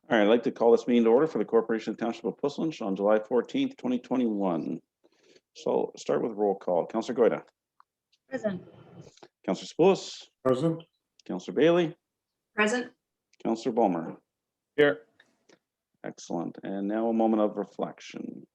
All right, I'd like to call this meeting to order for the Corporation of Township of Puslinch on July 14th, 2021. So start with roll call. Councillor Goida. Present. Councillor Spoulos. Present. Councillor Bailey. Present. Councillor Bulmer. Here. Excellent. And now a moment of reflection.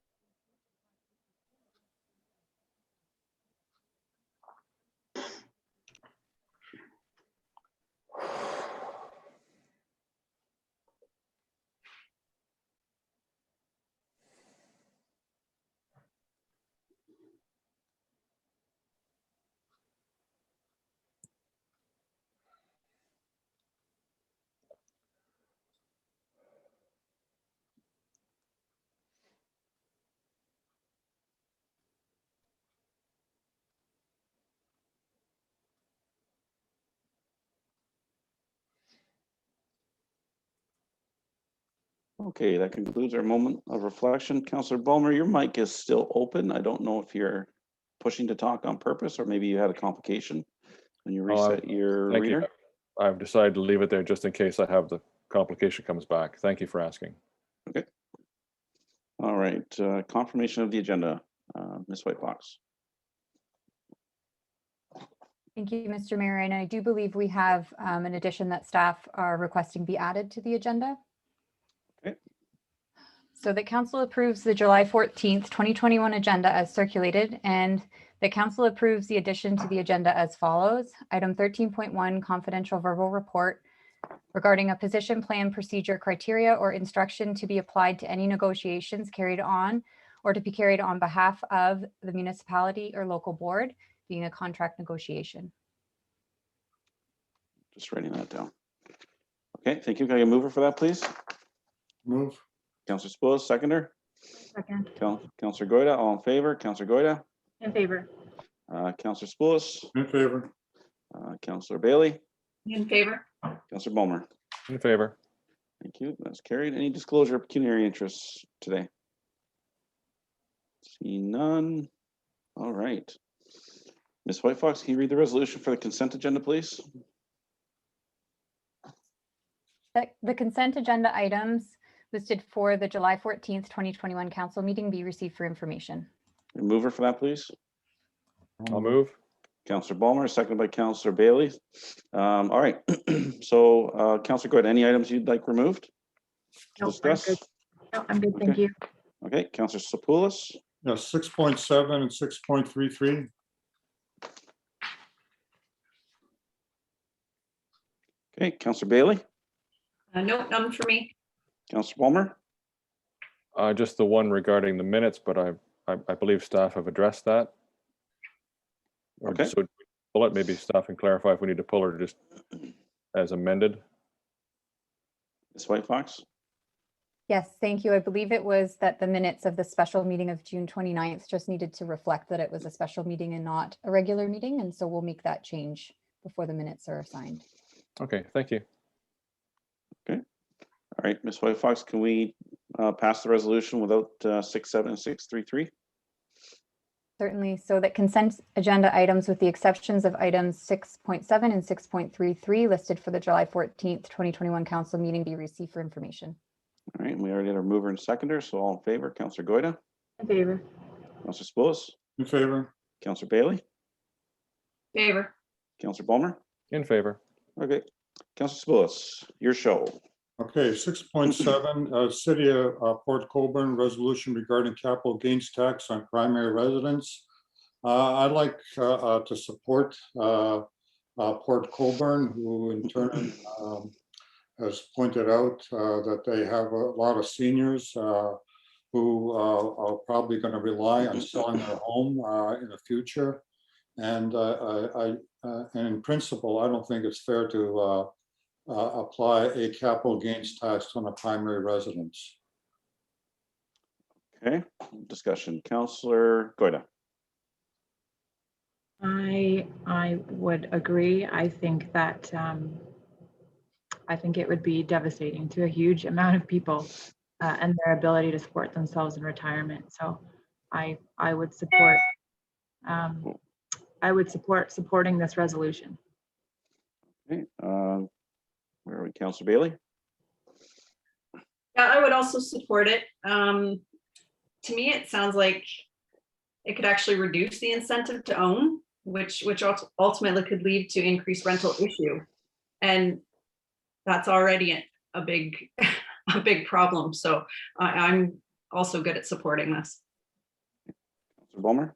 Okay, that concludes our moment of reflection. Councillor Bulmer, your mic is still open. I don't know if you're pushing to talk on purpose or maybe you had a complication when you reset your Thank reader. you. I've decided to leave it there just in case I have the complication comes back. Thank you for asking. Okay. All right, confirmation of the agenda. Ms. White Fox. Thank you, Mr. Mayor. And I do believe we have an addition that staff are requesting be added to the agenda. Okay. So the council approves the July 14th, 2021 agenda as circulated, and the council approves the addition to the agenda as follows. Item 13.1, confidential verbal report regarding a position plan procedure criteria or instruction to be applied to any negotiations carried on or to be carried on behalf of the municipality or local board, being a contract negotiation. Just writing that down. Okay, thank you. Can I get a mover for that, please? Move. Councillor Spoulos, seconder. Second. Councillor Goida, all in favor? Councillor Goida. In favor. Councillor Spoulos. In favor. Councillor Bailey. In favor. Councillor Bulmer. In favor. Thank you. That's carried. Any disclosure of pecuniary interests today? See none. All right. Ms. White Fox, can you read the resolution for the consent agenda, please? The consent agenda items listed for the July 14th, 2021 council meeting be received for information. A mover for that, please. I'll move. Councillor Bulmer, seconded by Councillor Bailey. All right. So, Councillor Goida, any items you'd like removed to Nope, I'm discuss? good. No, I'm good. Thank Okay. you. Okay, Councillor Sapoulos. Yeah, 6.7 and 6.33. Okay, Councillor Bailey. No, none for me. Councillor Bulmer. Just the one regarding the minutes, but I believe staff have addressed that. Or Okay. So pull it, maybe staff can clarify if we need to pull it or just as amended. Ms. White Fox. Yes, thank you. I believe it was that the minutes of the special meeting of June 29th just needed to reflect that it was a special meeting and not a regular meeting. And so we'll make that change before the minutes are assigned. Okay, thank you. All right, Ms. White Fox, can we pass the resolution without 6.7 and 6.33? Certainly. So that consent agenda items with the exceptions of items 6.7 and 6.33 listed for the July 14th, 2021 council meeting be received for information. All right, and we already had our mover and seconder, so all in favor. Councillor Goida. In favor. Councillor Spoulos. In favor. Councillor Bailey. Favor. Councillor Bulmer. In favor. Okay, Councillor Spoulos, your show. Okay, 6.7, City of Port Colborne resolution regarding capital gains tax on primary residence. I'd like to support Port Colborne, who in turn has pointed out that they have a lot of seniors who are probably going to rely on selling their home in the future. And in principle, I don't think it's fair to apply a capital gains tax on a primary residence. Okay, discussion. Councillor Goida. I would agree. I think that I think it would be devastating to a huge amount of people and their ability to support themselves in retirement. So I would support supporting this resolution. Okay, where are we? Councillor Bailey. I would also support it. To me, it sounds like it could actually reduce the incentive to own, which ultimately could lead to increased rental issue. And that's already a big, a big problem. So I'm also good at supporting this. Councillor Bulmer?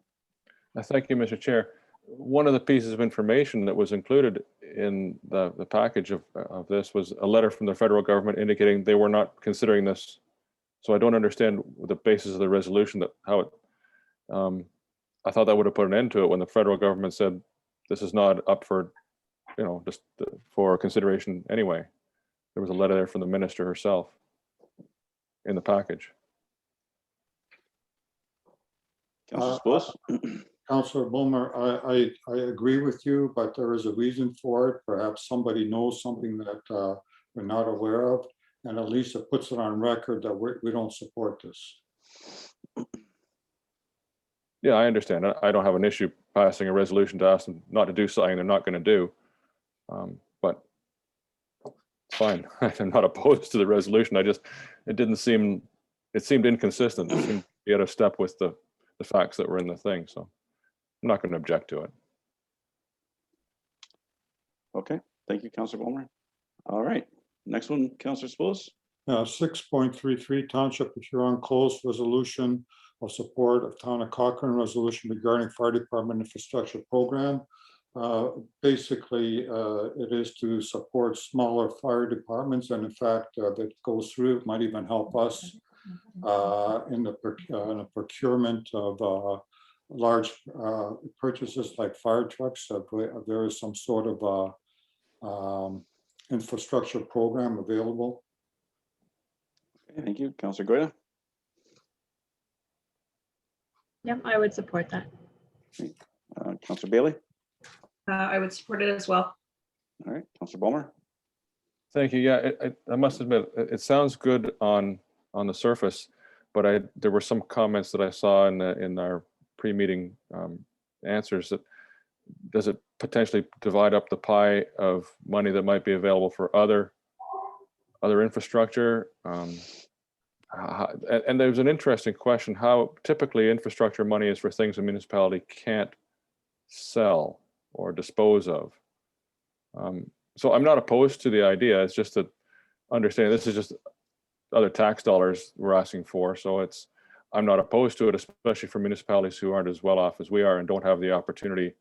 Thank you, Mr. Chair. One of the pieces of information that was included in the package of this was a letter from the federal government indicating they were not considering this. So I don't understand the basis of the resolution, that how it, I thought that would have put an end to it when the federal government said this is not up for, just for consideration anyway. There was a letter there from the minister herself in the package. Councillor Spillis? Councillor Bulmer, I agree with you, but there is a reason for it. Perhaps somebody knows something that we're not aware of, and at least it puts it on record that we don't support this. Yeah, I understand. I don't have an issue passing a resolution to ask them not to do something they're not going to do. But it's fine. I'm not opposed to the resolution. It seemed inconsistent. It seemed to be out of step with the facts that were in the thing. So I'm not going to object to it. Okay, thank you, Councillor Bulmer. All right, next one, Councillor Spillis. 6.33 Township of Huron Close Resolution of Support of Town of Cochrane Resolution regarding Fire Department Infrastructure Program. Basically, it is to support smaller fire departments, and in fact, that goes through, it might even help us in the procurement of large purchases like fire trucks. There is some sort of infrastructure program available. Okay, thank you, Councillor Goyda. Yep, I would support that. Councillor Bailey. I would support it as well. All right, Councillor Bulmer. Thank you. Yeah, I must admit, it sounds good on the surface, but there were some comments that I saw in our pre-meeting answers that does it potentially divide up the pie of money that might be available for other infrastructure? And there's an interesting question, how typically infrastructure money is for things a municipality can't sell or dispose of. So I'm not opposed to the idea. It's just that understanding this is just other tax dollars we're asking for. So I'm not opposed to it, especially for municipalities who aren't as well off as we are and don't have the opportunity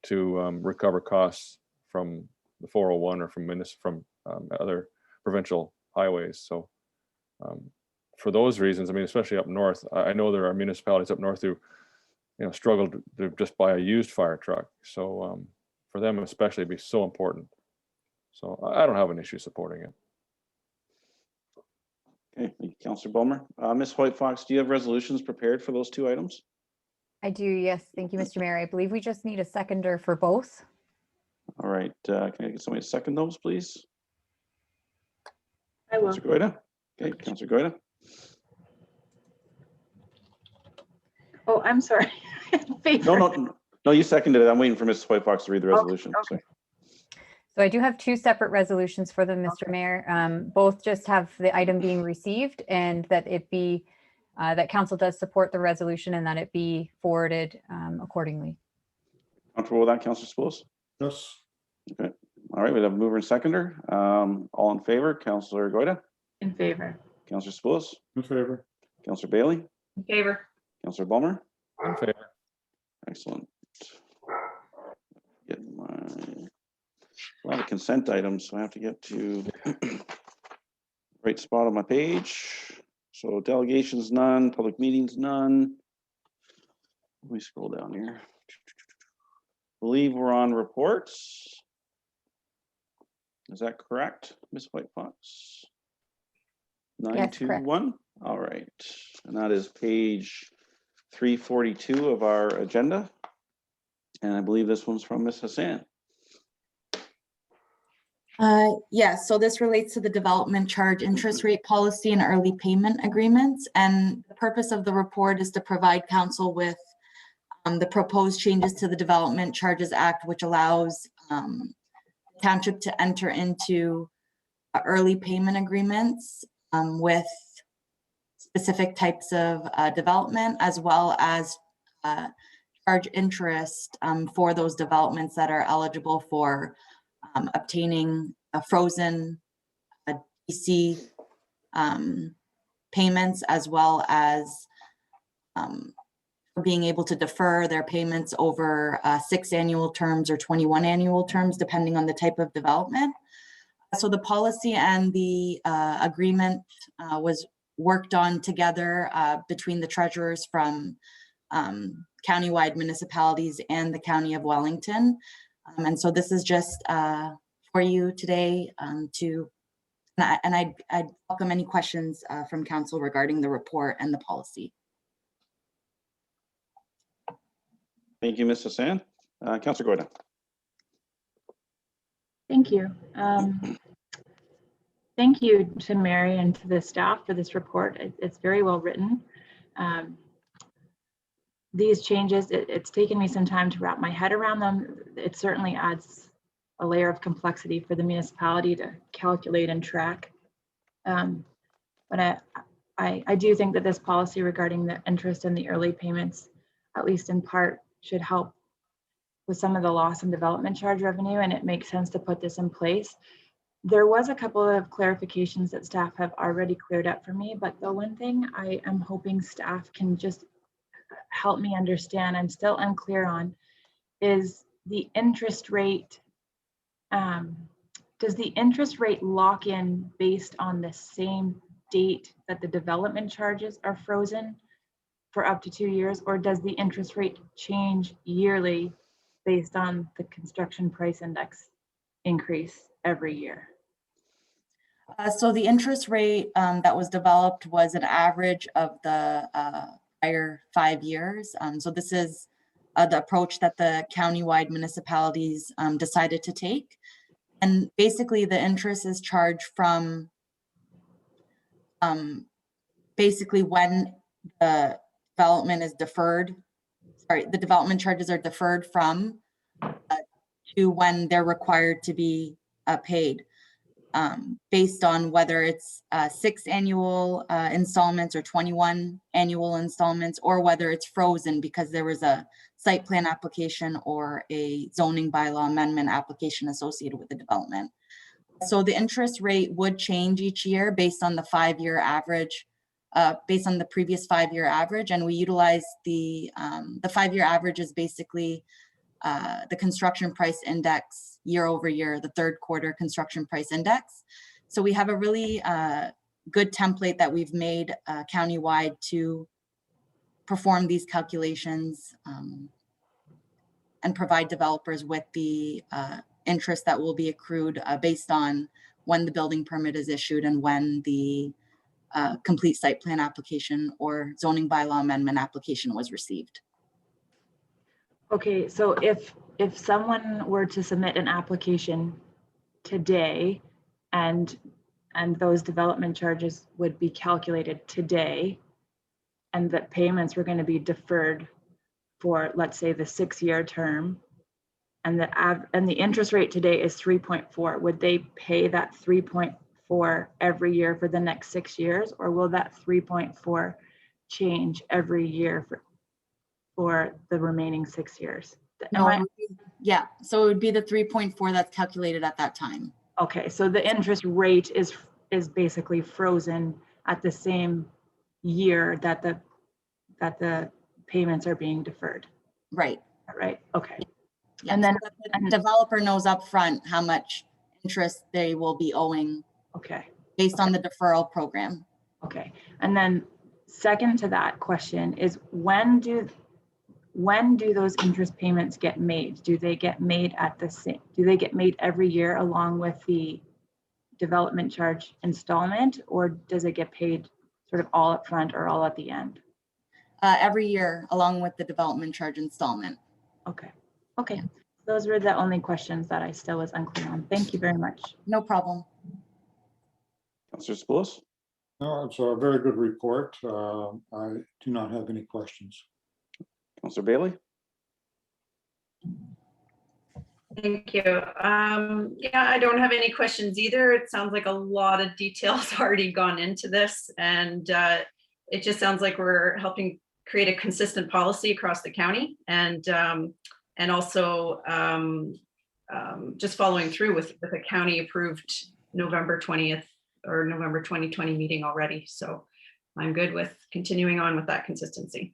to recover costs from the 401 or from other provincial highways. So for those reasons, I mean, especially up north, I know there are municipalities up north who struggle to just buy a used fire truck. So for them especially, it'd be so important. So I don't have an issue supporting it. Okay, thank you, Councillor Bulmer. Ms. Hoyt Fox, do you have resolutions prepared for those two items? I do, yes. Thank you, Mr. Mayor. I believe we just need a seconder for both. All right, can I get somebody to second those, please? I will. Councillor Goyda. Okay, Councillor Goyda. Oh, I'm sorry. No, you seconded it. I'm waiting for Ms. Hoyt Fox to read the resolution. Okay. Sorry. So I do have two separate resolutions for them, Mr. Mayor. Both just have the item being received and that it be, that council does support the resolution and that it be forwarded accordingly. Comfortable with that, Councillor Spillis? Yes. Okay. All right, we have a mover and seconder. All in favor, Councillor Goyda, In favor. Councillor Spillis, In favor. Councillor Bailey, In favor. Councillor Bulmer. In favor. Excellent. Get a lot of consent items, so I have to get to right spot on my page. So delegations, none. Public meetings, none. Let me scroll down here. Believe we're on reports. Is that correct, Ms. White Fox? Yes, correct. 921. All right, and that is page 342 of our agenda. And I believe this one's from Ms. Hassan. Yes, so this relates to the development charge interest rate policy and early payment agreements. And the purpose of the report is to provide council with the proposed changes to the Development Charges Act, which allows township to enter into early payment agreements with specific types of development, as well as charge interest for those developments that are eligible for obtaining a frozen DC payments, as well as being able to defer their payments over 6 annual terms or 21 annual terms, depending on the type of development. So the policy and the agreement was worked on together between the treasurers from countywide municipalities and the County of Wellington. And so this is just for you today I'd welcome any questions from council regarding the report and the policy. Thank you, Ms. Hassan. Councillor Gordon. Thank you. Thank you to Mary and to the staff for this report. It's very well written. These changes, it's taken me some time to wrap my head around them. It certainly adds a layer of complexity for the municipality to calculate and track. But I do think that this policy regarding the interest and the early payments, at least in part, should help with some of the loss in development charge revenue, and it makes sense to put this in place. There was a couple of clarifications that staff have already cleared up for me, but the one thing I am hoping staff can just help me understand, I'm still unclear on, is the interest rate. Does the interest rate lock in based on the same date that the development charges are frozen for up to 2 years, or does the interest rate change yearly based on the construction price index increase every year? So the interest rate that was developed was an average of the prior 5 years. So this is the approach that the countywide municipalities decided to take. And basically the interest is charged from basically when the development is deferred, the development charges are deferred from to when they're required to be paid, based on whether it's 6 annual installments or 21 annual installments, or whether it's frozen because there was a site plan application or a zoning bylaw amendment application associated with the development. So the interest rate would change each year based on the 5-year average, based on the previous 5-year average. And we utilize the 5-year average is basically the construction price index year over year, the third quarter construction price index. So we have a really good template that we've made countywide to perform these calculations and provide developers with the interest that will be accrued based on when the building permit is issued and when the complete site plan application or zoning bylaw amendment application was received. Okay, so if someone were to submit an application today and those development charges would be calculated today, and that payments were going to be deferred for, let's say, the 6-year term, and the interest rate today is 3.4, would they pay that 3.4 every year for the next 6 years, or will that 3.4 change every year for the remaining 6 years? No, yeah, so it would be the 3.4 that's calculated at that time. Okay, so the interest rate is basically frozen at the same year that the payments are being deferred. Right. Right. Okay. Yeah, And then so that the developer knows upfront how much interest they will be owing okay. based on the deferral program. Okay. And then second to that question is when do those interest payments get made? Do they get made do they get made every year along with the development charge installment, or does it get paid sort of all up front or all at the end? Every year along with the development charge installment. Okay. Okay. Those were the only questions that I still was unclear on. Thank you very much. No problem. Councillor Spillis. No, it's a very good report. I do not have any questions. Councillor Bailey. Thank you. Yeah, I don't have any questions either. It sounds like a lot of details already gone into this, and it just sounds like we're helping create a consistent policy across the county, and also just following through with a county approved November 20th or November 2020 meeting already. So I'm good with continuing on with that consistency.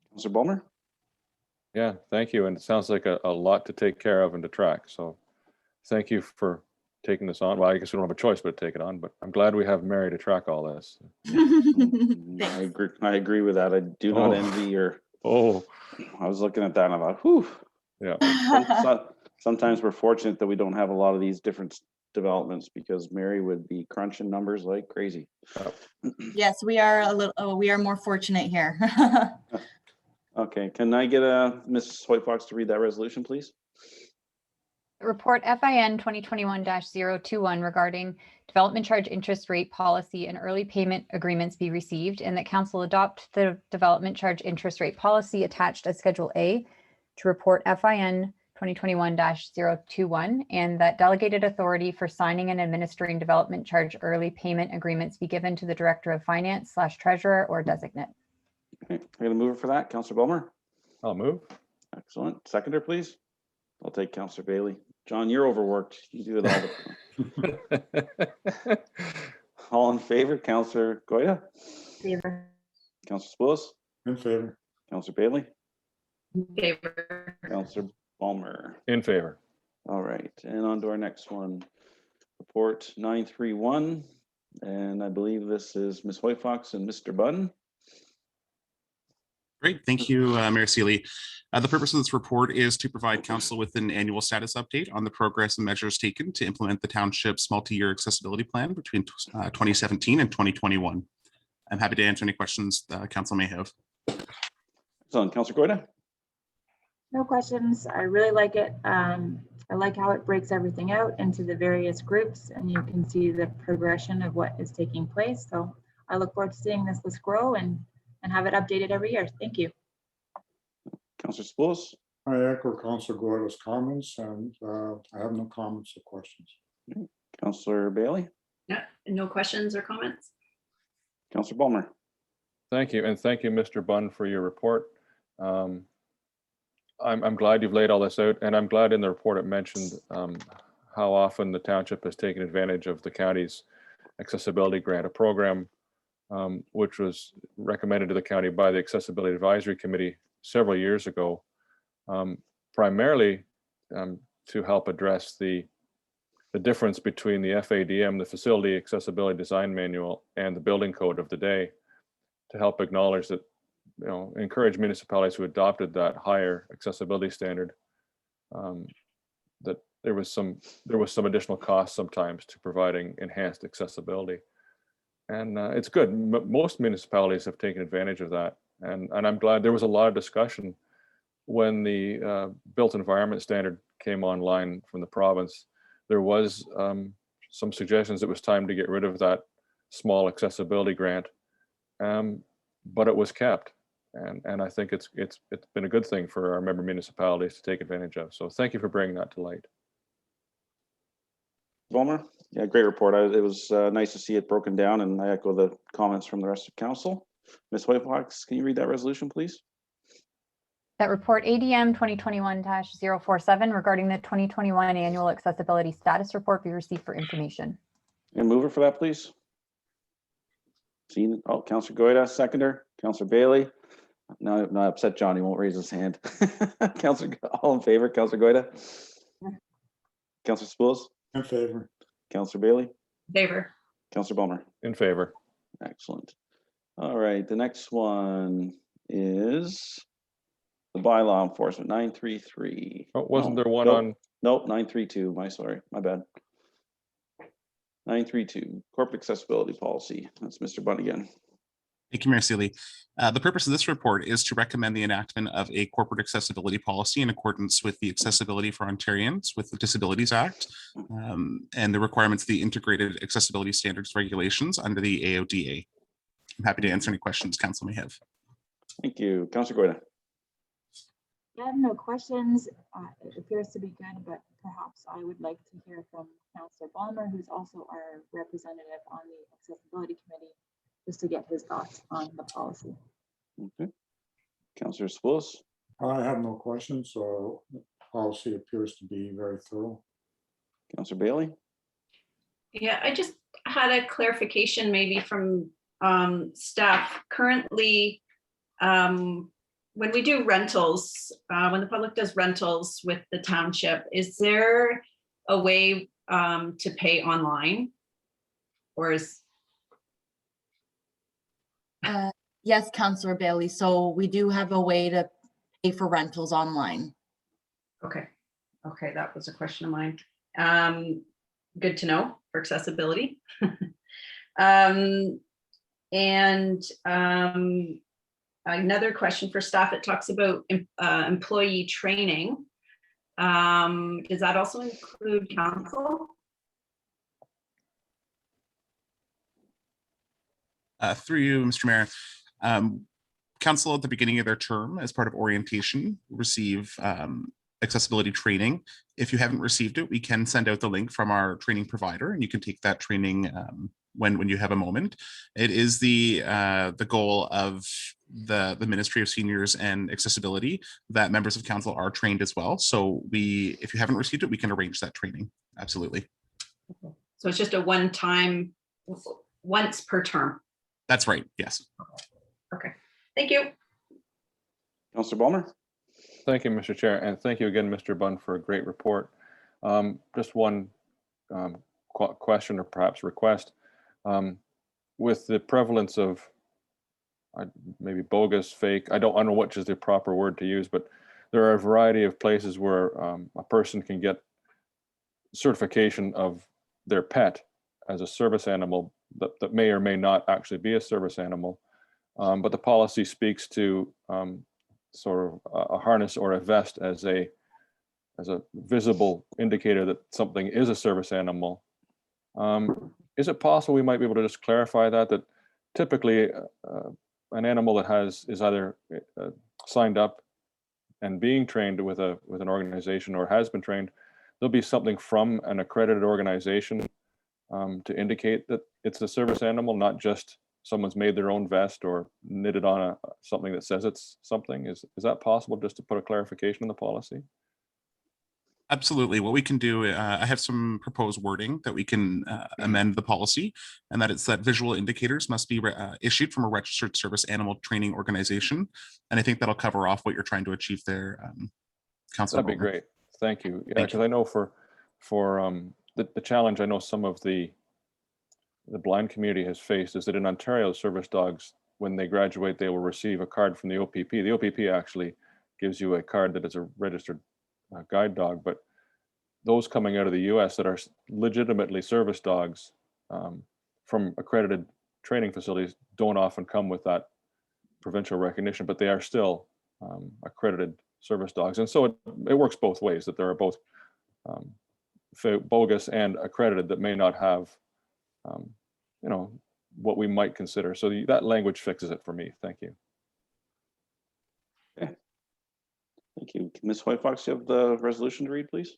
Councillor Ballmer? Yeah, thank you. And it sounds like a lot to take care of and to track. So thank you for taking this on. Well, I guess we don't have a choice but to take it on, but I'm glad we have Mary to track all this. I agree with that. I do not Oh. envy your, Oh, I was looking at that and I thought, whew. yeah. Sometimes we're fortunate that we don't have a lot of these different developments because Mary would be crunching numbers like crazy. Yes, we are more fortunate here. Okay, can I get Ms. Whitefox to read that resolution, please? Report FIN 2021-021 regarding development charge interest rate policy and early payment agreements be received, and that council adopt the development charge interest rate policy attached as Schedule A to report FIN 2021-021, and that delegated authority for signing and administering development charge early payment agreements be given to the Director of Finance / Treasurer or designate. Okay, I'm gonna move it for that. Councillor Ballmer? I'll move. Excellent. Seconder, please. I'll take Councillor Bailey. John, you're overworked. You do it all the time. All in favor, Councillor Goya? Favor. Councillor Spillis? In favor. Councillor Bailey? In favor. Councillor Ballmer? In favor. All right, and on to our next one. Report 931, and I believe this is Ms. Whitefox and Mr. Bunn. Great, thank you, Mayor Sealy. The purpose of this report is to provide council with an annual status update on the progress and measures taken to implement the township's multi-year accessibility plan between 2017 and 2021. I'm happy to answer any questions the council may have. So, Councillor Goyda? No questions. I really like it. I like how it breaks everything out into the various groups, and you can see the progression of what is taking place. So I look forward to seeing this list grow and have it updated every year. Thank you. Councillor Spillis? I echo Councillor Goyda's comments, and I have no comments or questions. Councillor Bailey? Yeah, no questions or comments. Councillor Ballmer? Thank you. And thank you, Mr. Bunn, for your report. I'm glad you've laid all this out, and I'm glad in the report it mentioned how often the township has taken advantage of the county's accessibility grant, a program which was recommended to the county by the Accessibility Advisory Committee several years ago, primarily to help address the difference between the FADM, the Facility Accessibility Design Manual, and the building code of the day, to help acknowledge that, encourage municipalities who adopted that higher accessibility standard, that there was some additional cost sometimes to providing enhanced accessibility. And it's good. Most municipalities have taken advantage of that. And I'm glad there was a lot of discussion when the built environment standard came online from the province. There was some suggestions it was time to get rid of that small accessibility grant, but it was kept. And I think it's been a good thing for our member municipalities to take advantage of. So thank you for bringing that to light. Ballmer? Yeah, great report. It was nice to see it broken down, and I echo the comments from the rest of council. Ms. Whitefox, can you read that resolution, please? That report ADM 2021-047 regarding the 2021 annual accessibility status report be received for information. And mover for that, please. Seeing, Councillor Goyda, seconder. Councillor Bailey. No, not upset. Johnny won't raise his hand. Councillor, all in favor. Councillor Goyda. Councillor Spillis. In favor. Councillor Bailey. Favor. Councillor Ballmer. In favor. Excellent. All right, the next one is the bylaw enforcement 933. Oh, wasn't No, there one nope. on? Nope, 932. My bad. 932 corporate accessibility policy. That's Mr. Bunn again. Thank you, Mayor Sealy. The purpose of this report is to recommend the enactment of a corporate accessibility policy in accordance with the Accessibility for Ontarians with the Disabilities Act and the requirements of the Integrated Accessibility Standards Regulations under the AODA. I'm happy to answer any questions council may have. Thank you. Councillor Goyda. I have no questions. It appears to be good, but perhaps I would like to hear from Councillor Balmer, who's also our representative on the Accessibility Committee, just to get his thoughts on the policy. Okay. Councillor Spillis, I have no questions, so the policy appears to be very thorough. Councillor Bailey, Yeah, I just had a clarification maybe from staff. Currently, when we do rentals, when the public does rentals with the township, is there a way to pay online? Or is, Yes, Councillor Bailey. So we do have a way to pay for rentals online. okay, that was a question of mine. Good to know for accessibility. Another question for staff, it talks about employee training. Does that also include council? Through you, Mr. Mayor. Council at the beginning of their term, as part of orientation, receive accessibility training. If you haven't received it, we can send out the link from our training provider, and you can take that training when you have a moment. It is the goal of the Ministry of Seniors and Accessibility that members of council are trained as well. So if you haven't received it, we can arrange that training. Absolutely. So it's just a one-time, once per term. That's right. Yes. Okay, thank you. Councillor Balmer, Thank you, Mr. Chair, and thank you again, Mr. Bunn, for a great report. Just one question or perhaps request. With the prevalence of maybe bogus, fake, I don't know which is the proper word to use, but there are a variety of places where a person can get certification of their pet as a service animal that may or may not actually be a service animal. But the policy speaks to sort of a harness or a vest as a visible indicator that something is a service animal. Is it possible we might be able to just clarify that typically an animal that is either signed up and being trained with an organization or has been trained, there'll be something from an accredited organization to indicate that it's a service animal, not just someone's made their own vest or knitted on something that says it's something. Is that possible, just to put a clarification in the policy? Absolutely. What we can do, I have some proposed wording that we can amend the policy, and that it's that visual indicators must be issued from a registered service animal training organization. And I think that'll cover off what you're trying to achieve there, Councilor. That'd be great. Thank you. Yeah, Thank because I know for the challenge I know some of the blind community has faced is that in Ontario, service dogs, when they graduate, they will receive a card from the OPP. The OPP actually gives you a card that is a registered guide dog, but those coming out of the US that are legitimately service dogs from accredited training facilities don't often come with that provincial recognition, but they are still accredited service dogs. And so it works both ways, that there are both bogus and accredited that may not have what we might consider. So that language fixes it for me. Thank you. okay. Thank you. Ms. White Fox, you have the resolution to read, please?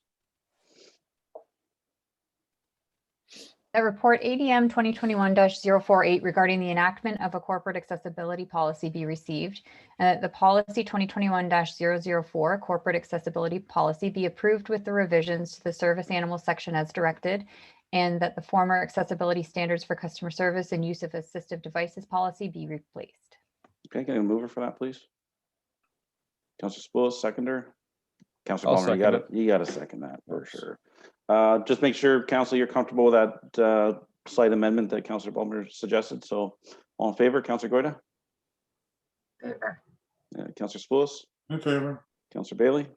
The report ADM 2021-048 regarding the enactment of a corporate accessibility policy be received, and that the policy 2021-004 corporate accessibility policy be approved with the revisions to the service animal section as directed, and that the former accessibility standards for customer service and use of assistive devices policy be replaced. Okay, can I move for that, please? Councillor Spillis, seconder. Councillor I'll Balmer, second you got to second that for Yes. sure. Just make sure, Council, you're comfortable with that slight amendment that Councillor Balmer suggested. So all in favor, Councillor Goyda? Favor. Councillor Spillis? In favor. Councillor Bailey?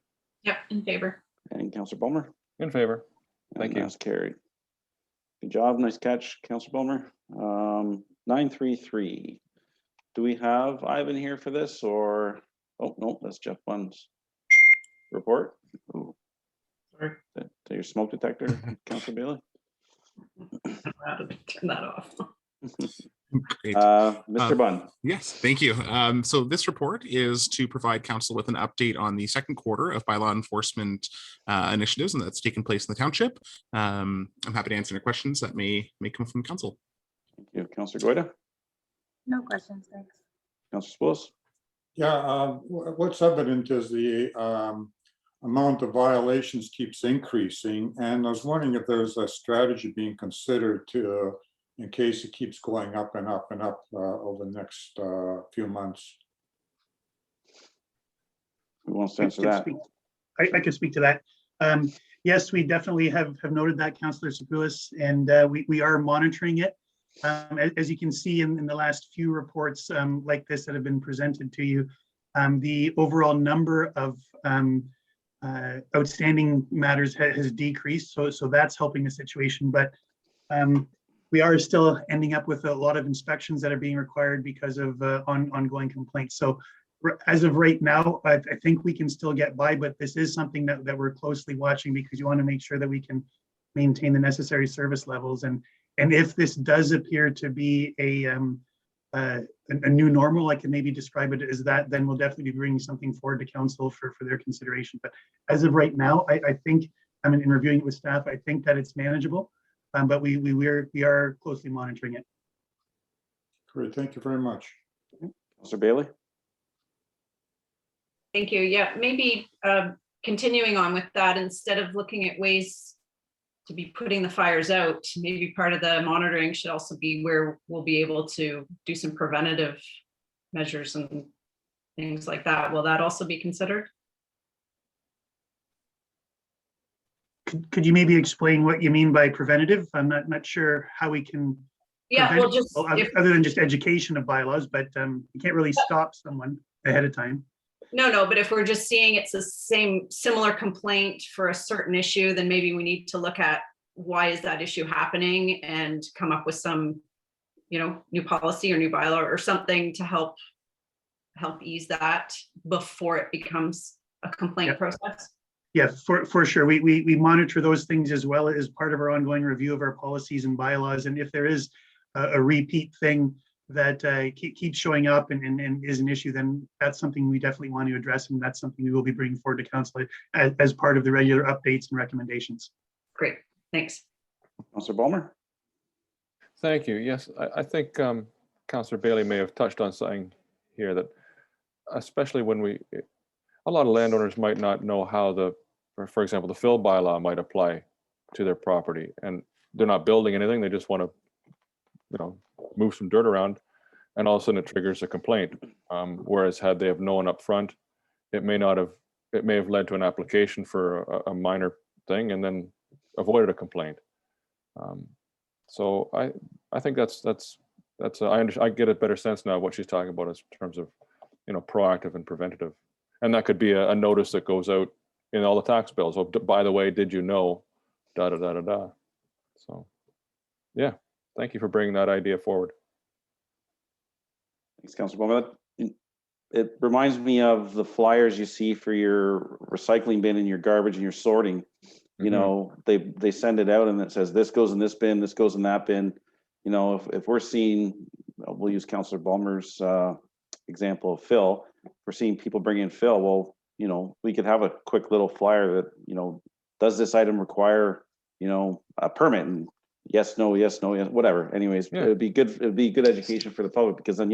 Yep, in favor. And Councillor Balmer? In favor. Thank you. That's carried. Good job. Nice catch, Councillor Balmer. 933. Do we have Ivan here for this, or? Oh, no, that's Jeff Bunn's report. Ooh. Sorry. Is that your smoke detector, Councillor Bailey? I'm allowed to turn that off. Great. Mr. Bunn. Yes, thank you. So this report is to provide council with an update on the second quarter of bylaw enforcement initiatives, and that's taken place in the township. I'm happy to answer any questions that may come from council. Thank you. Councillor Goida, No questions, thanks. Councillor Spose. Yeah, what's evident is the amount of violations keeps increasing, and I was wondering if there's a strategy being considered to, in case it keeps going up and up and up over the next few months. Who wants to I answer can that? speak- I can speak to that. Yes, we definitely have noted that, Councillor Sapulis, and we are monitoring it. As you can see in the last few reports like this that have been presented to you, the overall number of outstanding matters has decreased, so that's helping the situation. But we are still ending up with a lot of inspections that are being required because of ongoing complaints. So as of right now, I think we can still get by, but this is something that we're closely watching because you want to make sure that we can maintain the necessary service levels. And if this does appear to be a new normal, I can maybe describe it as that, then we'll definitely be bringing something forward to council for their consideration. But as of right now, I think, I mean, in reviewing it with staff, I think that it's manageable, but we are closely monitoring it. Great, thank you very much. Councillor Bailey. Thank you. Yeah, maybe continuing on with that, instead of looking at ways to be putting the fires out, maybe part of the monitoring should also be where we'll be able to do some preventative measures and things like that. Will that also be considered? Could you maybe explain what you mean by preventative? I'm not sure how we can. Yeah, well, prevent just people, if, other than just education of bylaws, but you can't really stop someone ahead of time. no, but if we're just seeing it's the similar complaint for a certain issue, then maybe we need to look at why is that issue happening and come up with some, new policy or new bylaw or something to help ease that before it becomes a complaint process. Yeah, for sure. We monitor those things as well as part of our ongoing review of our policies and bylaws. And if there is a repeat thing that keeps showing up and is an issue, then that's something we definitely want to address. And that's something we will be bringing forward to council as part of the regular updates and recommendations. Great, thanks. Councillor Balmer. Thank you. Yes, I think Councillor Bailey may have touched on something here that, especially when a lot of landowners might not know how for example, the fill bylaw might apply to their property, and they're not building anything. They just want to, move some dirt around, and all of a sudden it triggers a complaint. Whereas had they have known up front, it may have led to an application for a minor thing and then avoided a complaint. So I think that's I get a better sense now of what she's talking about in terms of, proactive and preventative. And that could be a notice that goes out in all the tax bills. Oh, by the way, did you know, da, da, da, da, da. So, yeah, thank you for bringing that idea forward. Thanks, Councillor Bowman. It reminds me of the flyers you see for your recycling bin and your garbage and your sorting. They send it out and it says this goes in this bin, this goes in that bin. If we're seeing, we'll use Councillor Balmer's example of fill. If we're seeing people bring in fill, well, we could have a quick little flyer that, does this item require, a permit? And yes, no, yes, whatever. Anyways, Yeah. It'd be good education for the public, because then,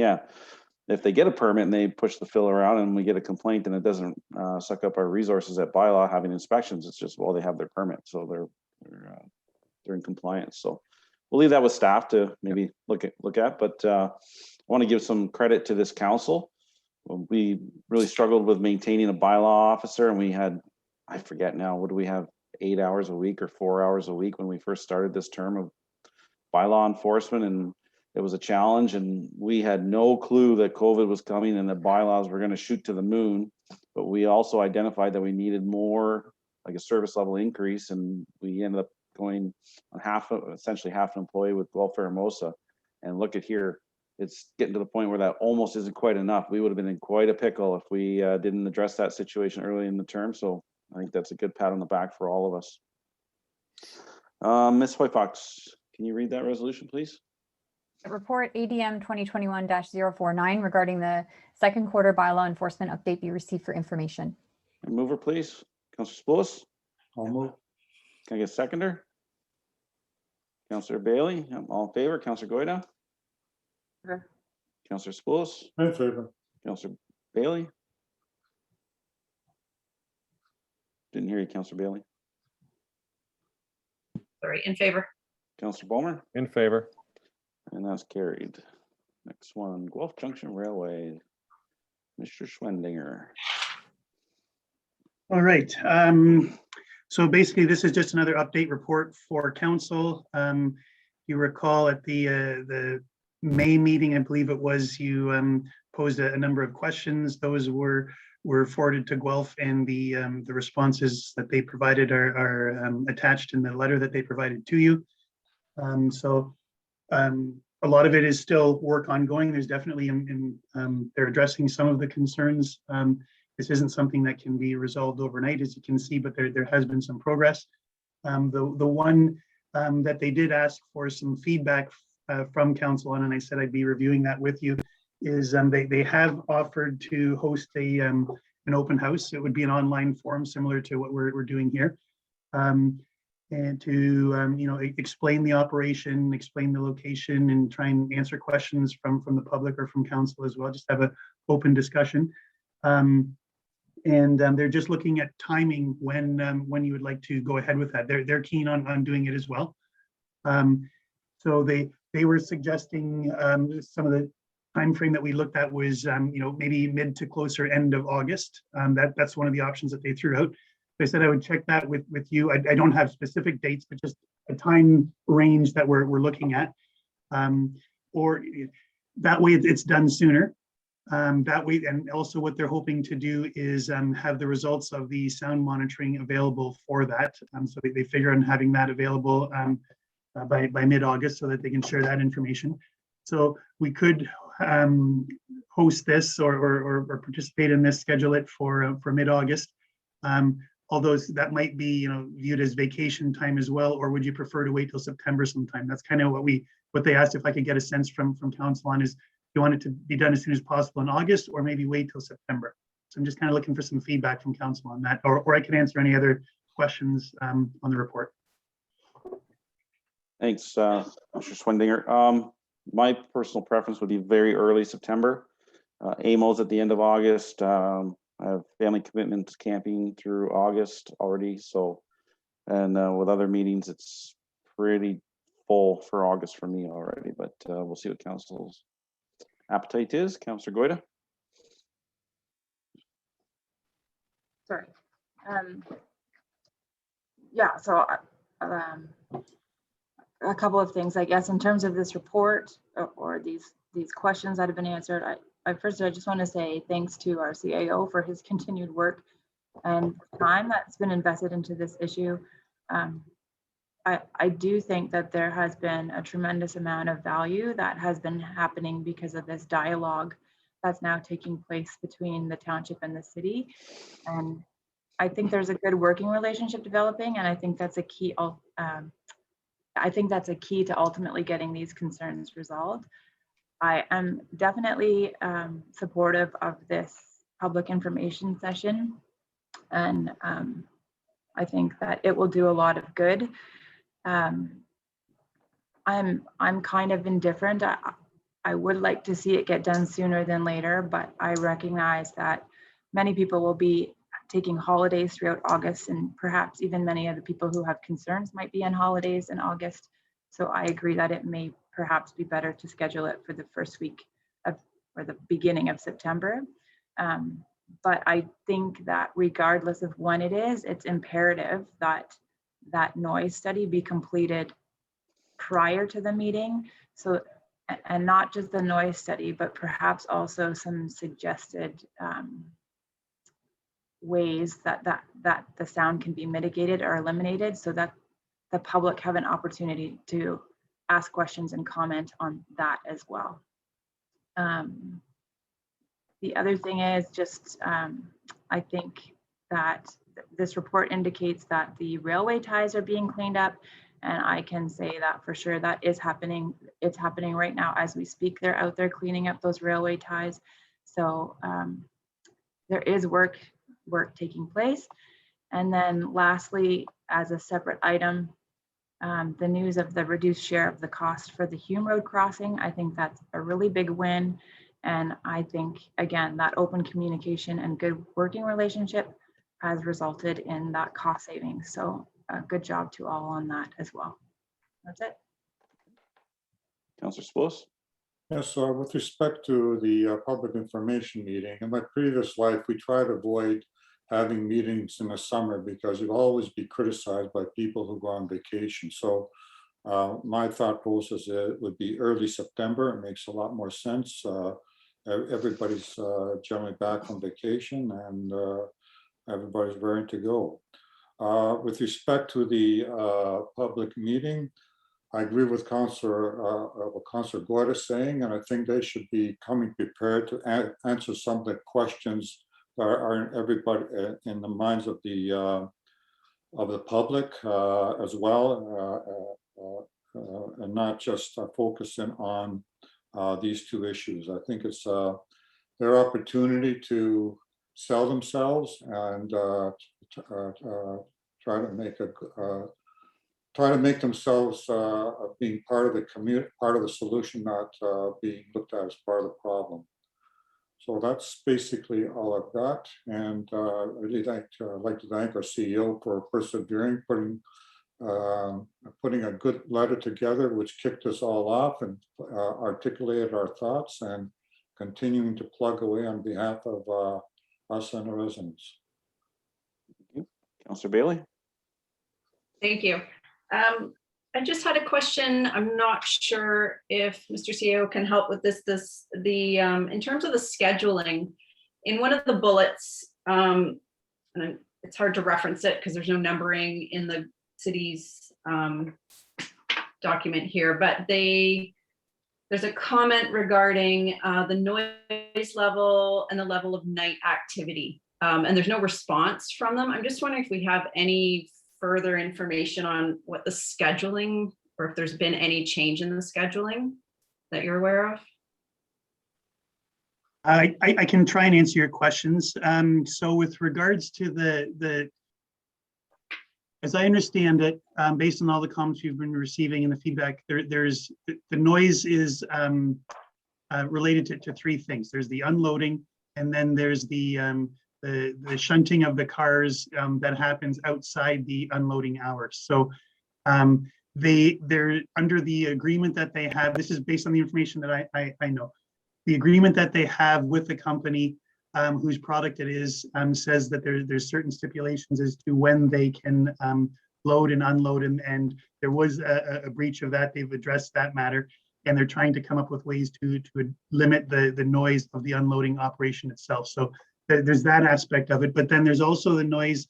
if they get a permit and they push the fill around and we get a complaint and it doesn't suck up our resources at bylaw having inspections, it's just, well, they have their permit, so they're in compliance. So we'll leave that with staff to maybe look at. But I want to give some credit to this council. We really struggled with maintaining a bylaw officer, and we had, I forget now, what do we have, 8 hours a week or 4 hours a week when we first started this term of bylaw enforcement, and it was a challenge, and we had no clue that COVID was coming and the bylaws were going to shoot to the moon. But we also identified that we needed more, like a service level increase, and we ended up going on essentially half an employee with Welfare Hermosa. And look at here, it's getting to the point where that almost isn't quite enough. We would have been in quite a pickle if we didn't address that situation early in the term. So I think that's a good pat on the back for all of us. Ms. Hoyfox, can you read that resolution, please? Report ADM 2021-049 regarding the second quarter bylaw enforcement update be received for information. And mover, please. Councillor Spillis. I'll move. Can I get a seconder? Councillor Bailey, all in favor. Councillor Goida. Sure. Councillor Spillis. In favor. Councillor Bailey. Didn't hear you, Councillor Bailey. Sorry, in favor. Councillor Bowman, In favor. and that's carried. Next one, Guelph Junction Railway. Mr. Schwendinger. All right. So basically, this is just another update report for council. You recall at the May meeting, I believe it was, you posed a number of questions. Those were forwarded to Guelph, and the responses that they provided are attached in the letter that they provided to you. So a lot of it is still work ongoing. There's definitely, they're addressing some of the concerns. This isn't something that can be resolved overnight, as you can see, but there has been some progress. The one that they did ask for some feedback from council on, and I said I'd be reviewing that with you, is they have offered to host an open house. It would be an online forum similar to what we're doing here. And to explain the operation, explain the location, and try and answer questions from the public or from council as well. Just have an open discussion. And they're just looking at timing when you would like to go ahead with that. They're keen on doing it as well. So they were suggesting some of the time frame that we looked at was maybe mid to closer end of August. That's one of the options that they threw out. They said I would check that with you. I don't have specific dates, but just a time range that we're looking at. Or that way it's done sooner. That way, and also what they're hoping to do is have the results of the sound monitoring available for that. So they figure on having that available by mid-August so that they can share that information. So we could host this or participate in this, schedule it for mid-August. Although that might be viewed as vacation time as well, or would you prefer to wait till September sometime? That's kind of what they asked if I could get a sense from council on, is you want it to be done as soon as possible in August, or maybe wait till September. So I'm just kind of looking for some feedback from council on that, or I can answer any other questions on the report. Thanks, Mr. Schwendinger. My personal preference would be very early September. AMO's at the end of August. I have family commitments camping through August already. So, and with other meetings, it's pretty full for August for me already, but we'll see what council's appetite is. Councillor Goida. Sorry. Yeah, so a couple of things, I guess, in terms of this report or these questions that have been answered. First, I just want to say thanks to our CAO for his continued work and time that's been invested into this issue. I do think that there has been a tremendous amount of value that has been happening because of this dialogue that's now taking place between the township and the city. And I think there's a good working relationship developing, and I think that's a key. I think that's a key to ultimately getting these concerns resolved. I am definitely supportive of this public information session, and I think that it will do a lot of good. I'm kind of indifferent. I would like to see it get done sooner than later, but I recognize that many people will be taking holidays throughout August, and perhaps even many of the people who have concerns might be on holidays in August. So I agree that it may perhaps be better to schedule it for the first week of, or the beginning of September. But I think that regardless of when it is, it's imperative that that noise study be completed prior to the meeting. So, and not just the noise study, but perhaps also some suggested ways that the sound can be mitigated or eliminated, so that the public have an opportunity to ask questions and comment on that as well. The other thing is just, I think that this report indicates that the railway ties are being cleaned up, And I can say that for sure, that is happening. It's happening right now as we speak. They're out there cleaning up those railway ties. So there is work taking place. And then lastly, as a separate item, the news of the reduced share of the cost for the Hume Road crossing, I think that's a really big win. And I think, again, that open communication and good working relationship has resulted in that cost savings. So good job to all on that as well. That's it. Councillor Spos. Yes, with respect to the public information meeting, in my previous life, we try to avoid having meetings in the summer because you'll always be criticized by people who go on vacation. So my thought process is it would be early September. It makes a lot more sense. Everybody's generally back from vacation and everybody's ready to go. With respect to the public meeting, I agree with what Councillor Goyette is saying, and I think they should be coming prepared to answer some of the questions that are in everybody in the minds of the public as well, and not just focusing on these two issues. I think it's their opportunity to sell themselves and try to make themselves being part of the community, part of the solution, not being looked at as part of the problem. So that's basically all I've got. And I'd really like to thank our CEO for persevering, putting a good letter together, which kicked us all off and articulated our thoughts and continuing to plug away on behalf of us and the residents. Councillor Bailey. Thank you. I just had a question. I'm not sure if Mr. CEO can help with this. In terms of the scheduling, in one of the bullets, and it's hard to reference it because there's no numbering in the city's document here, but there's a comment regarding the noise level and the level of night activity, and there's no response from them. I'm just wondering if we have any further information on what the scheduling, or if there's been any change in the scheduling that you're aware of. I can try and answer your questions. So with regards to the as I understand it, based on all the comments you've been receiving and the feedback, there's the noise is related to three things. There's the unloading, and then there's the shunting of the cars that happens outside the unloading hours. So they're under the agreement that they have. This is based on the information that I know. The agreement that they have with the company whose product it is says that there's certain stipulations as to when they can load and unload, and there was a breach of that. They've addressed that matter, and they're trying to come up with ways to limit the noise of the unloading operation itself. So there's that aspect of it, but then there's also the noise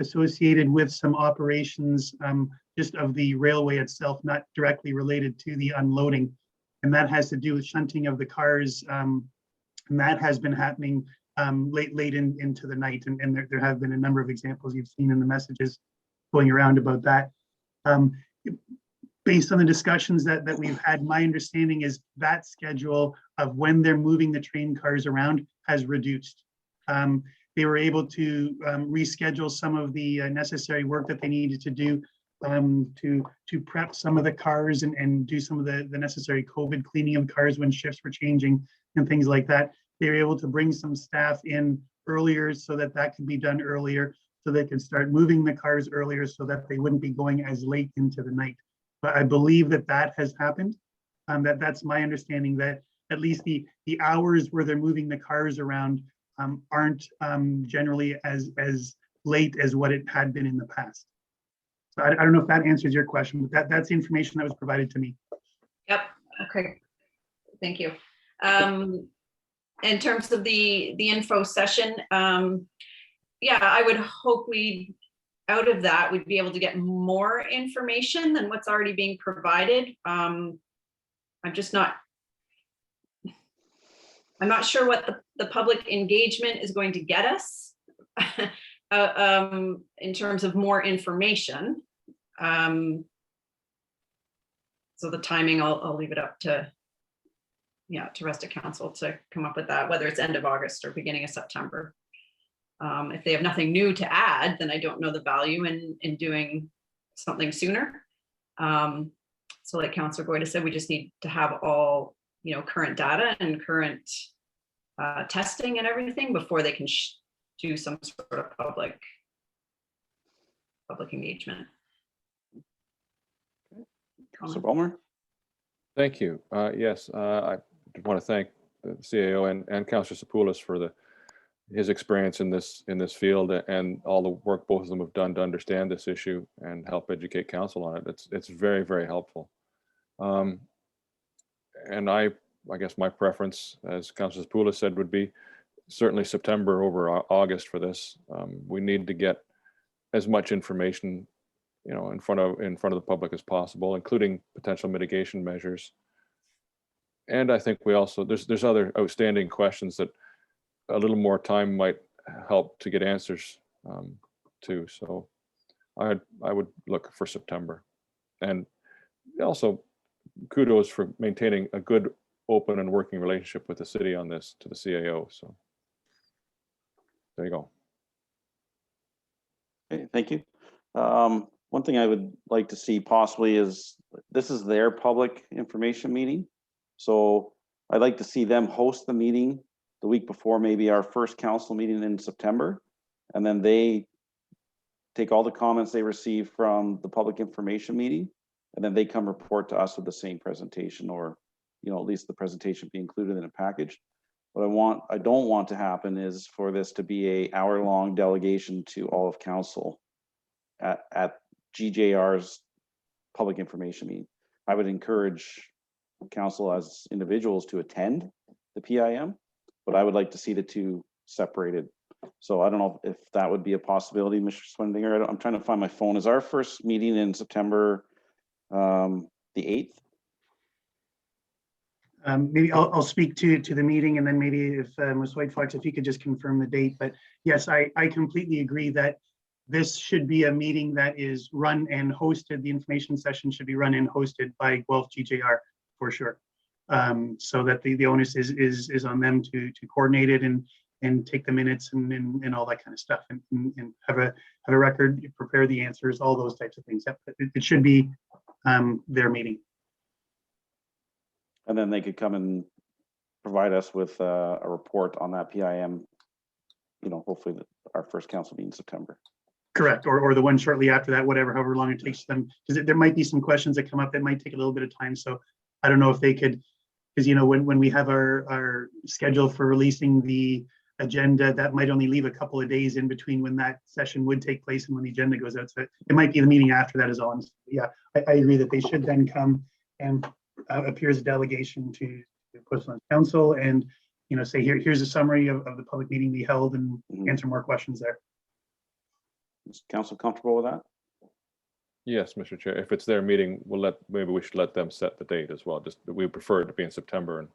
associated with some operations just of the railway itself, not directly related to the unloading. And that has to do with shunting of the cars. And that has been happening late into the night. And there have been a number of examples you've seen in the messages going around about that. Based on the discussions that we've had, my understanding is that schedule of when they're moving the train cars around has reduced. They were able to reschedule some of the necessary work that they needed to do to prep some of the cars and do some of the necessary COVID cleaning of cars when shifts were changing and things like that. They were able to bring some staff in earlier so that could be done earlier, so they could start moving the cars earlier so that they wouldn't be going as late into the night. But I believe that has happened. That's my understanding, that at least the hours where they're moving the cars around aren't generally as late as what it had been in the past. So I don't know if that answers your question, but that's the information that was provided to me. Yep. Okay. Thank you. In terms of the info session, yeah, I would hope out of that we'd be able to get more information than what's already being provided. I'm not sure what the public engagement is going to get us in terms of more information. So the timing, I'll leave it up to, yeah, to rest of council to come up with that, whether it's end of August or beginning of September. If they have nothing new to add, then I don't know the value in doing something sooner. So like Councillor Goyda said, we just need to have all, current data and current testing and everything before they can do some sort of public engagement. Councillor Ballmer? Thank you. Yes, I want to thank the CAO and Councillor Sapoulis for his experience in this field and all the work both of them have done to understand this issue and help educate council on it. It's very, very helpful. And I guess my preference, as Councillor Sapoulis said, would be certainly September over August for this. We need to get as much information, in front of the public as possible, including potential mitigation measures. And I think we also, there's other outstanding questions that a little more time might help to get answers to. So I would look for September. And also kudos for maintaining a good, open and working relationship with the city on this to the CAO. So there you go. Okay, thank you. One thing I would like to see possibly is, this is their public information meeting. So I'd like to see them host the meeting the week before maybe our first council meeting in September. And then they take all the comments they receive from the public information meeting, and then they come report to us with the same presentation, or, at least the presentation be included in a package. What I don't want to happen is for this to be an hour-long delegation to all of council at GJR's public information meeting. I would encourage council as individuals to attend the PIM, but I would like to see the two separated. So I don't know if that would be a possibility, Mr. Swendinger. I'm trying to find my phone. Is our first meeting in September the 8th? Maybe I'll speak to the meeting, and then maybe if Ms. White Fox, if you could just confirm the date. But yes, I completely agree that this should be a meeting that is run and hosted. The information session should be run and hosted by Guelph GJR for sure. So that the onus is on them to coordinate it and take the minutes and all that kind of stuff, and have a record, prepare the answers, all those types of things. It should be their meeting. And then they could come and provide us with a report on that PIM, hopefully our first council meeting in September. Correct, or the one shortly after that, however long it takes them, because there might be some questions that come up that might take a little bit of time. So I don't know if they could, because when we have our schedule for releasing the agenda, that might only leave a couple of days in between when that session would take place and when the agenda goes out. So it might be the meeting after that is all. Yeah, I agree that they should then come and appear as a delegation to Coastlands Council and say here's a summary of the public meeting we held and answer more questions there. Is council comfortable with that? Yes, Mr. Chair. If it's their meeting, maybe we should let them set the date as well. Just we prefer it to be in September, and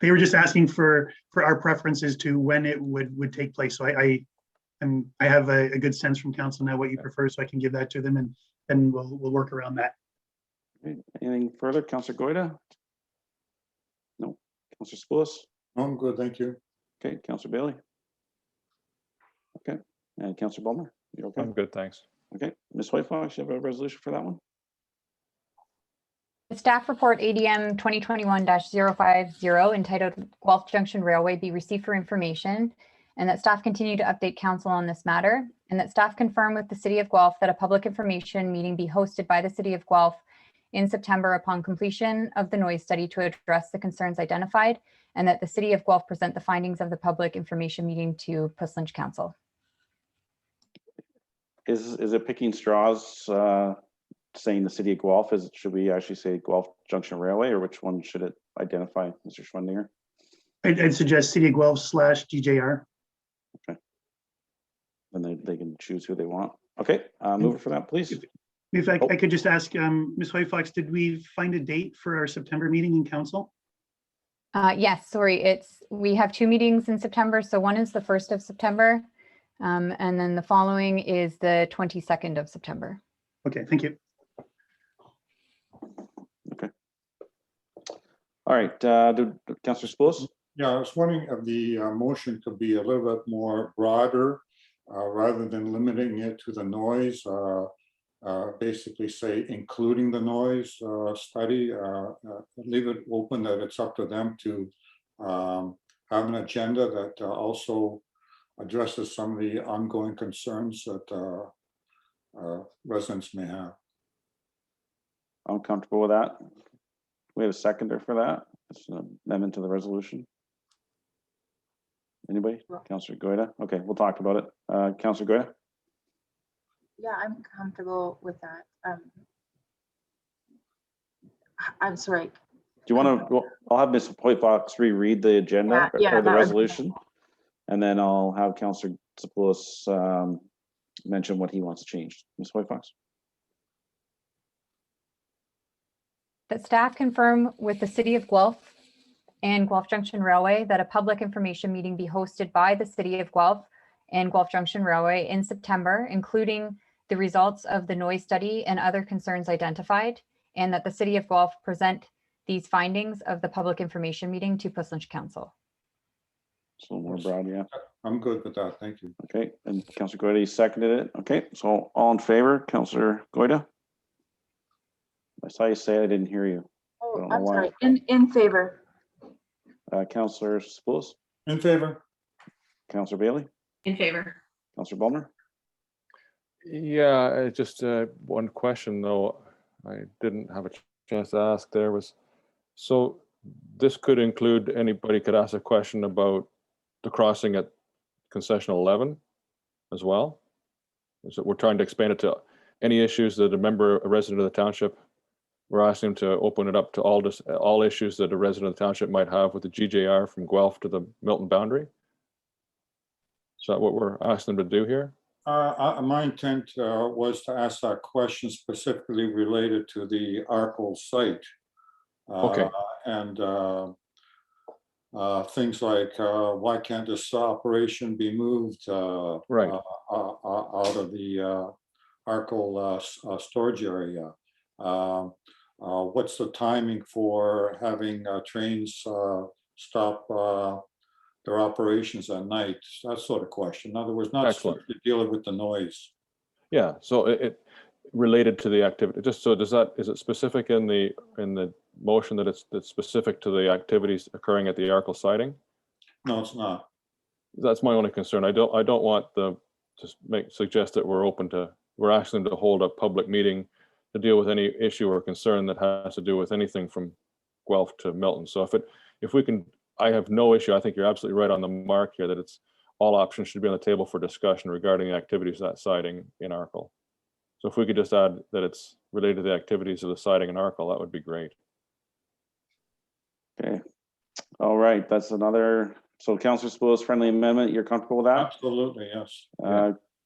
they were just asking for our preferences to when it would take place. So I have a good sense from council now what you prefer, so I can give that to them, and then we'll work around that. Anything further, Councillor Goyda? No. Councillor Sapoulis? I'm good, thank you. Okay, Councillor Bailey? Okay, and Councillor Ballmer? You okay? I'm good, thanks. Okay, Ms. White Fox, you have a resolution for that one? The staff report ADM 2021-050 entitled Guelph Junction Railway be received for information, and that staff continue to update council on this matter, and that staff confirm with the City of Guelph that a public information meeting be hosted by the City of Guelph in September upon completion of the noise study to address the concerns identified, and that the City of Guelph present the findings of the public information meeting to Coastlands Council. Is it picking straws saying the City of Guelph? Should we actually say Guelph Junction Railway, or which one should it identify, Mr. Schwendinger? I'd suggest City of Guelph /GJR. Okay. Then they can choose who they want. Okay, move it for that, please. If I could just ask, Ms. White Fox, did we find a date for our September meeting in council? Yes, sorry, we have two meetings in September. So one is the 1st of September, and then the following is the 22nd of September. Okay, thank you. All right, Councillor Spillis? Yeah, I was wondering if the motion could be a little bit more broader, rather than limiting it to the noise. Basically say including the noise study, leave it open that it's up to them to have an agenda that also addresses some of the ongoing concerns that residents may have. I'm comfortable with that. We have a seconder for that. It's an amendment to the resolution. Anybody? Councillor Goida? Okay, we'll talk about it. Councillor Goida? Yeah, I'm comfortable with that. I'm sorry. Do you want to, I'll have Ms. Hoyt Fox reread the agenda Yeah, or the that would be resolution. And then I'll have Councillor Spillis mention what he wants to change. Ms. Hoyt Fox? That staff confirm with the City of Guelph and Guelph Junction Railway that a public information meeting be hosted by the City of Guelph and Guelph Junction Railway in September, including the results of the noise study and other concerns identified, and that the City of Guelph present these findings of the public information meeting to Puslinch Council. So more broad, yeah. I'm good with that. Thank you. Okay, and Councillor Goida, you seconded it. Okay, so all in favor, Councillor Goida? I saw you say it, I didn't hear you. I don't know I'm why. sorry. In favor. Councillor Spillis, In favor? Councillor Bailey, In favor. Councillor Ballmer? Yeah, just one question though, I didn't have a chance to ask there was, so this could include, anybody could ask a question about the crossing at concession 11 as well? So we're trying to expand it to any issues that a resident of the township, we're asking them to open it up to all issues that a resident of the township might have with the GJR from Guelph to the Milton boundary? Is that what we're asking them to do here? My intent was to ask that question specifically related to the ARCO site. Okay. And things like why can't this operation be moved Right. out of the ARCO storage area? What's the timing for having trains stop their operations at night? That sort of question. In other words, not Excellent. strictly dealing with the noise. Yeah, so it related to the activity, just so is it specific in the motion that it's specific to the activities occurring at the Arkle siding? No, it's not. That's my only concern. I don't want suggest that we're asking them to hold a public meeting to deal with any issue or concern that has to do with anything from Guelph to Milton. So if we can, I have no issue. I think you're absolutely right on the mark here that it's all options should be on the table for discussion regarding the activities of that siding in Arkle. So if we could just add that it's related to the activities of the siding in Arkle, that would be great. Okay. All right, that's another, so Councillor Spillis, friendly amendment, you're comfortable with that? Absolutely, yes.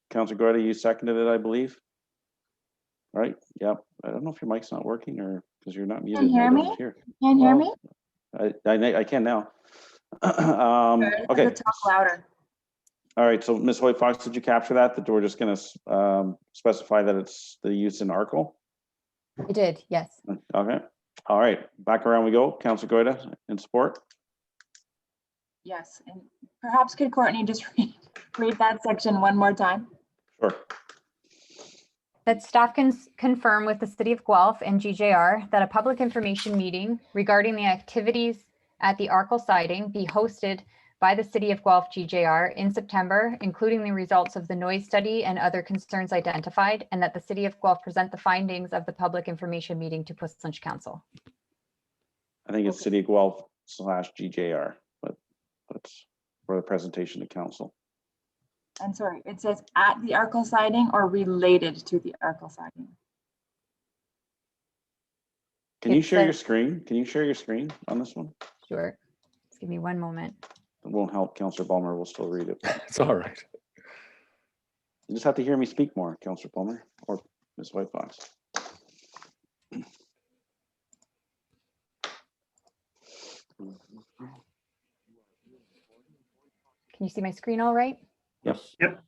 Councillor Goida, you seconded it, I believe. Right, yep. I don't know if your mic's not working or because you're not muted. Can you hear I don't me? hear. Can you hear me? I can now. Okay. Okay, Talk louder. all right, so Ms. Hoyt Fox, did you capture that we're just gonna specify that it's the use in Arkle? I did, yes. Okay, all right, back around we go. Councillor Goida, in support? Yes, and perhaps could Courtney just read that section one more time? Sure. That staff can confirm with the City of Guelph and GJR that a public information meeting regarding the activities at the Arkle siding be hosted by the City of Guelph GJR in September, including the results of the noise study and other concerns identified, and that the City of Guelph present the findings of the public information meeting to Puslinch Council. I think it's City of Guelph / GJR, but that's for the presentation to council. I'm sorry, it says at the Arkle siding or related to the Arkle siding? Can you It share your says- screen? Can you share your screen on this one? Sure. Just give me one moment. It won't help. Councillor Ballmer will still read it. It's all right. You just have to hear me speak more, Councillor Ballmer or Ms. White Fox. Can you see my screen all right? Yep. Yep.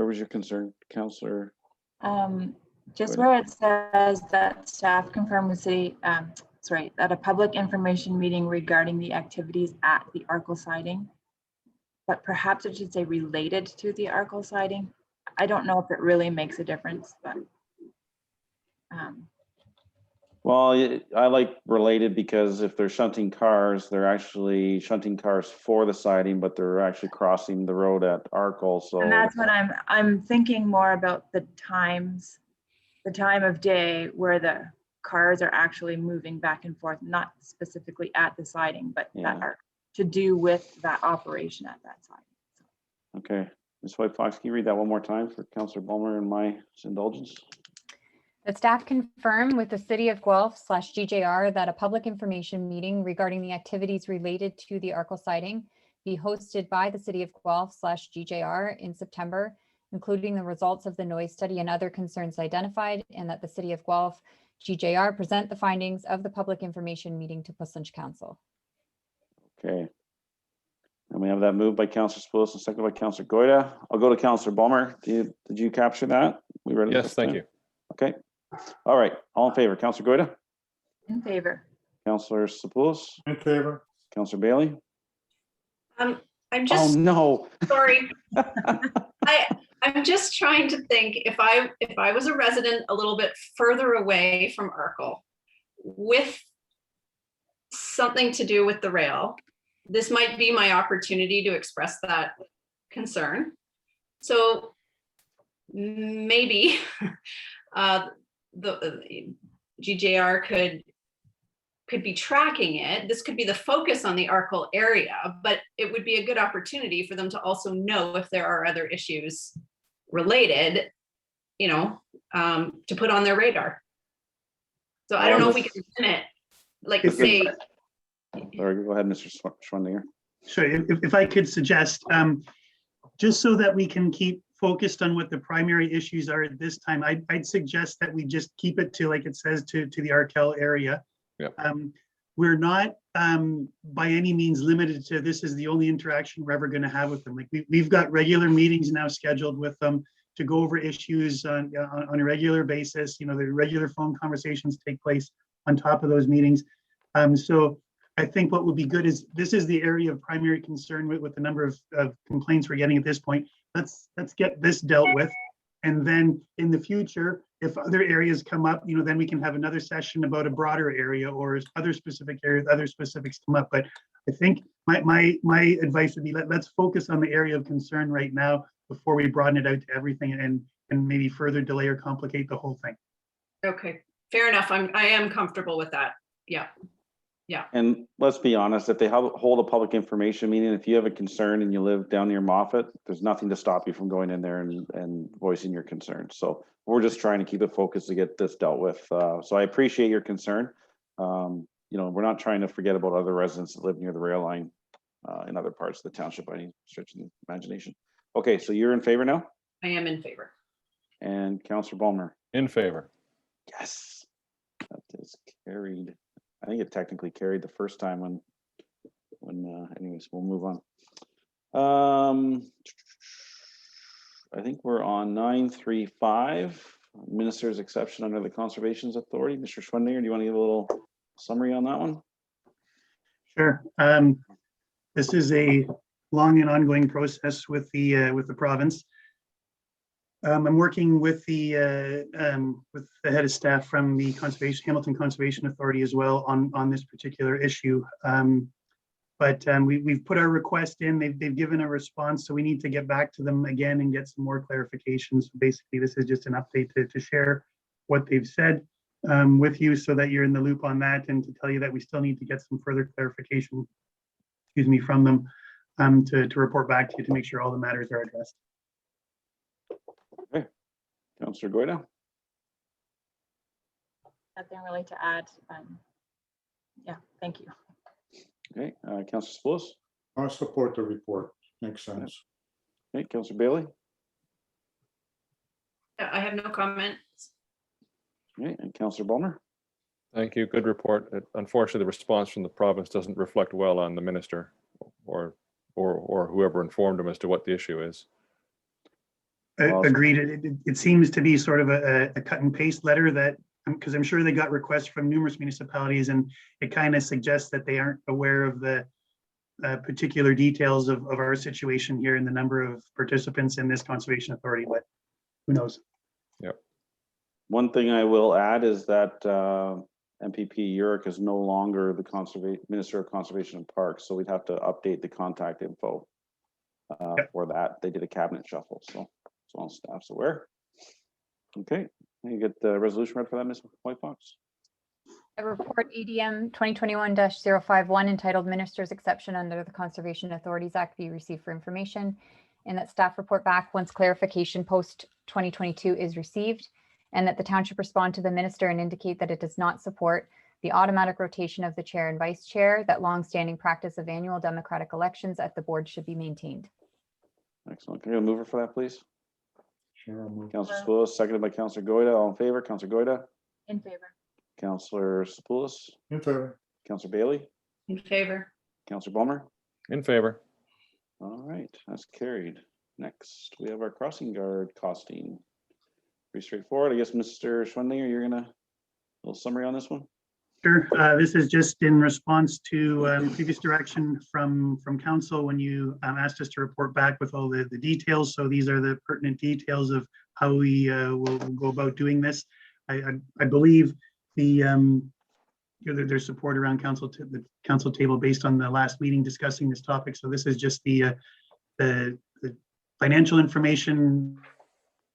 Where was your concern, Counselor? Just Good. where it says that staff confirmed with city, that a public information meeting regarding the activities at the Arkle siding. But perhaps it should say related to the Arkle siding. I don't know if it really makes a difference, but. Well, I like related because if they're shunting cars, they're actually shunting cars for the siding, but they're actually crossing the road at Arkle, so. And that's what I'm thinking more about the time of day where the cars are actually moving back and forth, not specifically at the siding, but that Yeah. are to do with that operation at that siding. Okay, Ms. White Fox, can you read that one more time for Counselor Bulmer and my indulgence? The staff confirm with the City of Guelph/GJR that a public information meeting regarding the activities related to the Arkle siding be hosted by the City of Guelph/GJR in September, including the results of the noise study and other concerns identified, and that the City of Guelph/GJR present the findings of the public information meeting to Puslinch Council. Okay. And we have that moved by Counselor Spillis and seconded by Counselor Goida. I'll go to Counselor Bulmer. Did you capture that? We read it Yes, this thank time? you. Okay. All right. All in favor. Counselor Goida, In favor. Counselor Spillis, In favor. Counselor Bailey. I'm Oh, just no. sorry. I'm just trying to think if I was a resident a little bit further away from Arkle with something to do with the rail, this might be my opportunity to express that concern. So maybe the GJR could be tracking it. This could be the focus on the Arkle area, but it would be a good opportunity for them to also know if there are other issues related, to put on their radar. So I don't know if we can limit, like say, Sorry, go ahead, Mr. Schwendinger. So if I could suggest, just so that we can keep focused on what the primary issues are at this time, I'd suggest that we just keep it to, like it says, to the Arkle area. Yep. We're not by any means limited to this is the only interaction we're ever going to have with them. Like we've got regular meetings now scheduled with them to go over issues on a regular basis. The regular phone conversations take place on top of those meetings. So I think what would be good is this is the area of primary concern with the number of complaints we're getting at this point. Let's get this dealt with. And then in the future, if other areas come up, then we can have another session about a broader area or other specific areas, other specifics come up. But I think my advice would be let's focus on the area of concern right now before we broaden it out to everything and maybe further delay or complicate the whole thing. okay, fair enough. I am comfortable with that. Yeah. And let's be honest, if they hold a public information meeting, if you have a concern and you live down near Moffat, there's nothing to stop you from going in there and voicing your concerns. So we're just trying to keep it focused to get this dealt with. So I appreciate your concern. We're not trying to forget about other residents that live near the rail line in other parts of the township by any stretch of the imagination. Okay, so you're in favor now? I am in favor. And Councillor Bulmer? In favor. Yes, that is carried. I think it technically carried the first time when anyways, we'll move on. I think we're on 935, Minister's exception under the Conservation Authority. Mr. Schwendinger, do you want to give a little summary on that one? Sure. This is a long and ongoing process with the province. I'm working with the head of staff from the Hamilton Conservation Authority as well on this particular issue. But we've put our request in. They've given a response, so we need to get back to them again and get some more clarification. So basically, this is just an update to share what they've said with you, so that you're in the loop on that, and to tell you that we still need to get some further clarification, from them to report back to you to make sure all the matters are addressed. Okay, Councillor Goida. Nothing really to add. Yeah, thank you. Okay, Councillor Spillis. I support the report. Makes sense. Okay, Councillor Bailey. I have no comment. Okay, and Councillor Bulmer. Thank you. Good report. Unfortunately, the response from the province doesn't reflect well on the minister or whoever informed him as to what the issue is. Well, Agreed. It seems to be sort of a cut and paste letter that, because I'm sure they got requests from numerous municipalities, and it kind of suggests that they aren't aware of the particular details of our situation here and the number of participants in this conservation authority, but who knows? One thing I will add is that MPP Urick is no longer the Minister of Conservation and Parks, so we'd have to update the contact info for that. They did a cabinet shuffle, so as long as staff's aware. Okay, you get the resolution read for that, Ms. White Fox? A report ADM 2021-051 entitled Minister's Exception under the Conservation Authorities Act be received for information, and that staff report back once clarification post 2022 is received, and that the township respond to the minister and indicate that it does not support the automatic rotation of the chair and vice chair, that long-standing practice of annual democratic elections at the board should be maintained. Excellent. Can you move for that, please? Sure, I'll move. Councillor Spoulos, seconded by Councillor Goida. All in favor? Councillor Goida, In favor. Councillor Spoulos, In favor. Councillor Bailey, In favor. Councillor Bulmer. In favor. All right, that's carried. Next, we have our crossing guard costing. Pretty straightforward. I guess, Mr. Schwendinger, you're gonna, a little summary on this one? Sure. This is just in response to previous direction from council when you asked us to report back with all the details. So these are the pertinent details of how we will go about doing this. I believe there's support around the council table based on the last meeting discussing this topic. So this is just the financial information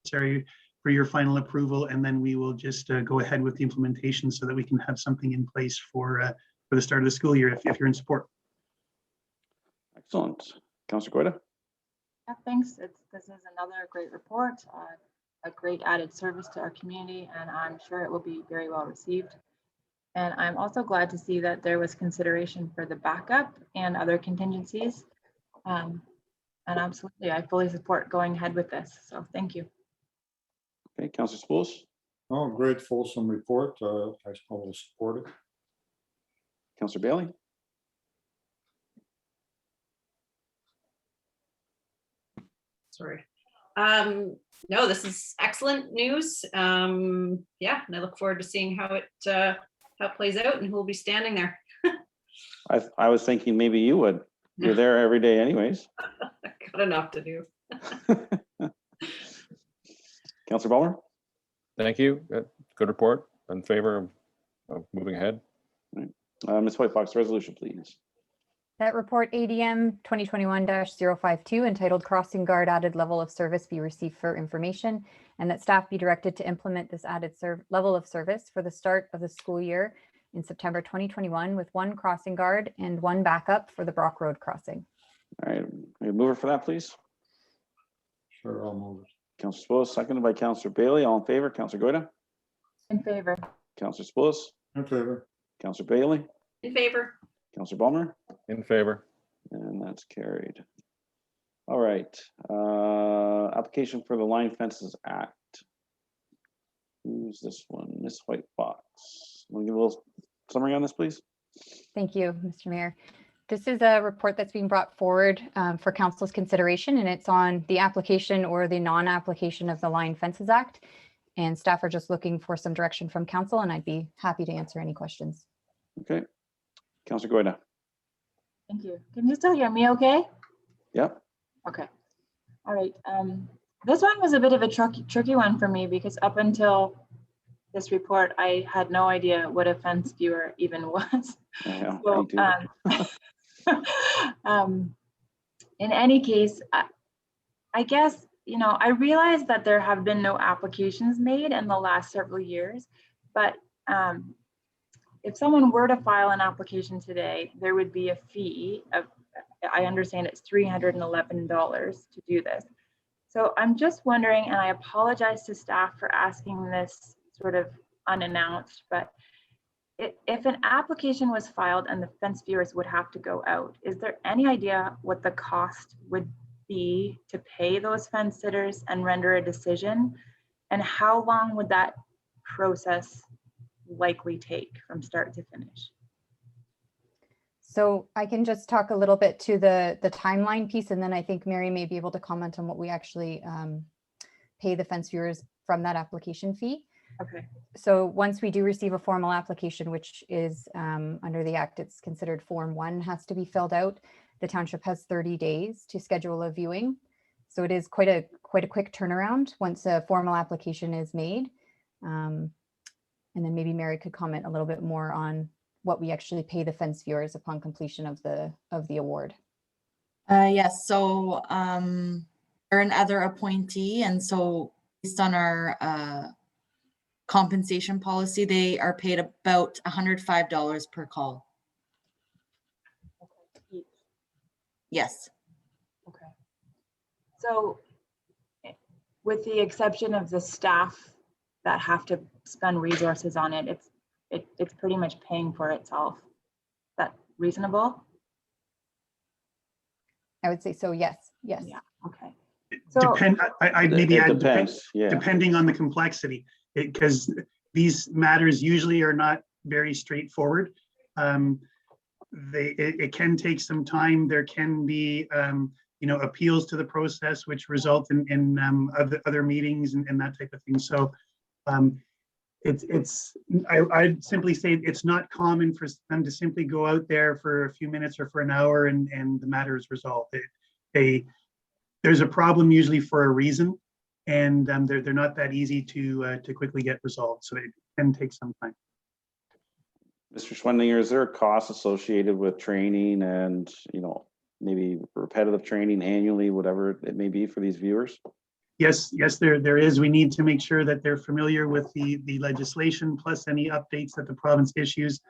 necessary for your final approval, and then we will just go ahead with the implementation so that we can have something in place for the start of the school year if you're in support. Excellent. Councillor Goida? Yeah, thanks. This is another great report, a great added service to our community, and I'm sure it will be very well received. And I'm also glad to see that there was consideration for the backup and other contingencies. And absolutely, I fully support going ahead with this. So thank you. Okay, Councillor Spoulos? Oh, great fulsome report. I will support it. Councillor Bailey? Sorry. No, this is excellent news. Yeah, and I look forward to seeing how it plays out and who will be standing there. I was thinking maybe you would. You're there every day anyways. Got enough to do. Councillor Bulmer? Thank you. Good report. In favor of moving ahead. Ms. White Fox, resolution, please. That report ADM 2021-052 entitled Crossing Guard Added Level of Service be received for information, and that staff be directed to implement this added level of service for the start of the school year in September 2021 with one crossing guard and one backup for the Brock Road crossing. All right, we move it for that, please. Sure, I'll move it. Councillor Spoulos, seconded by Councillor Bailey. All in favor? Councillor Goida? In favor. Councillor Spoulos, In favor. Councillor Bailey, In favor. Councillor Bulmer, In favor. and that's carried. All right, application for the Line Fences Act. Who's this one? Ms. White Fox. Want to give a little summary on this, please? Thank you, Mr. Mayor. This is a report that's being brought forward for council's consideration, and it's on the application or the non-application of the Line Fences Act. And staff are just looking for some direction from council, and I'd be happy to answer any questions. Okay. Councillor Goida. Thank you. Can you still hear me okay? Yep. Okay. All right. This one was a bit of a tricky one for me because up until this report, I had no idea what a fence viewer even was. Yeah, So, me too. in any case, I guess, you know, I realize that there have been no applications made in the last several years, but if someone were to file an application today, there would be a fee of, I understand it's $311 to do this. So I'm just wondering, and I apologize to staff for asking this sort of unannounced, but if an application was filed and the fence viewers would have to go out, is there any idea what the cost would be to pay those fence sitters and render a decision? And how long would that process likely take from start to finish? So I can just talk a little bit to the timeline piece, and then I think Mary may be able to comment on what we actually pay the fence viewers from that application fee. Okay. So once we do receive a formal application, which is under the act, it's considered Form 1, has to be filled out. The township has 30 days to schedule a viewing. So it is quite a quick turnaround once a formal application is made. And then maybe Mary could comment a little bit more on what we actually pay the fence viewers upon completion of the award. Yes, so they're an other appointee, and so based on our compensation policy, they are paid about $105 per call. Yes. Okay. So with the exception of the staff that have to spend resources on it, it's pretty much paying for itself. Is that reasonable? I would say so, yes, yes. Yeah, okay. So I'd maybe It add depends, yeah. depending on the complexity, because these matters usually are not very straightforward. It can take some time. There can be appeals to the process, which result in other meetings and that type of thing. So I'd simply say it's not common for them to simply go out there for a few minutes or for an hour and the matter is resolved. There's a problem usually for a reason, and they're not that easy to quickly get resolved. So it can take some time. Mr. Schwendinger, is there a cost associated with training and, maybe repetitive training annually, whatever it may be for these viewers? Yes, there is. We need to make sure that they're familiar with the legislation, plus any updates that the province issues.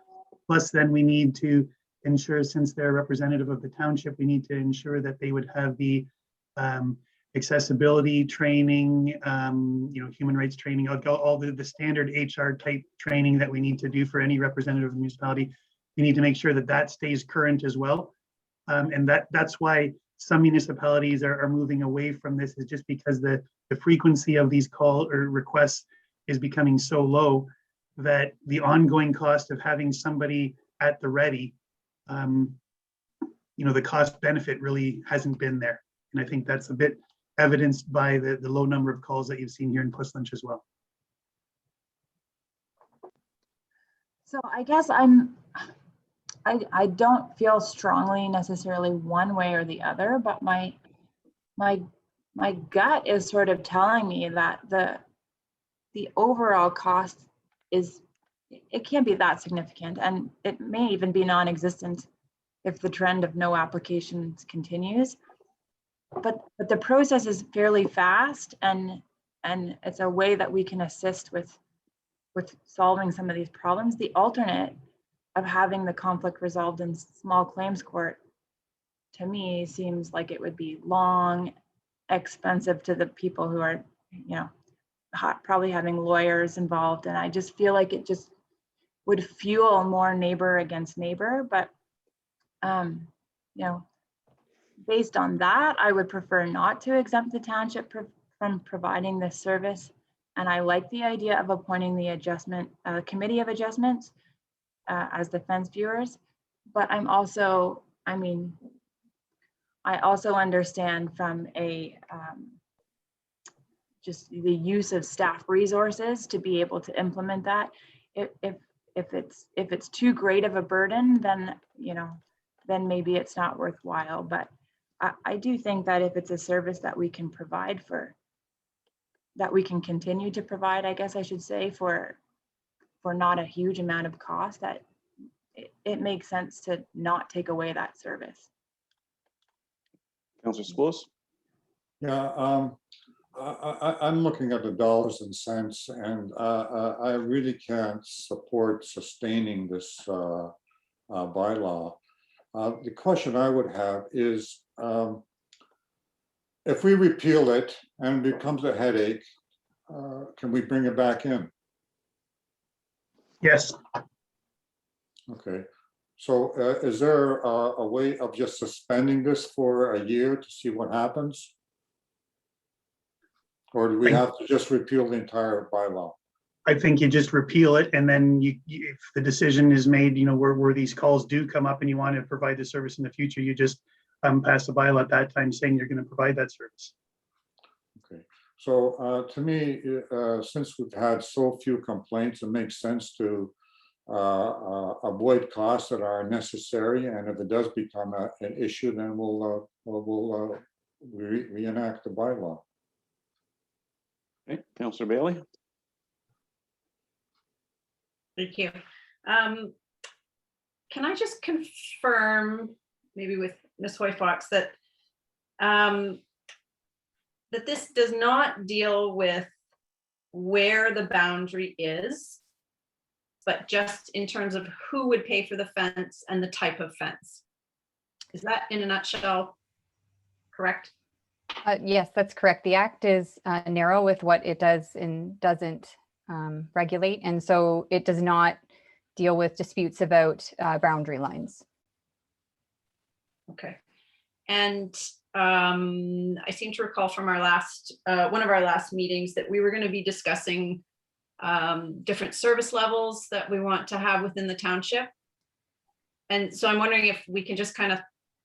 Plus then we need to ensure, since they're representative of the township, we need to ensure that they would have the accessibility training, human rights training, all the standard HR type training that we need to do for any representative of the municipality. We need to make sure that that stays current as well. And that's why some municipalities are moving away from this, is just because the frequency of these call or requests is becoming so low that the ongoing cost of having somebody at the ready, the cost benefit really hasn't been there. And I think that's a bit evidenced by the low number of calls that you've seen here in Puslinch as well. So I guess I don't feel strongly necessarily one way or the other, but my gut is sort of telling me that the overall cost it can't be that significant, and it may even be non-existent if the trend of no applications continues. But the process is fairly fast, and it's a way that we can assist with solving some of these problems. The alternate of having the conflict resolved in small claims court, to me, seems like it would be long, expensive to the people who are, probably having lawyers involved. And I just feel like it just would fuel more neighbor against neighbor. But, based on that, I would prefer not to exempt the township from providing this service. And I like the idea of appointing the committee of adjustments as the fence viewers. But I also understand from just the use of staff resources to be able to implement that. If it's too great of a burden, then maybe it's not worthwhile. But I do think that if it's a service that we can provide that we can continue to provide, I guess I should say, for not a huge amount of cost, that it makes sense to not take away that service. Councillor Spoulos? Yeah, I'm looking at the dollars and cents, and I really can't support sustaining this bylaw. The question I would have is, if we repeal it and it becomes a headache, can we bring it back in? Yes. Okay, so is there a way of just suspending this for a year to see what happens? Or do we have to just repeal the entire bylaw? I think you just repeal it, and then if the decision is made, where these calls do come up and you want to provide the service in the future, you just pass the bylaw at that time saying you're going to provide that service. Okay, So to me, since we've had so few complaints, it makes sense to avoid costs that are necessary. And if it does become an issue, then we'll reenact the bylaw. Okay, Councillor Bailey. Thank you. Can I just confirm, maybe with Ms. Hoy Fox, that that this does not deal with where the boundary is, but just in terms of who would pay for the fence and the type of fence? Is that in a nutshell correct? Yes, that's correct. The act is narrow with what it does and doesn't regulate. And so it does not deal with disputes about boundary lines. Okay. And I seem to recall from our last, one of our last meetings that we were going to be discussing different service levels that we want to have within the township. And so I'm wondering if we can just kind of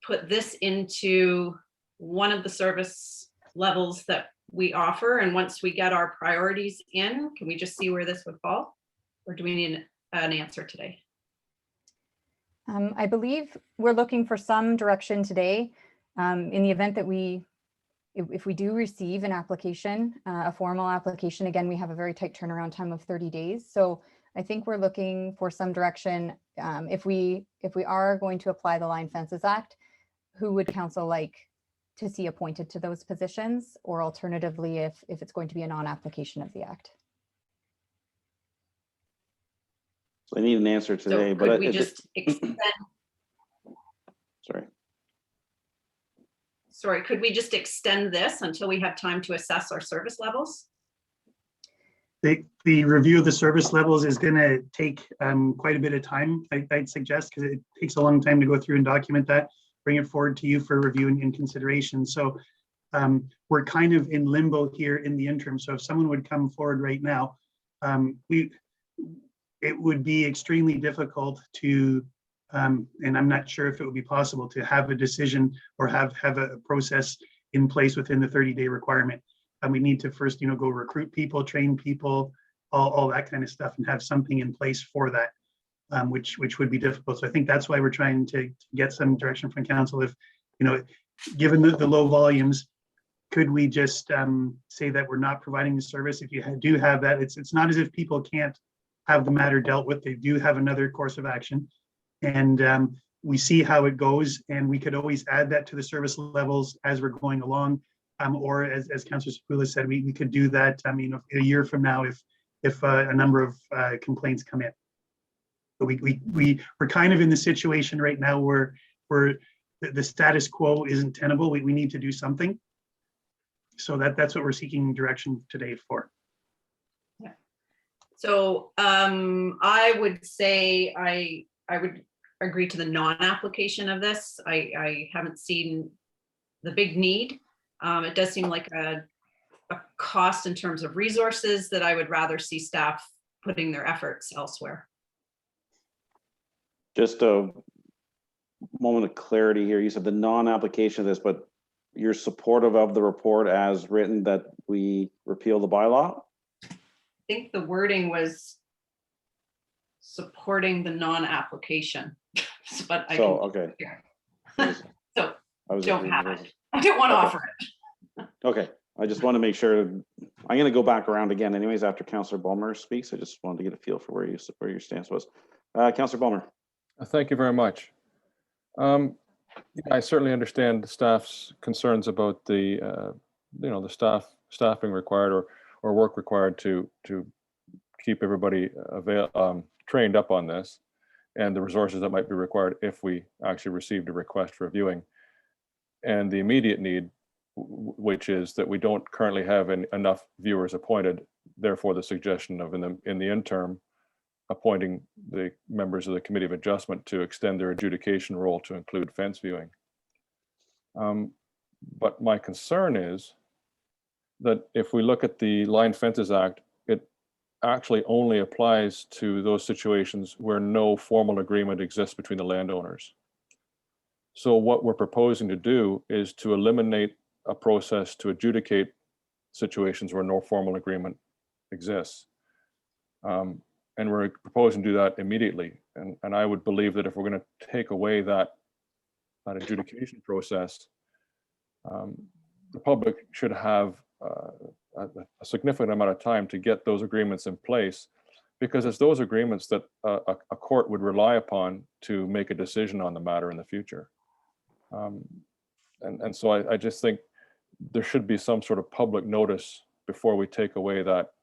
put this into one of the service levels that we offer. And once we get our priorities in, can we just see where this would fall? Or do we need an answer today? I believe we're looking for some direction today. In the event that if we do receive an application, a formal application, again, we have a very tight turnaround time of 30 days. So I think we're looking for some direction. If we are going to apply the Line Fences Act, who would council like to see appointed to those positions, or alternatively, if it's going to be a non-application of the act? So I need an answer today, So but could we just extend, sorry, could we just extend this until we have time to assess our service levels? The review of the service levels is going to take quite a bit of time, I'd suggest, because it takes a long time to go through and document that, bring it forward to you for review and consideration. So we're kind of in limbo here in the interim. So if someone would come forward right now, it would be extremely difficult to, and I'm not sure if it would be possible to have a decision or have a process in place within the 30-day requirement. And we need to first, go recruit people, train people, all that kind of stuff, and have something in place for that, which would be difficult. So I think that's why we're trying to get some direction from council. If, given the low volumes, could we just say that we're not providing the service? If you do have that, it's not as if people can't have the matter dealt with. They do have another course of action, and we see how it goes, and we could always add that to the service levels as we're going along. Or as Councillor Sepula said, we could do that. I mean, a year from now, if a number of complaints come in. But we're kind of in the situation right now where the status quo isn't tenable. We need to do something. So that's what we're seeking direction today for. Yeah. So I would say I would agree to the non-application of this. I haven't seen the big need. It does seem like a cost in terms of resources that I would rather see staff putting their efforts elsewhere. just a moment of clarity here. You said the non-application of this, but you're supportive of the report as written that we repeal the bylaw? I think the wording was supporting the non-application, but I So, can, okay. yeah. So I was don't have it. I don't want to Okay. offer it. Okay, I just want to make sure. I'm going to go back around again anyways after Councillor Bulmer speaks. I just wanted to get a feel for where your stance was. Councillor Bulmer. Thank you very much. I certainly understand the staff's concerns about the the staffing required or work required to keep everybody trained up on this, and the resources that might be required if we actually received a request for viewing, and the immediate need, which is that we don't currently have enough viewers appointed. Therefore, the suggestion of in the interim, appointing the members of the Committee of Adjustment to extend their adjudication role to include fence viewing. But my concern is that if we look at the Line Fences Act, it actually only applies to those situations where no formal agreement exists between the landowners. So what we're proposing to do is to eliminate a process to adjudicate situations where no formal agreement exists. And we're proposing to do that immediately. And I would believe that if we're going to take away that adjudication process, the public should have a significant amount of time to get those agreements in place, because it's those agreements that a court would rely upon to make a decision on the matter in the future. And so I just think there should be some sort of public notice before we take away that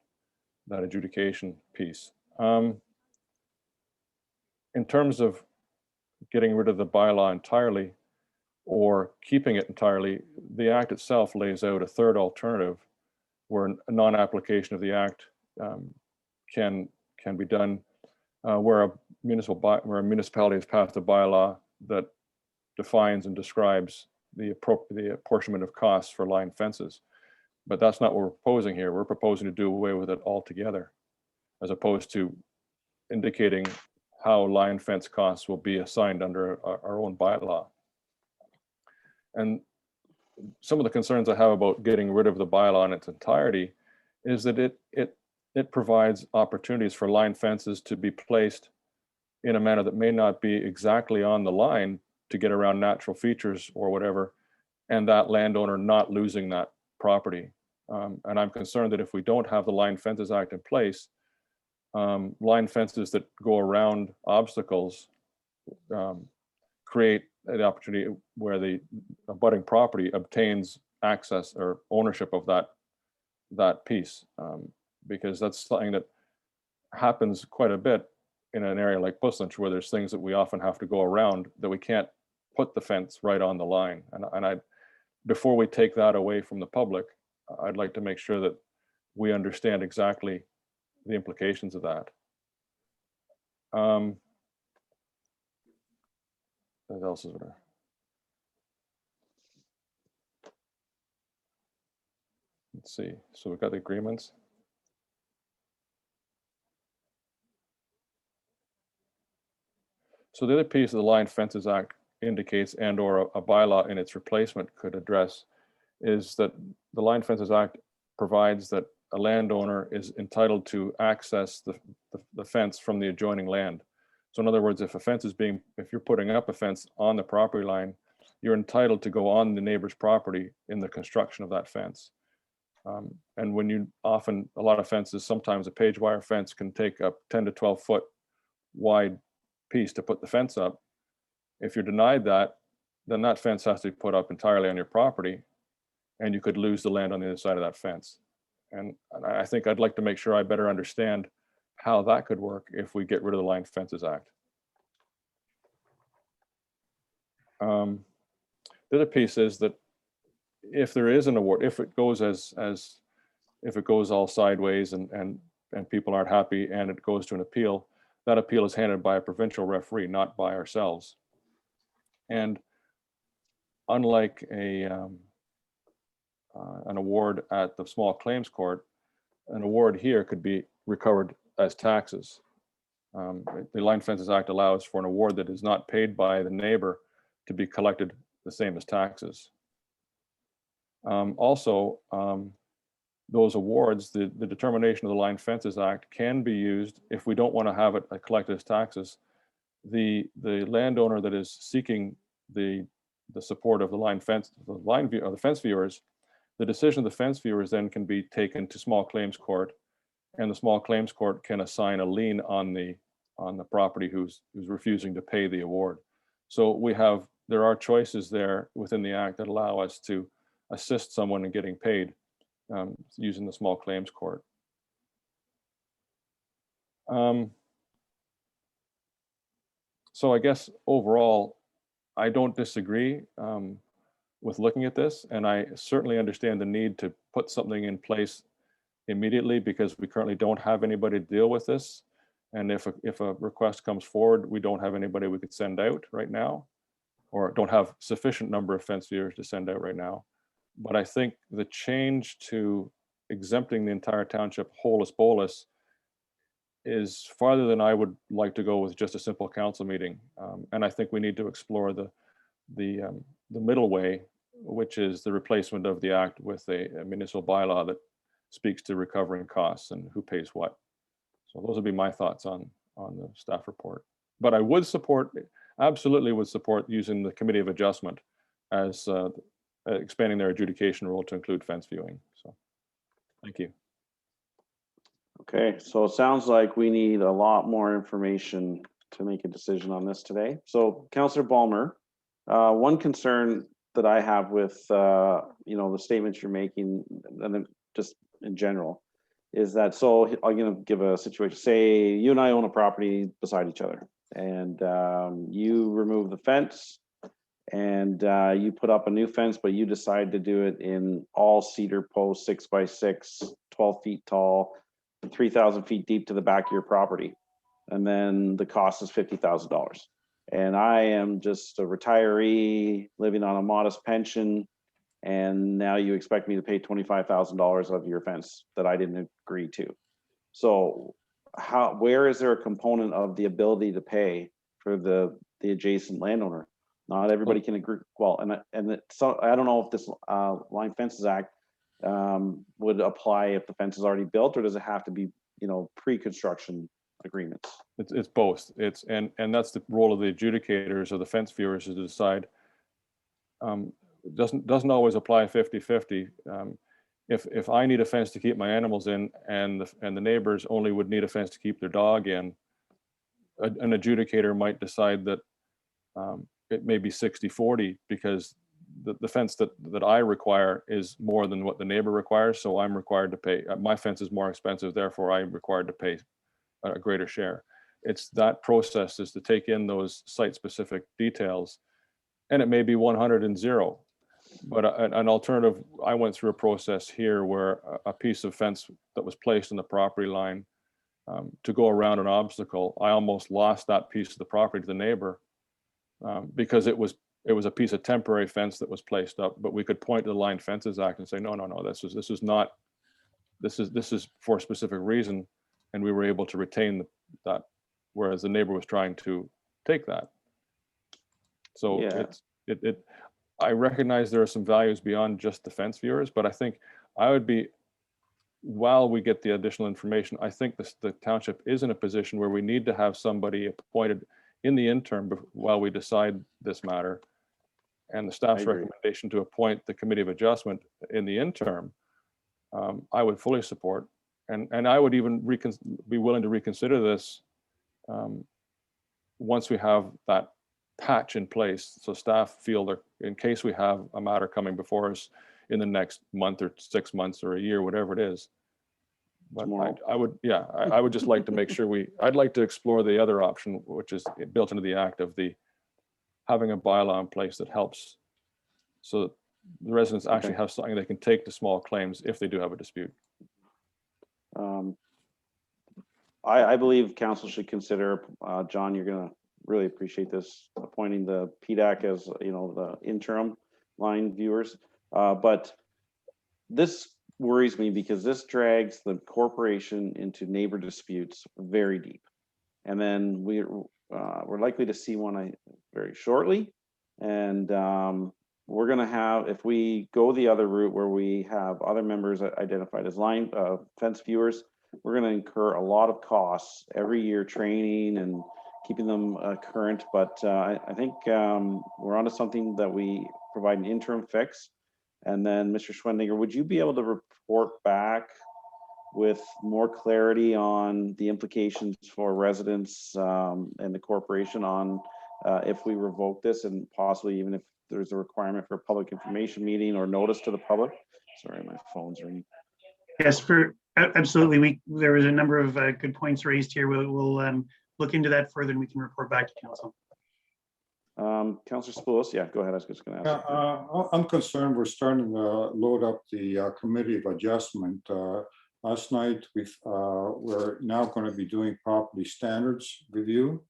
adjudication piece. In terms of getting rid of the bylaw entirely or keeping it entirely, the Act itself lays out a third alternative where a non-application of the Act can be done where a municipality has passed a bylaw that defines and describes the apportionment of costs for line fences. But that's not what we're proposing here. We're proposing to do away with it altogether, as opposed to indicating how line fence costs will be assigned under our own bylaw. And some of the concerns I have about getting rid of the bylaw in its entirety is that it provides opportunities for line fences to be placed in a manner that may not be exactly on the line to get around natural features or whatever, and that landowner not losing that property. And I'm concerned that if we don't have the Line Fences Act in place, line fences that go around obstacles create an opportunity where the abutting property obtains access or ownership of that piece, because that's something that happens quite a bit in an area like Buslinch, where there's things that we often have to go around that we can't put the fence right on the line. And before we take that away from the public, I'd like to make sure that we understand exactly the implications of that. What else is there? Let's see. So we've got the agreements. So the other piece of the Line Fences Act indicates, and or a bylaw in its replacement could address, is that the Line Fences Act provides that a landowner is entitled to access the fence from the adjoining land. So in other words, if you're putting up a fence on the property line, you're entitled to go on the neighbor's property in the construction of that fence. And when a lot of fences, sometimes a page wire fence can take up 10 to 12 foot wide piece to put the fence up. If you're denied that, then that fence has to be put up entirely on your property, and you could lose the land on the other side of that fence. And I think I'd like to make sure I better understand how that could work if we get rid of the Line Fences Act. The other piece is that if there is an award, if it goes if it goes all sideways and people aren't happy and it goes to an appeal, that appeal is handled by a provincial referee, not by ourselves. And unlike an award at the small claims court, an award here could be recovered as taxes. The Line Fences Act allows for an award that is not paid by the neighbor to be collected the same as taxes. Also, those awards, the determination of the Line Fences Act can be used if we don't want to have it collected as taxes. The landowner that is seeking the support of the line fence, the fence viewers, the decision of the fence viewers then can be taken to small claims court, and the small claims court can assign a lien on the property who's refusing to pay the award. So there are choices there within the Act that allow us to assist someone in getting paid using the small claims court. So I guess overall, I don't disagree with looking at this, and I certainly understand the need to put something in place immediately because we currently don't have anybody to deal with this. And if a request comes forward, we don't have anybody we could send out right now, or don't have sufficient number of fence viewers to send out right now. But I think the change to exempting the entire township holus bolus is farther than I would like to go with just a simple council meeting. And I think we need to explore the middle way which is the replacement of the act with a municipal bylaw that speaks to recovering costs and who pays what. So those would be my thoughts on the staff report. But I would support, absolutely would support using the Committee of Adjustment as expanding their adjudication role to include fence viewing. So, thank you. Okay, so it sounds like we need a lot more information to make a decision on this today. So Councillor Balmer, one concern that I have with the statements you're making, and then just in general, is that, so I'm going to give a situation. Say you and I own a property beside each other, and you remove the fence, and you put up a new fence, but you decide to do it in all cedar posts, 6x6, 12 feet tall, 3,000 feet deep to the back of your property. And then the cost is $50,000. And I am just a retiree living on a modest pension. And now you expect me to pay $25,000 of your fence that I didn't agree to. So where is there a component of the ability to pay for the adjacent landowner? Not everybody can agree. Well, so I don't know if this Line Fences Act would apply if the fence is already built, or does it have to be, pre-construction agreements? It's both. And that's the role of the adjudicators or the fence viewers, is to decide. Doesn't always apply 50-50. If I need a fence to keep my animals in, and the neighbors only would need a fence to keep their dog in, an adjudicator might decide that it may be 60-40, because the fence that I require is more than what the neighbor requires. So I'm required to pay, my fence is more expensive, therefore I'm required to pay a greater share. It's that process is to take in those site-specific details, and it may be 100 and 0. But an alternative, I went through a process here where a piece of fence that was placed in the property line to go around an obstacle, I almost lost that piece of the property to the neighbor because it was a piece of temporary fence that was placed up, but we could point to the Line Fences Act and say, no, this is for a specific reason, and we were able to retain that, whereas the neighbor was trying to take that. So Yeah. I recognize there are some values beyond just the fence viewers, but I think I would be, while we get the additional information, I think the township is in a position where we need to have somebody appointed in the interim while we decide this matter. And the staff's recommendation to appoint the Committee of Adjustment in the interim, I would fully support. And I would even be willing to reconsider this once we have that patch in place, so staff feel that in case we have a matter coming before us in the next month or 6 months or a year, whatever it is. But I would just like to make sure I'd like to explore the other option, which is built into the act, of having a bylaw in place that helps, so that the residents actually have something they can take to small claims if they do have a dispute. I believe council should consider, John, you're gonna really appreciate this, appointing the PDAC as the interim line viewers. But this worries me because this drags the corporation into neighbor disputes very deep, and then we're likely to see one very shortly. And we're going to have, if we go the other route where we have other members identified as line fence viewers, we're going to incur a lot of costs every year, training and keeping them current. But I think we're onto something that we provide an interim fix. And then Mr. Schwendinger, would you be able to report back with more clarity on the implications for residents and the corporation on if we revoke this, and possibly even if there's a requirement for a public information meeting or notice to the public? Sorry, my phone's ringing. Yes, absolutely. There was a number of good points raised here. We'll look into that further, and we can report back to council. Councillor Spoulos, yeah, go ahead. I was just going to ask. I'm concerned we're starting to load up the Committee of Adjustment. Last night, we're now going to be doing property standards review.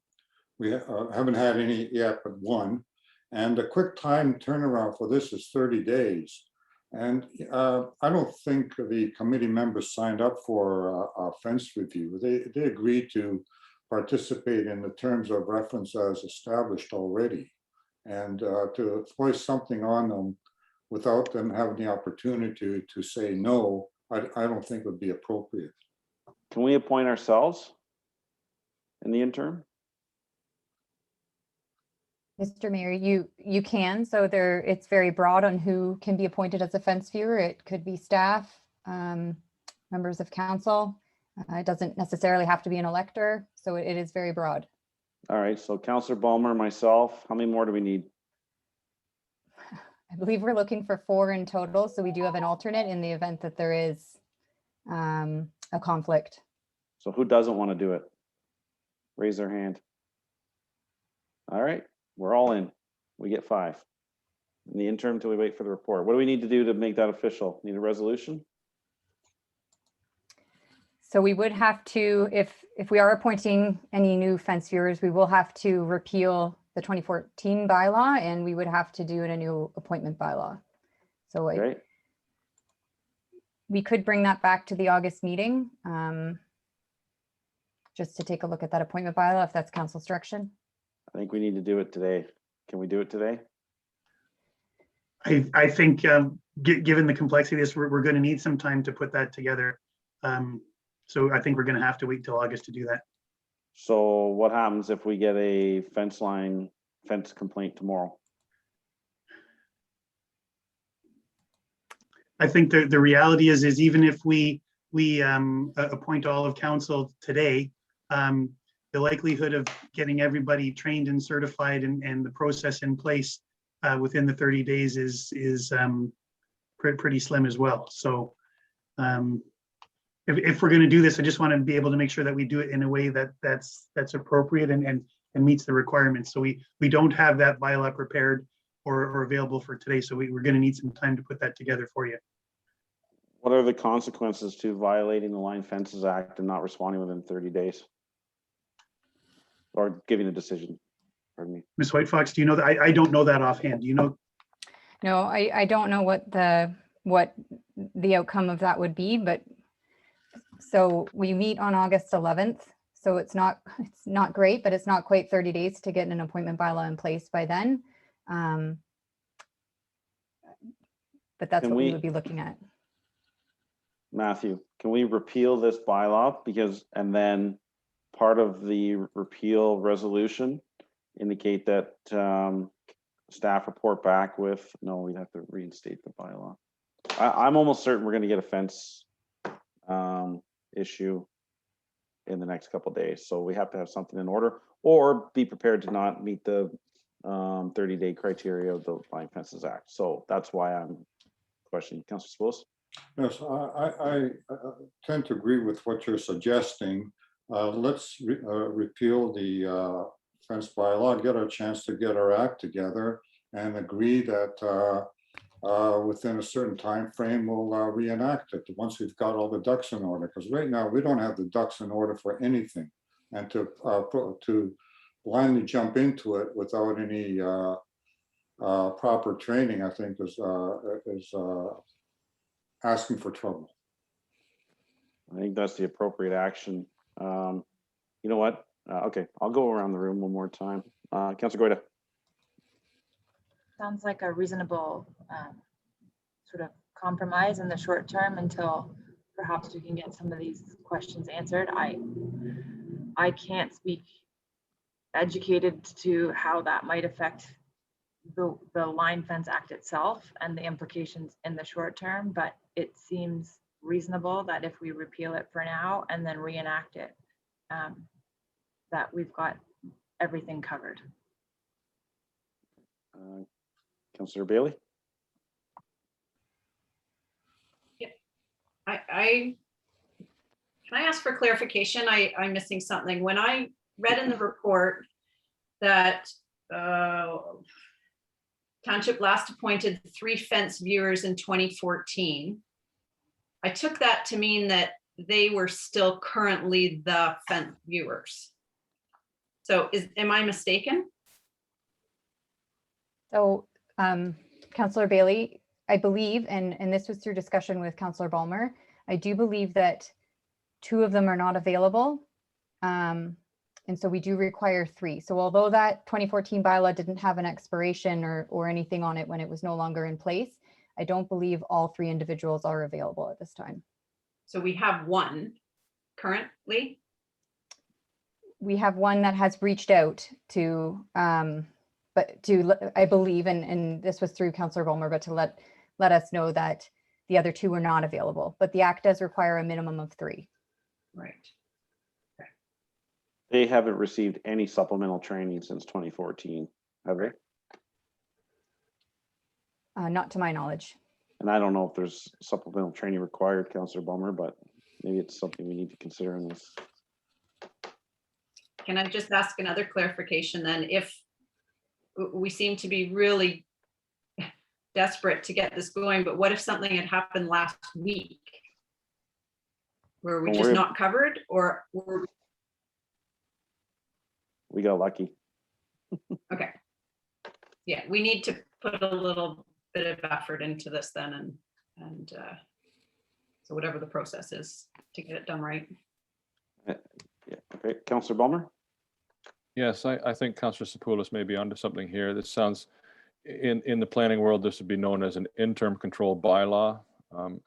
We haven't had any yet, but one. And the quick time turnaround for this is 30 days. And I don't think the committee members signed up for a fence review. They agreed to participate in the terms of reference as established already. And to place something on them without them having the opportunity to say no, I don't think would be appropriate. Can we appoint ourselves in the interim? Mr. Mayor, you can, so there, it's very broad on who can be appointed as a fence viewer. It could be staff, members of council. It doesn't necessarily have to be an elector, so it is very broad. All right, so Councillor Balmer, myself, how many more do we need? I believe we're looking for 4 in total, so we do have an alternate in the event that there is a conflict. So who doesn't want to do it? Raise their hand. All right, we're all in. We get 5. In the interim till we wait for the report. What do we need to do to make that official? Need a resolution? So we would have to, if we are appointing any new fence viewers, we will have to repeal the 2014 bylaw, and we would have to do a new appointment bylaw. So Okay, we could bring that back to the August meeting, just to take a look at that appointment bylaw, if that's council's direction. I think we need to do it today. Can we do it today? I think, given the complexity of this, we're going to need some time to put that together. So I think we're going to have to wait till August to do that. So what happens if we get a fence complaint tomorrow? I think the reality is even if we appoint all of council today, the likelihood of getting everybody trained and certified and the process in place within the 30 days is pretty slim as well. So if we're going to do this, I just want to be able to make sure that we do it in a way that's appropriate and meets the requirements. So we don't have that bylaw prepared or available for today. So we're going to need some time to put that together for you. What are the consequences to violating the Line Fences Act and not responding within 30 days? Or giving a decision, pardon me. Ms. White Fox, do you know that? I don't know that offhand. Do you know? No, I don't know what the outcome of that would be, but so we meet on August 11th. So it's not great, but it's not quite 30 days to get an appointment bylaw in place by then. But that's Can what we we- would be looking at. Matthew, can we repeal this bylaw and then part of the repeal resolution indicate that staff report back with, no, we'd have to reinstate the bylaw. I'm almost certain we're going to get a fence issue in the next couple of days. So we have to have something in order or be prepared to not meet the 30-day criteria of the Line Fences Act. So that's why I'm questioning. Councilor Spillis? Yes, I tend to agree with what you're suggesting. Let's repeal the fence bylaw, get a chance to get our act together and agree that within a certain time frame, we'll reenact it once we've got all the ducks in order. Because right now we don't have the ducks in order for anything, and to blindly jump into it without any proper training, I think is asking for trouble. I think that's the appropriate action. You know what? Okay, I'll go around the room one more time. Councilor Goyda. Sounds like a reasonable sort of compromise in the short term until perhaps we can get some of these questions answered. I can't speak educated to how that might affect the Line Fence Act itself and the implications in the short term, but it seems reasonable that if we repeal it for now and then reenact it, that we've got everything covered. Councilor Bailey. Can I ask for clarification? I'm missing something. When I read in the report that Township last appointed 3 fence viewers in 2014, I took that to mean that they were still currently the fence viewers. So am I mistaken? So Councillor Bailey, I believe, and this was through discussion with Councillor Balmer, I do believe that 2 of them are not available. And so we do require 3. So although that 2014 bylaw didn't have an expiration or anything on it when it was no longer in place, I don't believe all 3 individuals are available at this time. So we have one currently. We have one that has reached out to, I believe, and this was through Councillor Bulmer, but to let us know that the other 2 were not available, but the act does require a minimum of 3. Right. They haven't received any supplemental training since 2014, have they? Not to my knowledge. And I don't know if there's supplemental training required, Councillor Bulmer, but maybe it's something we need to consider in this. Can I just ask another clarification then? If we seem to be really desperate to get this going, but what if something had happened last week? Were we Don't just worry. not covered, or were We got lucky. okay? Yeah, we need to put a little bit of effort into this then, and so whatever the process is to get it done right. Yeah, okay, Councillor Bulmer? Yes, I think Councillor Sepoulis may be onto something here. This sounds, in the planning world, this would be known as an interim control bylaw. And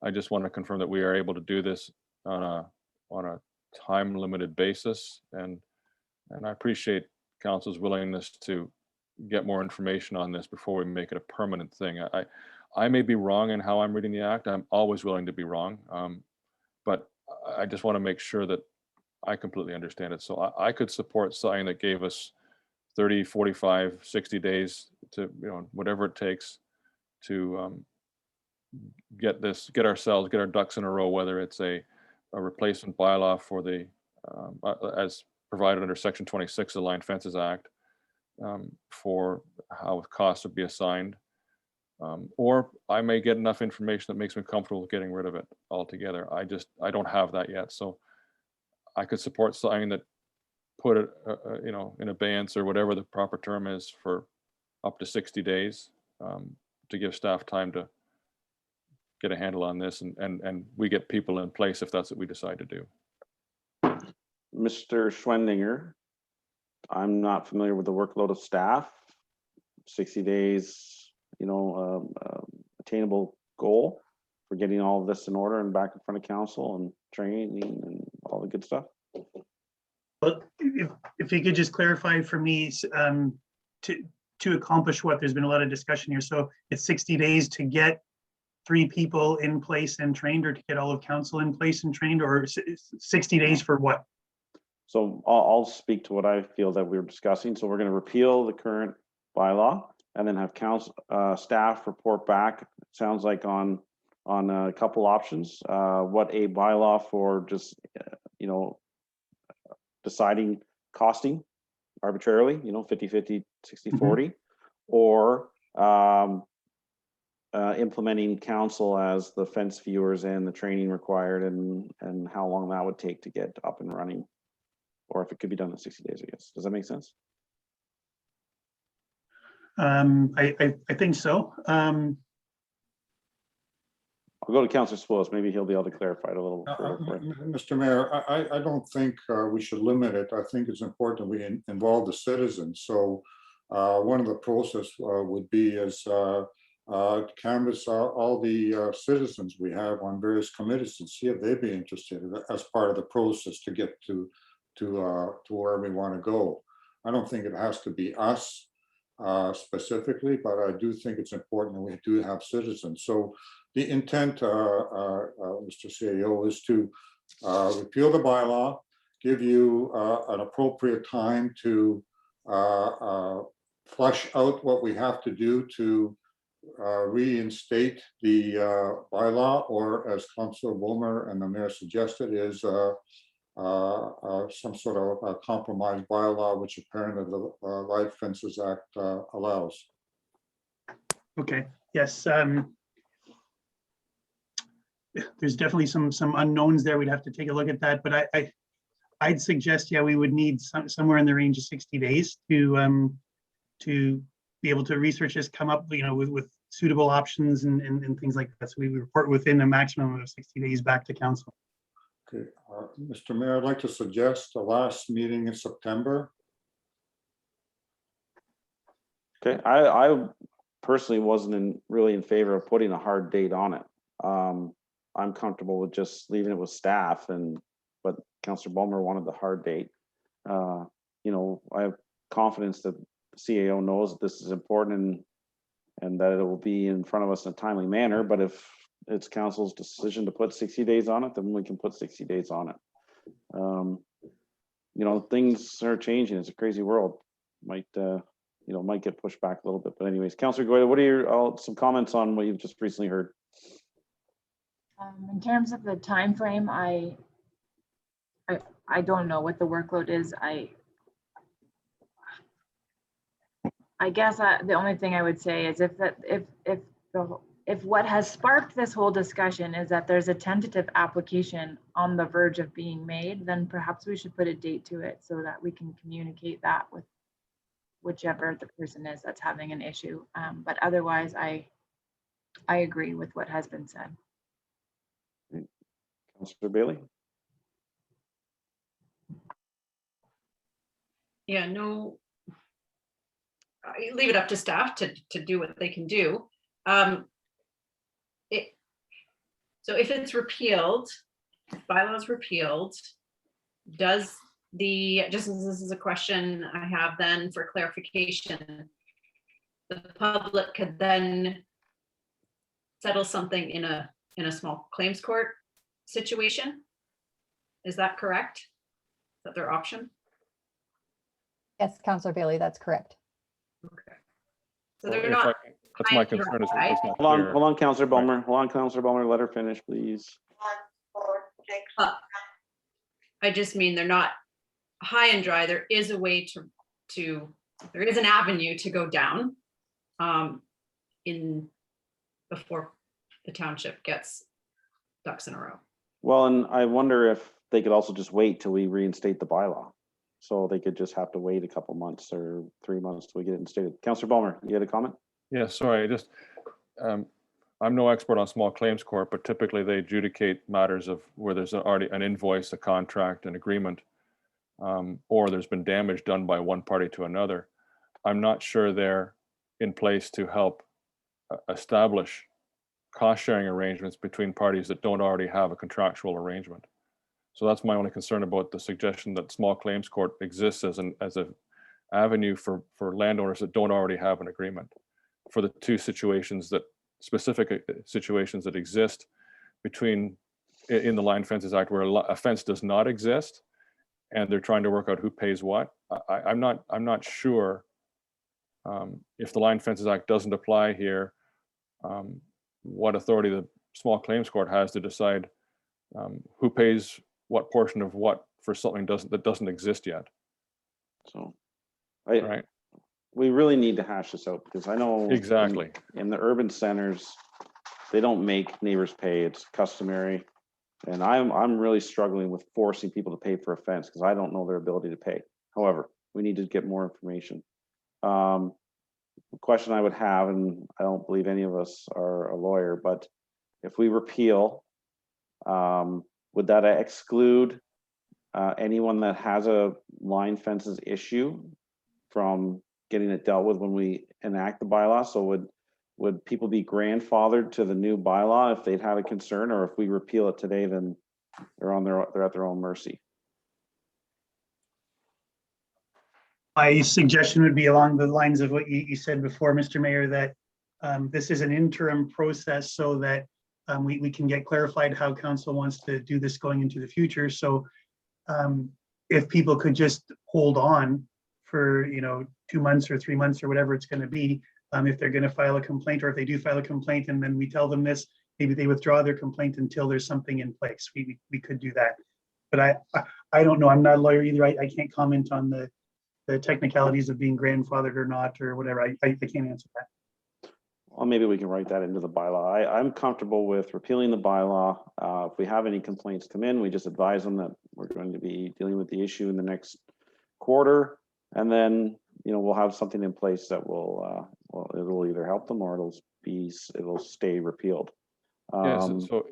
I just want to confirm that we are able to do this on a time limited basis. And I appreciate council's willingness to get more information on this before we make it a permanent thing. I may be wrong in how I'm reading the act. I'm always willing to be wrong. But I just want to make sure that I completely understand it. So I could support something that gave us 30, 45, 60 days to, whatever it takes to get our ducks in a row, whether it's a replacement bylaw for the, as provided under Section 26 of the Line Fences Act, for how costs would be assigned. Or I may get enough information that makes me comfortable with getting rid of it altogether. I don't have that yet. So I could support something that put it, in abeyance or whatever the proper term is for up to 60 days to give staff time to get a handle on this, and we get people in place if that's what we decide to do. Mr. Schwendinger, I'm not familiar with the workload of staff. 60 days, attainable goal for getting all of this in order and back in front of council and training and all the good stuff. But if you could just clarify for me, to accomplish what, there's been a lot of discussion here. So it's 60 days to get 3 people in place and trained, or to get all of council in place and trained, or 60 days for what? So I'll speak to what I feel that we're discussing. So we're going to repeal the current bylaw and then have council staff report back. Sounds like on a couple options. What a bylaw for just deciding costing arbitrarily, 50-50, 60-40, or implementing council as the fence viewers and the training required, and how long that would take to get up and running, or if it could be done in 60 days, I guess. Does that make sense? I think so. I'll go to Councillor Sepoulis. Maybe he'll be able to clarify it a little further for you. Mr. Mayor, I don't think we should limit it. I think it's important we involve the citizens. So one of the process would be as canvass all the citizens we have on various committees and see if they'd be interested as part of the process to get to where we want to go. I don't think it has to be us specifically, but I do think it's important that we do have citizens. So the intent, Mr. CAO, is to repeal the bylaw, give you an appropriate time to flush out what we have to do to reinstate the bylaw, or as Councillor Bulmer and the mayor suggested, is some sort of a compromise bylaw, which apparently the Live Fences Act allows. Okay, yes. There's definitely some unknowns there. We'd have to take a look at that, but I'd suggest, yeah, we would need somewhere in the range of 60 days to be able to research this, come up, with suitable options and things like that. So we report within a maximum of 60 days back to council. Okay, Mr. Mayor, I'd like to suggest the last meeting in September. Okay, I personally wasn't really in favor of putting a hard date on it. I'm comfortable with just leaving it with staff, but Councillor Bulmer wanted the hard date. You know, I have confidence that the CAO knows that this is important and that it will be in front of us in a timely manner. But if it's council's decision to put 60 days on it, then we can put 60 days on it. You know, things are changing. It's a crazy world. Might get pushed back a little bit. But anyways, Councillor Goyda, what are your some comments on what you've just recently heard? In terms of the time frame, I don't know what the workload is. I guess the only thing I would say is if what has sparked this whole discussion is that there's a tentative application on the verge of being made, then perhaps we should put a date to it so that we can communicate that with whichever the person is that's having an issue. But otherwise, I agree with what has been said. Councillor Bailey? Yeah, no, I leave it up to staff to do what they can do. So if it's repealed, if bylaws repealed, does just as this is a question I have then for clarification, the public could then settle something in a small claims court situation? Is that correct? Is that their option? Yes, Councillor Bailey, that's correct. Okay. So Well, they're if not. that's my concern is it's not Hold clear. on, Councillor Bulmer. Hold on, Councillor Bulmer. Let her finish, please. I just mean they're not high and dry. There is a way there is an avenue to go down before the township gets ducks in a row. Well, and I wonder if they could also just wait till we reinstate the bylaw. So they could just have to wait a couple months or 3 months till we get it instated. Councillor Bulmer, you had a comment? Yeah, sorry, I'm no expert on small claims court, but typically they adjudicate matters of where there's already an invoice, a contract, an agreement, or there's been damage done by one party to another. I'm not sure they're in place to help establish cost-sharing arrangements between parties that don't already have a contractual arrangement. So that's my only concern about the suggestion that small claims court exists as an avenue for landowners that don't already have an agreement. For the two specific situations that exist in the Line Fences Act where a fence does not exist and they're trying to work out who pays what. I'm not sure if the Line Fences Act doesn't apply here, what authority the small claims court has to decide who pays what portion of what for something that doesn't exist yet. So, Right. We really need to hash this out because I know Exactly. in the urban centers, they don't make neighbors pay. It's customary. And I'm really struggling with forcing people to pay for a fence because I don't know their ability to pay. However, we need to get more information. The question I would have, and I don't believe any of us are a lawyer, but if we repeal, would that exclude anyone that has a line fences issue from getting it dealt with when we enact the bylaw? So would people be grandfathered to the new bylaw if they'd had a concern, or if we repeal it today, then they're at their own mercy? My suggestion would be along the lines of what you said before, Mr. Mayor, that this is an interim process so that we can get clarified how council wants to do this going into the future. So if people could just hold on for 2 months or 3 months or whatever it's going to be, if they're going to file a complaint, or if they do file a complaint and then we tell them this, maybe they withdraw their complaint until there's something in place. We could do that. But I don't know. I'm not a lawyer either. I can't comment on the technicalities of being grandfathered or not or whatever. I can't answer that. Well, maybe we can write that into the bylaw. I'm comfortable with repealing the bylaw. If we have any complaints come in, we just advise them that we're going to be dealing with the issue in the next quarter. And then, we'll have something in place that will, it'll either help them or it'll stay repealed. Yes, so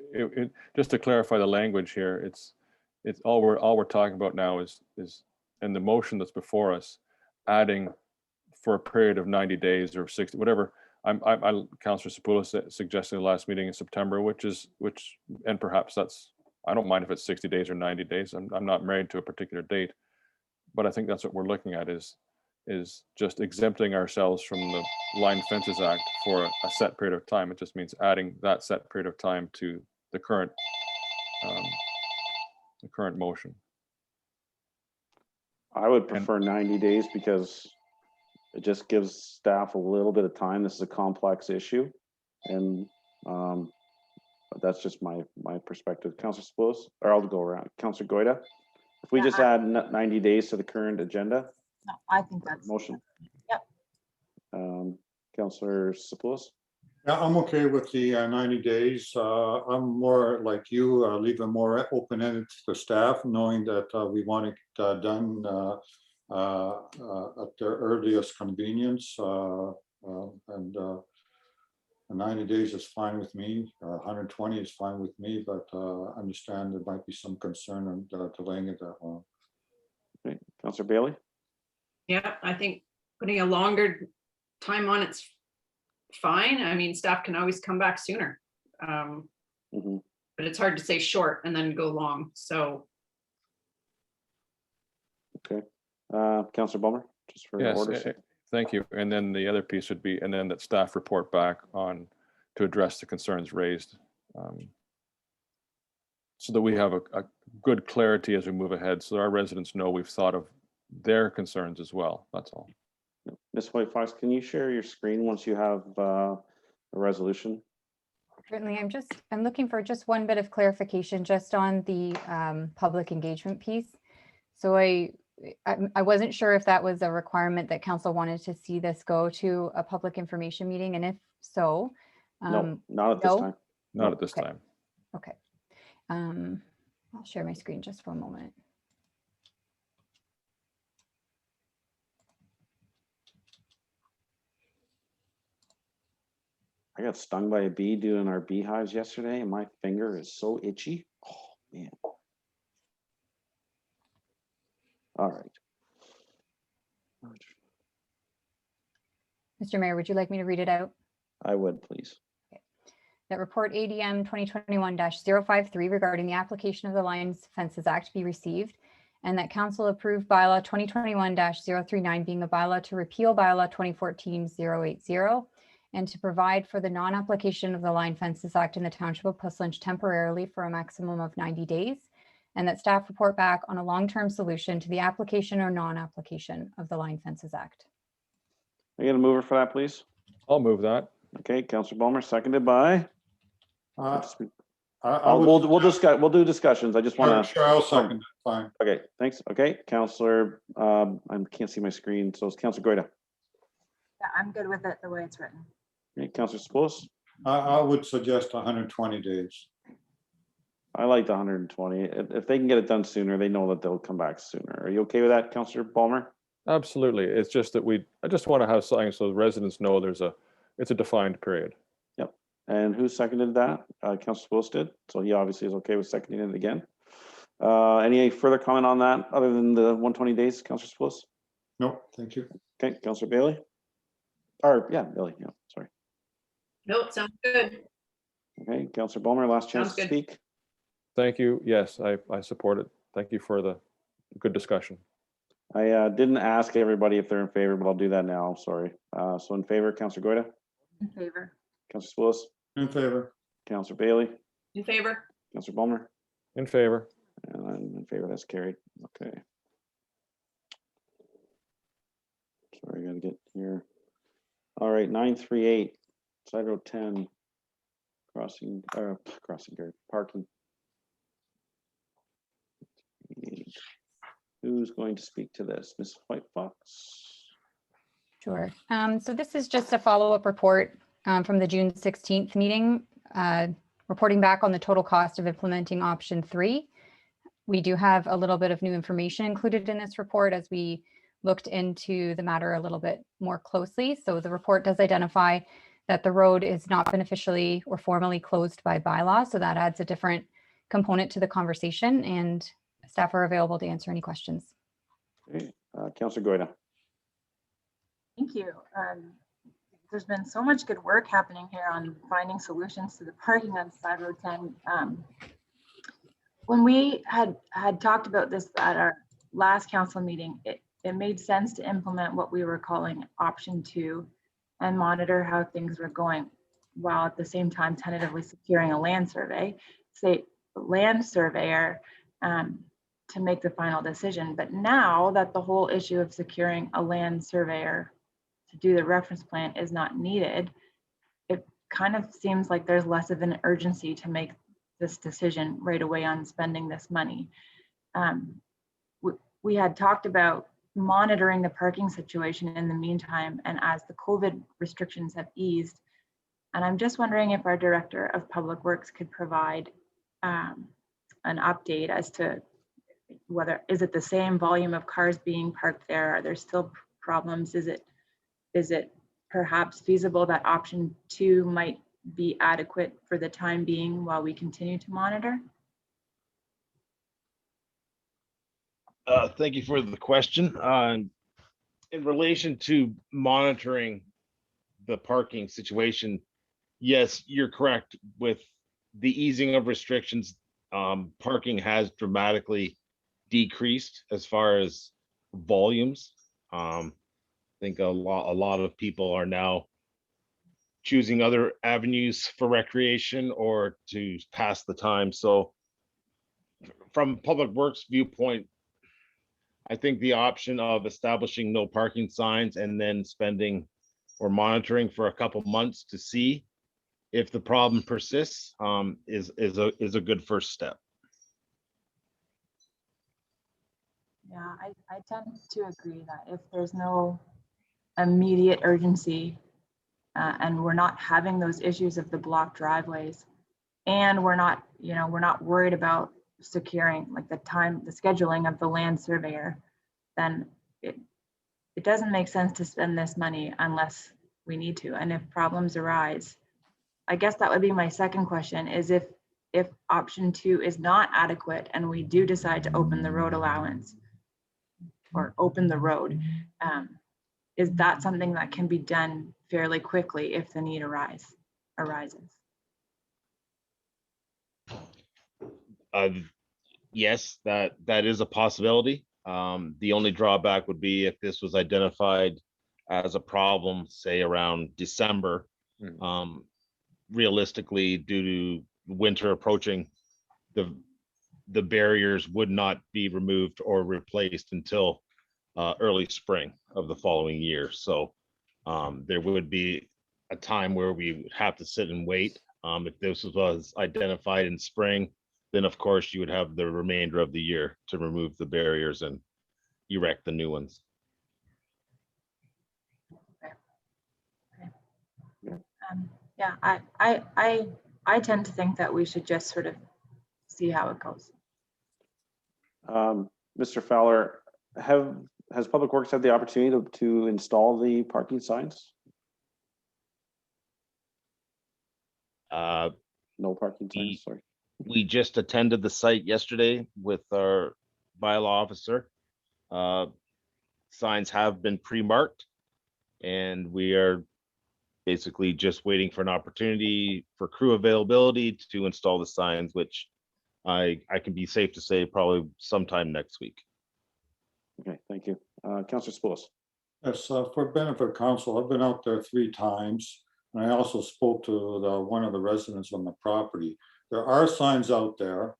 just to clarify the language here, it's all we're talking about now is in the motion that's before us, adding for a period of 90 days or 60, whatever, Councillor Sepoulos suggested the last meeting in September, and perhaps I don't mind if it's 60 days or 90 days. I'm not married to a particular date, but I think that's what we're looking at is just exempting ourselves from the Line Fences Act for a set period of time. It just means adding that set period of time to the current motion. I would prefer 90 days because it just gives staff a little bit of time. This is a complex issue. And but that's just my perspective. Councillor Sepoulos, or I'll go around. Councillor Goida, if we Yeah, just add 90 days to the current agenda No, I think that's. motion. Yep. Councillor Sepoulos, Yeah, I'm okay with the 90 days. I'm more like you, leave it more open-ended to the staff, knowing that we want it done at their earliest convenience. And 90 days is fine with me. 120 is fine with me, but I understand there might be some concern on delaying it that long. okay. Councillor Bailey, Yeah, I think putting a longer time on it's fine. I mean, staff can always come back sooner. Mhm. But it's hard to say short and then go long. So Councillor Bulmer, just for Yes, orders. thank you. And then the other piece would be, and then that staff report back on to address the concerns raised. So that we have a good clarity as we move ahead, so our residents know we've thought of their concerns as well. That's all. Ms. White Fox, can you share your screen once you have a resolution? Certainly, I'm looking for just one bit of clarification just on the public engagement piece. So I wasn't sure if that was a requirement that council wanted to see this go to a public information meeting, and if so. No, not at this no? time. Not at this Okay. time. Okay. I'll share my screen just for a moment. I got stung by a bee doing our beehives yesterday and my finger is so itchy. Oh, man. All right. Mr. Mayor, would you like me to read it out? I would, please. That report ADM 2021-053 regarding the application of the Lines Fences Act be received, and that council approved bylaw 2021-039 being a bylaw to repeal bylaw 2014-080 and to provide for the non-application of the Line Fences Act in the Township of Puslinch temporarily for a maximum of 90 days, and that staff report back on a long-term solution to the application or non-application of the Line Fences Act. I get a mover for that, please. I'll move that. Okay, Councillor Bulmer, seconded by. I We'll would- discuss. We'll do discussions. I just want to. Sure, I'll second it, fine. Okay, thanks. Okay, Councillor, I can't see my screen, so it's Councillor Goida. Yeah, I'm good with it the way it's written. Okay, Councillor Sepoulos. I would suggest 120 days. I like the 120. If they can get it done sooner, they know that they'll come back sooner. Are you okay with that, Councillor Bulmer? Absolutely. It's just that I just want to have something so the residents know it's a defined period. Yep. And who seconded that? Councillor Sepoulos did. So he obviously is okay with seconding it again. Any further comment on that other than the 120 days, Councillor Sepoulos? No, thank you. Okay, Councillor Bailey? Or, yeah, Bailey, yeah, sorry. no, it sounds good. Okay, Councillor Bulmer, last chance Sounds to good. speak. Thank you. Yes, I support it. Thank you for the good discussion. I didn't ask everybody if they're in favor, but I'll do that now. Sorry. So in favor, Councillor Goida, In favor. Councillor Sepoulos, In favor. Councillor Bailey, In favor? Councillor Bulmer, In favor. and I'm in favor. That's carried. Okay. Sorry, I gotta get here. All right, 938, Side Road 10, crossing guard, parking. Who's going to speak to this? Ms. White Fox? Sure. So this is just a follow-up report from the June 16th meeting, reporting back on the total cost of implementing option 3. We do have a little bit of new information included in this report as we looked into the matter a little bit more closely. So the report does identify that the road is not been officially or formally closed by bylaw. So that adds a different component to the conversation, and staff are available to answer any questions. Okay, Councillor Goida. Thank you. there's been so much good work happening here on finding solutions to the parking on Side Road 10. When we had talked about this at our last council meeting, it made sense to implement what we were calling option 2 and monitor how things were going, while at the same time tentatively securing a land survey, say land surveyor, to make the final decision. But now that the whole issue of securing a land surveyor to do the reference plan is not needed, it kind of seems like there's less of an urgency to make this decision right away on spending this money. We had talked about monitoring the parking situation in the meantime, and as the COVID restrictions have eased. And I'm just wondering if our Director of Public Works could provide an update as to whether, is it the same volume of cars being parked there? Are there still problems? Is it perhaps feasible that option 2 might be adequate for the time being while we continue to monitor? Thank you for the question. In relation to monitoring the parking situation, yes, you're correct. With the easing of restrictions, parking has dramatically decreased as far as volumes. I think a lot of people are now choosing other avenues for recreation or to pass the time. So from Public Works viewpoint, I think the option of establishing no parking signs and then spending or monitoring for a couple months to see if the problem persists is a good first step. Yeah, I tend to agree that if there's no immediate urgency and we're not having those issues of the blocked driveways, and we're not worried about securing like the scheduling of the land surveyor, then it doesn't make sense to spend this money unless we need to. And if problems arise, I guess that would be my second question, is if option 2 is not adequate and we do decide to open the road allowance or open the road, is that something that can be done fairly quickly if the need arises? Yes, that is a possibility. The only drawback would be if this was identified as a problem, say around December. Realistically, due to winter approaching, the barriers would not be removed or replaced until early spring of the following year. So there would be a time where we would have to sit and wait. If this was identified in spring, then of course you would have the remainder of the year to remove the barriers and erect the new ones. Yeah, I tend to think that we should just sort of see how it goes. Mr. Fowler, has Public Works had the opportunity to install the parking signs? No parking signs, sorry. We just attended the site yesterday with our bylaw officer. Signs have been pre-marked and we are basically just waiting for an opportunity for crew availability to install the signs, which I can be safe to say probably sometime next week. Okay, thank you. Councillor Spoulos. Yes, for benefit of council, I've been out there 3 times, and I also spoke to one of the residents on the property. There are signs out there,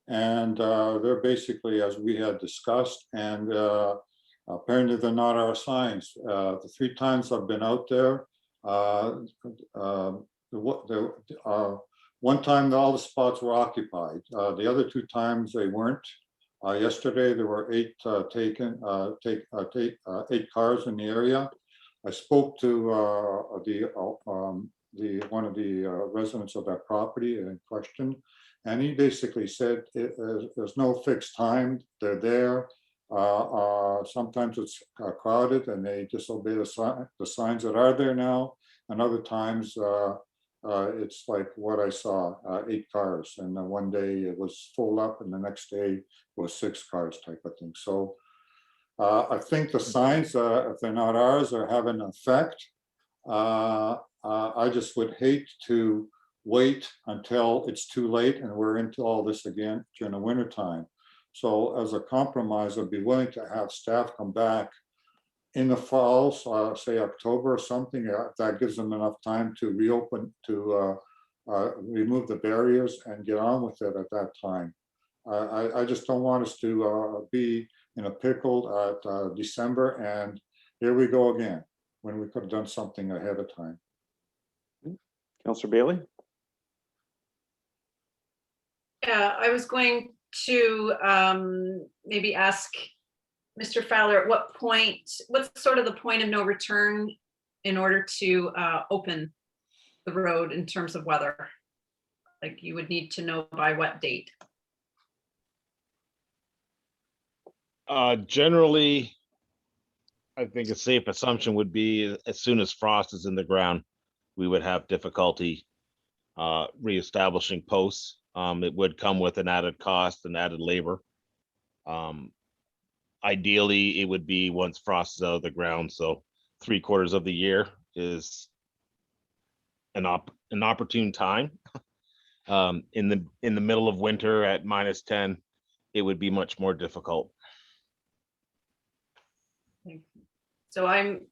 and they're basically as we had discussed, and apparently they're not our signs. The 3 times I've been out there, one time all the spots were occupied. The other 2 times they weren't. Yesterday there were 8 cars in the area. I spoke to one of the residents of that property in question, and he basically said there's no fixed time. They're there. Sometimes it's crowded and they disobey the signs that are there now, and other times it's like what I saw, 8 cars, and then one day it was full up and the next day it was 6 cars type of thing. So I think the signs, if they're not ours, are having an effect. I just would hate to wait until it's too late and we're into all this again during the winter time. So as a compromise, I'd be willing to have staff come back in the fall, so say October or something. That gives them enough time to reopen, to remove the barriers and get on with it at that time. I just don't want us to be in a pickle at December and here we go again, when we could have done something ahead of time. Councillor Bailey? Yeah, I was going to maybe ask Mr. Fowler, at what point, what's sort of the point of no return in order to open the road in terms of weather? Like you would need to know by what date? Generally, I think a safe assumption would be as soon as frost is in the ground, we would have difficulty reestablishing posts. It would come with an added cost and added labor. Ideally, it would be once frost is out of the ground. So 3/4 of the year is an opportune time. In the middle of winter at -10, it would be much more difficult. So I'm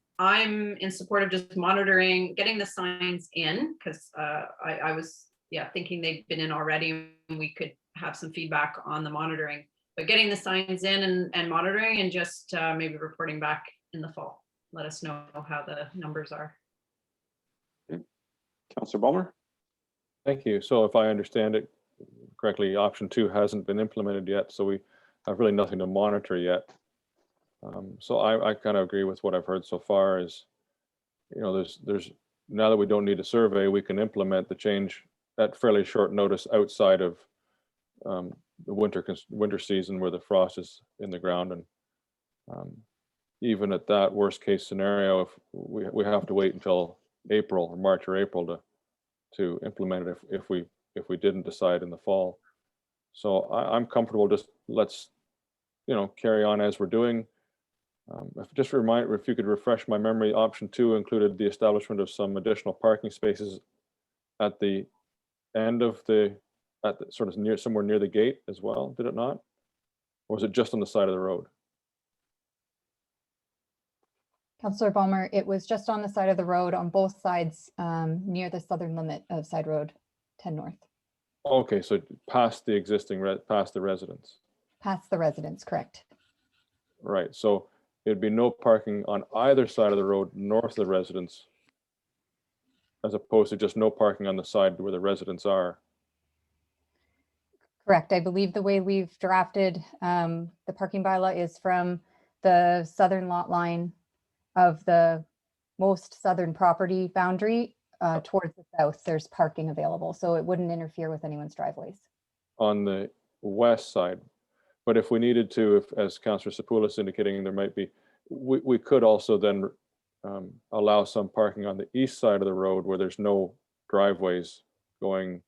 in support of just monitoring, getting the signs in, because I was thinking they've been in already and we could have some feedback on the monitoring. But getting the signs in and monitoring and just maybe reporting back in the fall. Let us know how the numbers are. Councillor Balmer? Thank you. So if I understand it correctly, option 2 hasn't been implemented yet, so we have really nothing to monitor yet. So I kind of agree with what I've heard so far is, you know, there's now that we don't need a survey, we can implement the change at fairly short notice outside of the winter season where the frost is in the ground. And even at that worst case scenario, if we have to wait until April or March or April to implement it if we didn't decide in the fall. So I'm comfortable, just let's, you know, carry on as we're doing. If you could refresh my memory, option 2 included the establishment of some additional parking spaces at the end of sort of somewhere near the gate as well, did it not? Or was it just on the side of the road? Councillor Balmer, it was just on the side of the road on both sides, near the southern limit of Side Road 10 North. Okay, so past the existing, past the residence. Past the residence, correct. Right, so it'd be no parking on either side of the road north of the residence, as opposed to just no parking on the side where the residents are. Correct. I believe the way we've drafted the parking bylaw is from the southern lot line of the most southern property boundary towards the south. There's parking available, so it wouldn't interfere with anyone's driveways. On the west side. But if we needed to, as Councillor Sapoulis indicating, there might be, we could also then allow some parking on the east side of the road where there's no driveways going,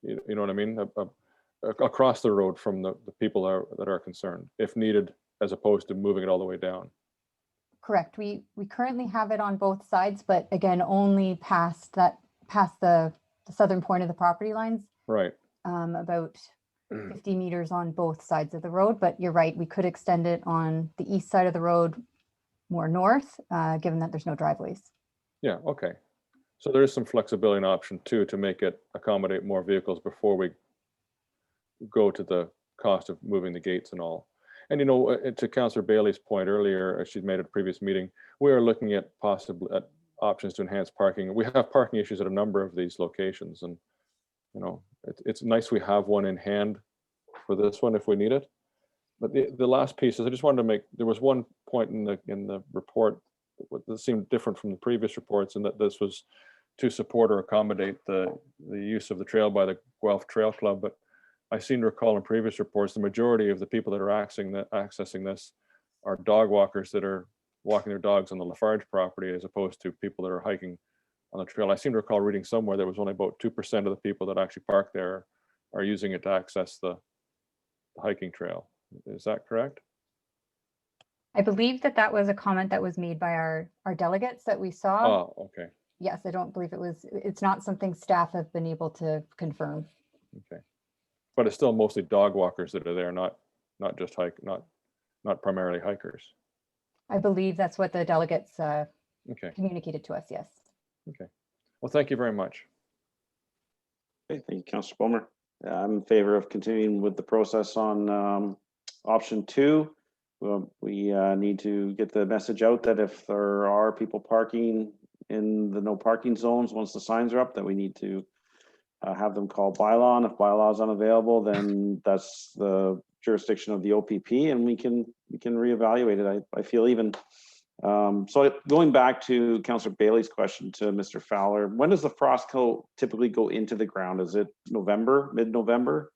you know what I mean? Across the road from the people that are concerned, if needed, as opposed to moving it all the way down. Correct. We currently have it on both sides, but again, only past the southern point of the property lines. Right. About 50 meters on both sides of the road, but you're right, we could extend it on the east side of the road more north, given that there's no driveways. Yeah, okay. So there is some flexibility in option 2 to make it accommodate more vehicles before we go to the cost of moving the gates and all. And, you know, to Councillor Bailey's point earlier, as she's made at a previous meeting, we are looking at options to enhance parking. We have parking issues at a number of these locations, and you know, it's nice we have one in hand for this one if we need it. But the last piece is I just wanted to make, there was one point in the report that seemed different from the previous reports, and that this was to support or accommodate the use of the trail by the Guelph Trail Club. But I seem to recall in previous reports, the majority of the people that are accessing this are dog walkers that are walking their dogs on the Lafarge property, as opposed to people that are hiking on the trail. I seem to recall reading somewhere there was only about 2% of the people that actually park there are using it to access the hiking trail. Is that correct? I believe that that was a comment that was made by our delegates that we saw. Oh, okay, Yes, I don't believe it's not something staff have been able to confirm. okay. But it's still mostly dog walkers that are there, not just not primarily hikers. I believe that's what the delegates Okay, communicated to us, yes. okay. Well, thank you very much. Okay, thank you, Councillor Palmer. I'm in favor of continuing with the process on option 2. We need to get the message out that if there are people parking in the no parking zones, once the signs are up, that we need to have them call bylaw. And if bylaw is unavailable, then that's the jurisdiction of the OPP, and we can reevaluate it. I feel even. So going back to Councillor Bailey's question to Mr. Fowler, when does the frost coat typically go into the ground? Is it November, mid-November?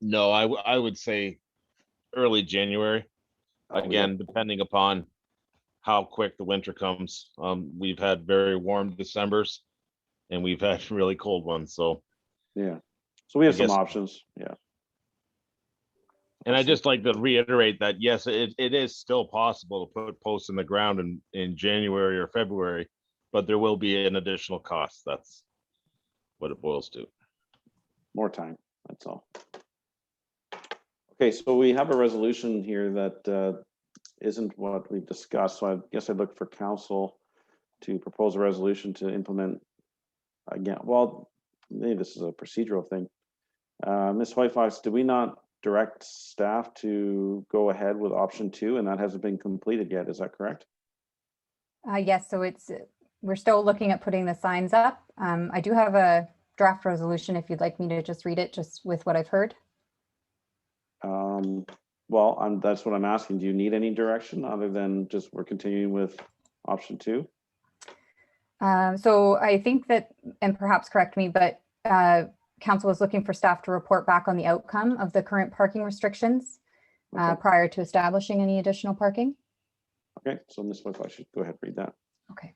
No, I would say early January. Again, depending upon how quick the winter comes. We've had very warm Decembers and we've had really cold ones. So Yeah. So we have I some guess- options. Yeah. And I just like to reiterate that, yes, it is still possible to put posts in the ground in January or February, but there will be an additional cost. That's what it boils to. More time, that's all. Okay, so we have a resolution here that isn't what we've discussed. So I guess I'd look for council to propose a resolution to implement again. Well, maybe this is a procedural thing. Ms. Whitefox, did we not direct staff to go ahead with option 2, and that hasn't been completed yet? Is that correct? Yes, so we're still looking at putting the signs up. I do have a draft resolution if you'd like me to just read it just with what I've heard. Well, that's what I'm asking. Do you need any direction other than just we're continuing with option 2? So I think that, and perhaps correct me, but council is looking for staff to report back on the outcome of the current parking restrictions Okay. prior to establishing any additional parking. Okay, so Ms. Whitefox, should go ahead, read that. Okay.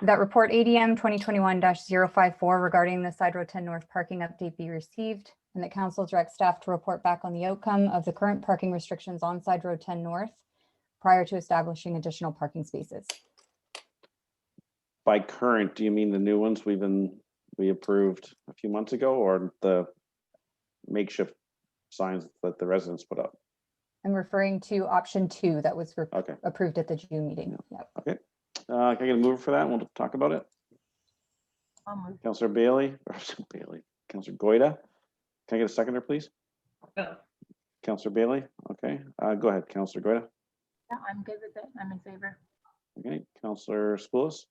That report ADM 2021-054 regarding the Side Road 10 North parking update be received, and that council directs staff to report back on the outcome of the current parking restrictions on Side Road 10 North prior to establishing additional parking spaces. By current, do you mean the new ones we approved a few months ago, or the makeshift signs that the residents put up? I'm referring to option 2 that was Okay. approved at the June meeting. Yep. Okay. Can I get a mover for that? And we'll talk about it. I'll move. Councillor Bailey, Councillor Goida. Can I get a seconder, please? Oh. Councillor Bailey. Okay. Go ahead, Councillor Goida. Yeah, I'm good with it. I'm in favor. Okay. Councillor Spoulos.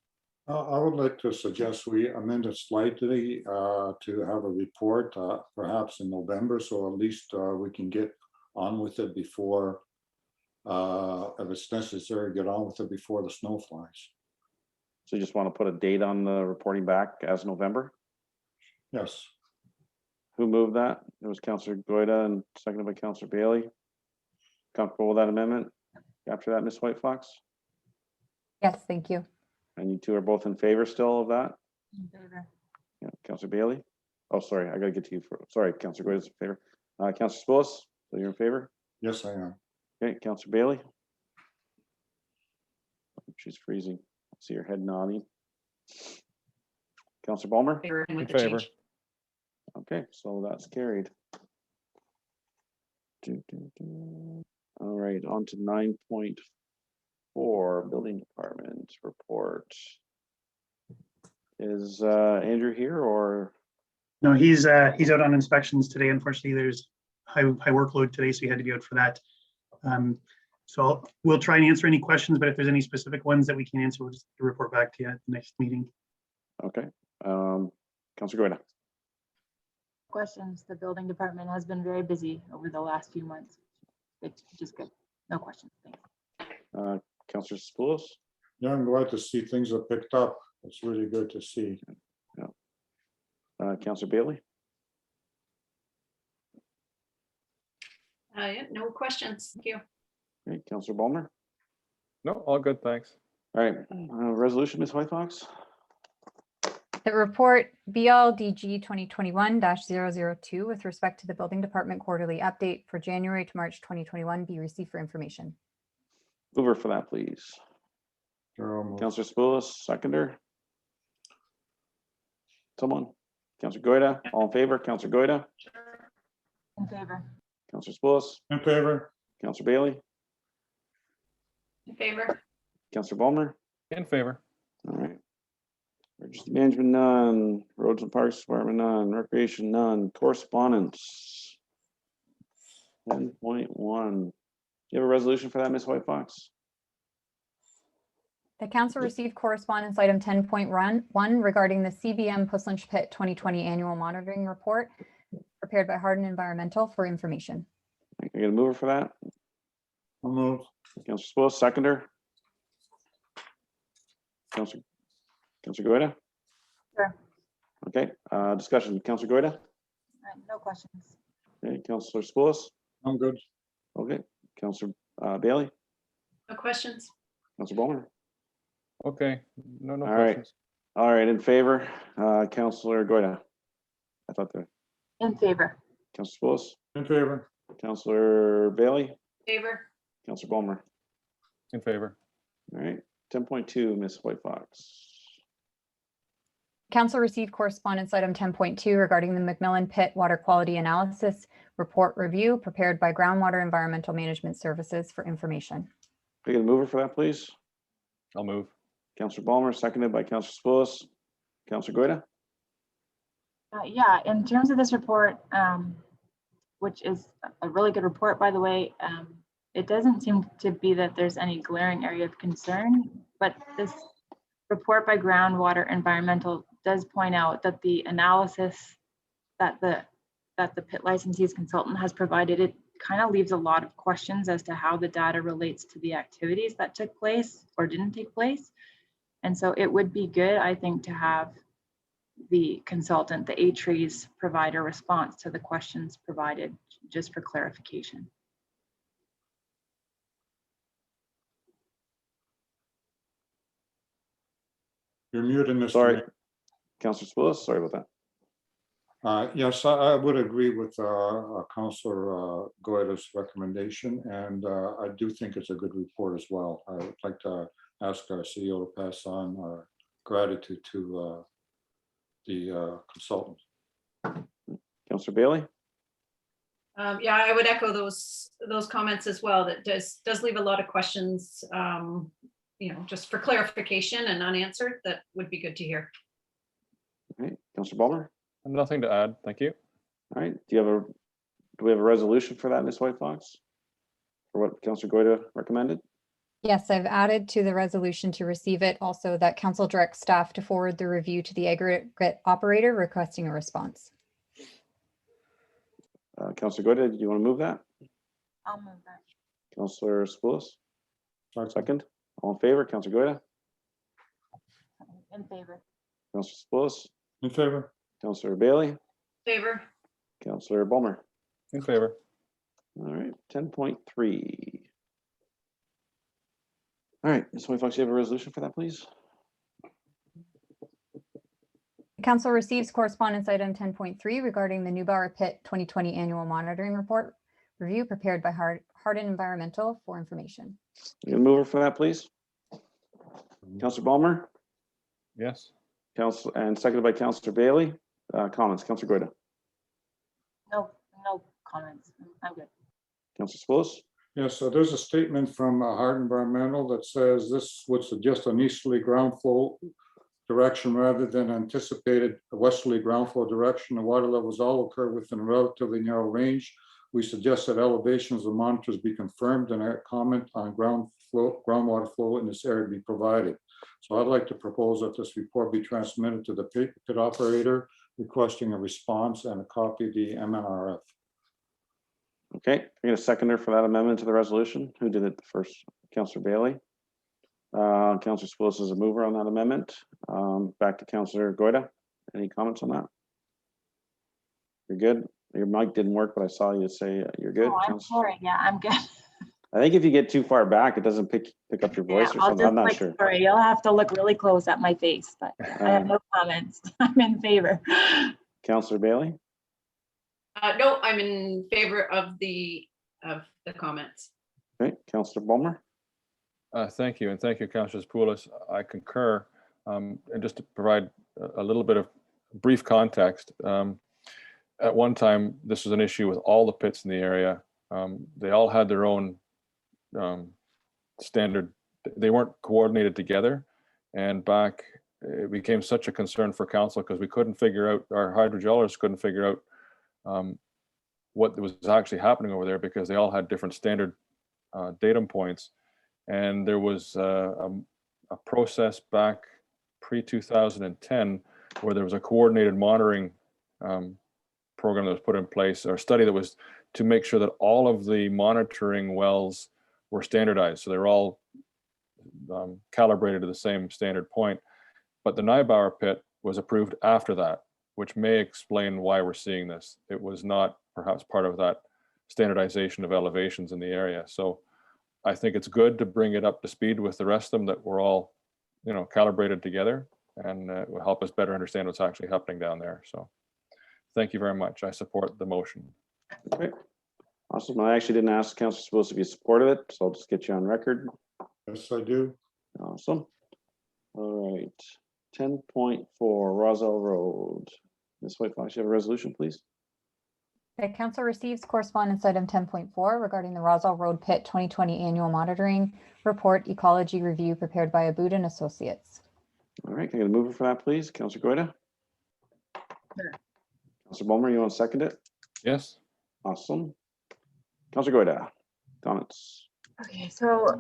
I would like to suggest we amend it slightly to have a report perhaps in November, so at least we can get on with it before, if it's necessary, get on with it before the snow flies. So you just want to put a date on the reporting back as November? Yes. Who moved that? It was Councillor Goida and seconded by Councillor Bailey. Comfortable with that amendment? After that, Ms. Whitefox? Yes, thank you. And you two are both in favor still of that? In favor. Yeah, Councillor Bailey? Oh, sorry, I gotta get to you for, sorry, Councillor Goida's in favor. Councillor Spoulos, so you're in favor? Yes, I am. Okay, Councillor Bailey? She's freezing. I see her head nodding. Councillor Balmer? Favor with In the favor. change. Okay, so that's carried. All right, on to 9.4, Building Department report. Is Andrew here or? No, he's out on inspections today. Unfortunately, there's high workload today, so he had to be out for that. So we'll try and answer any questions, but if there's any specific ones that we can answer, we'll just report back to you at the next meeting. Okay, Councillor Goida. Questions. The building department has been very busy over the last few months. It's just good. No questions. Thanks. Councillor Spoulos. Yeah, I'm glad to see things have picked up. It's really good to see. Councillor Bailey. Yeah, no questions. Thank you. Okay, Councillor Balmer. No, all good, thanks. All right, resolution, Ms. Whitefox. That report BLDG 2021-002 with respect to the building department quarterly update for January to March 2021 be received for information. Mover for that, please. Darrell moves. Counselor Spoulos, seconder. Someone? Counselor Goida, all in favor? Counselor Goida, In favor. Counselor Spoulos, In favor. Counselor Bailey, In favor? Counselor Ballmer. In favor. All right. Emergency management, none. Roads and Parks Department, none. Recreation, none. Correspondence. 10.1. You have a resolution for that, Ms. White Fox? The council received correspondence item 10.1 regarding the CBM Puslinch Pit 2020 annual monitoring report prepared by Hardin Environmental for information. Can I get a mover for that? I'll move. Counselor Spoulos, seconder. Counselor Goida? Sure. Okay, discussion. Counselor Goida? No questions. Okay, Counselor Spoulos? I'm good. Okay, Counselor Bailey? No questions? Counselor Ballmer? Okay, no All right. questions. All right, in favor, Counselor Goida? I thought that. In favor. Counselor Spoulos? In favor. Counselor Bailey? Favor? Counselor Ballmer? In favor. All right, 10.2, Ms. White Fox. Council received correspondence item 10.2 regarding the McMillan Pit Water Quality Analysis Report Review prepared by Groundwater Environmental Management Services for information. Can I get a mover for that, please? I'll move. Counselor Ballmer, seconded by Counselor Spoulos. Counselor Goida? Yeah, in terms of this report, which is a really good report, by the way, it doesn't seem to be that there's any glaring area of concern, but this report by Groundwater Environmental does point out that the analysis that the pit licensee's consultant has provided, it kind of leaves a lot of questions as to how the data relates to the activities that took place or didn't take place. And so it would be good, I think, to have the consultant, the ATREES, provide a response to the questions provided, just for clarification. You're muted, Mr. Sorry. Mayor. Counselor Spoulos, sorry about that. Yes, I would agree with Councillor Goida's recommendation, and I do think it's a good report as well. I would like to ask our CEO to pass on our gratitude to the consultant. Counselor Bailey? Yeah, I would echo those comments as well. That does leave a lot of questions, just for clarification and unanswered. That would be good to hear. All right, Counselor Ballmer? Nothing to add. Thank you. All right, do we have a resolution for that, Ms. White Fox? For what Counselor Goida recommended? Yes, I've added to the resolution to receive it also that council directs staff to forward the review to the aggregate operator requesting a response. Counselor Goida, do you want to move that? I'll move that. Counselor Spoulos? Second. All in favor, Counselor Goida? In favor. Counselor Spoulos? In favor. Counselor Bailey? Favor? Counselor Ballmer? In favor. All right, 10.3. All right, Ms. White Fox, you have a resolution for that, please? The council receives correspondence item 10.3 regarding the Neubauer Pit 2020 annual monitoring report review prepared by Hardin Environmental for information. You gonna move her for that, please? Counselor Ballmer? Yes. And seconded by Counselor Bailey. Comments, Counselor Goida? No comments. I'm good. Counselor Spoulos? Yes, so there's a statement from Hardin Environmental that says this would suggest an easterly ground flow direction rather than anticipated westerly ground flow direction. The water levels all occur within a relatively narrow range. We suggest that elevations of monitors be confirmed and a comment on groundwater flow in this area be provided. So I'd like to propose that this report be transmitted to the pit operator requesting a response and a copy of the MNRF. Okay, I get a seconder for that amendment to the resolution. Who did it first? Counselor Bailey. Counselor Spoulos is a mover on that amendment. Back to Counselor Goida. Any comments on that? You're good? Your mic didn't work, but I saw you say you're good. Oh, I'm sorry. Yeah, I'm good. I think if you get too far back, it doesn't pick up your voice or I'll something. I'm just not like, sure. sorry, you'll have to look really close at my face, but I have no comments. I'm in favor. Councillor Bailey? No, I'm in favor of the comments. Okay, Councillor Bulmer? Thank you, and thank you, Councillor Poulos. I concur. And just to provide a little bit of brief context, at one time, this was an issue with all the pits in the area. They all had their own standard. They weren't coordinated together. And back, it became such a concern for council because we couldn't figure out, our hydrogeologists couldn't figure out what was actually happening over there because they all had different standard datum points. And there was a process back pre-2010 where there was a coordinated monitoring program that was put in place, or a study that was to make sure that all of the monitoring wells were standardized. So they were all calibrated to the same standard point. But the Neubauer pit was approved after that, which may explain why we're seeing this. It was not perhaps part of that standardization of elevations in the area. So I think it's good to bring it up to speed with the rest of them, that we're all, calibrated together, and it will help us better understand what's actually happening down there. So thank you very much. I support the motion. Okay. Awesome. I actually didn't ask Councillor supposed to be supportive of it, so I'll just get you on record. Yes, I do. Awesome. All right. 10.4 Roselle Road. Ms. Whitefox, you have a resolution, please? The council receives correspondence item 10.4 regarding the Roselle Road Pit 2020 Annual Monitoring Report Ecology Review prepared by Abood and Associates. All right, can I get a mover for that, please? Councillor Goyda? Sure. Councillor Bulmer, you want to second it? Yes. Awesome. Councillor Goyda, comments? Okay, so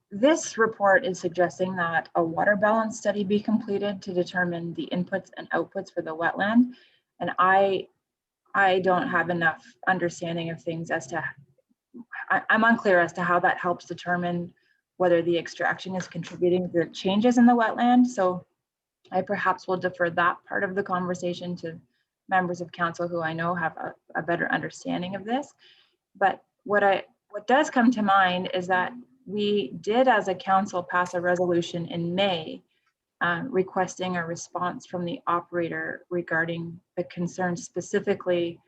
this report is suggesting that a water balance study be completed to determine the inputs and outputs for the wetland. And I don't have enough understanding of things as to, I'm unclear as to how that helps determine whether the extraction is contributing to changes in the wetland. So I perhaps will defer that part of the conversation to members of council who I know have a better understanding of this. But what does come to mind is that we did as a council pass a resolution in May requesting a response from the operator regarding the concerns specifically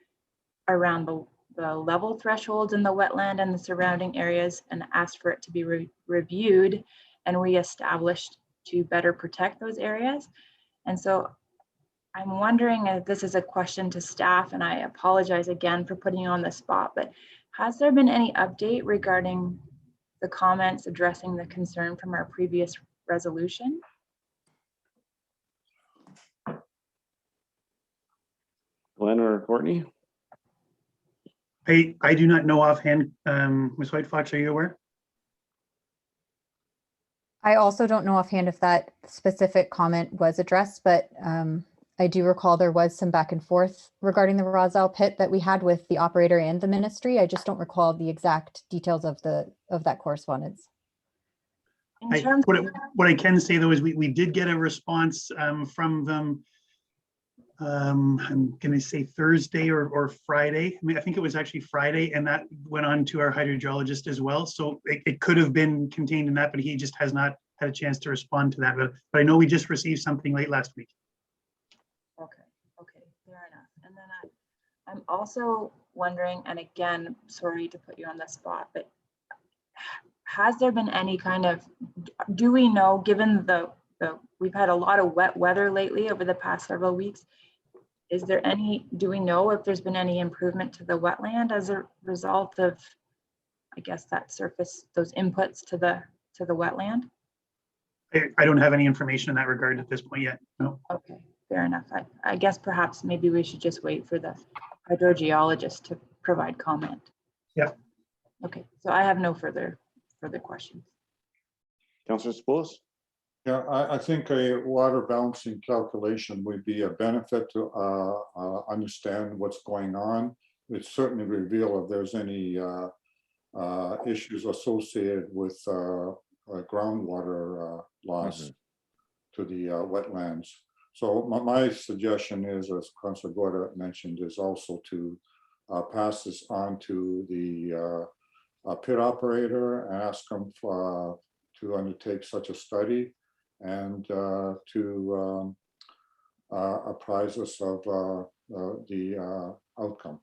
around the level thresholds in the wetland and the surrounding areas, and asked for it to be reviewed and reestablished to better protect those areas. And so I'm wondering if this is a question to staff, and I apologize again for putting you on the spot, but has there been any update regarding the comments addressing the concern from our previous resolution? Glenn or Courtney? I do not know offhand. Ms. Whitefox, are you aware? I also don't know offhand if that specific comment was addressed, but I do recall there was some back and forth regarding the Roselle pit that we had with the operator and the ministry. I just don't recall the exact details of that correspondence. In terms of What I can say though is we did get a response from them. I'm going to say Thursday or Friday. I mean, I think it was actually Friday, and that went on to our hydrogeologist as well. So it could have been contained in that, but he just has not had a chance to respond to that. But I know we just received something late last week. Okay, fair enough. And then I'm also wondering, and again, sorry to put you on the spot, but has there been any kind of, do we know, given we've had a lot of wet weather lately over the past several weeks, do we know if there's been any improvement to the wetland as a result of, I guess, that surface, those inputs to the wetland? I don't have any information in that regard at this point yet. No. Okay, fair enough. I guess perhaps maybe we should just wait for the hydrogeologist to provide comment. Yeah. Okay, so I have no further questions. Councillor Spoulos? Yeah, I think a water balancing calculation would be a benefit to understand what's going on. It certainly reveal if there's any issues associated with groundwater loss to the wetlands. So my suggestion is, as Councillor Goyda mentioned, is also to pass this on to the pit operator and ask them to undertake such a study and to apprise us of the outcome.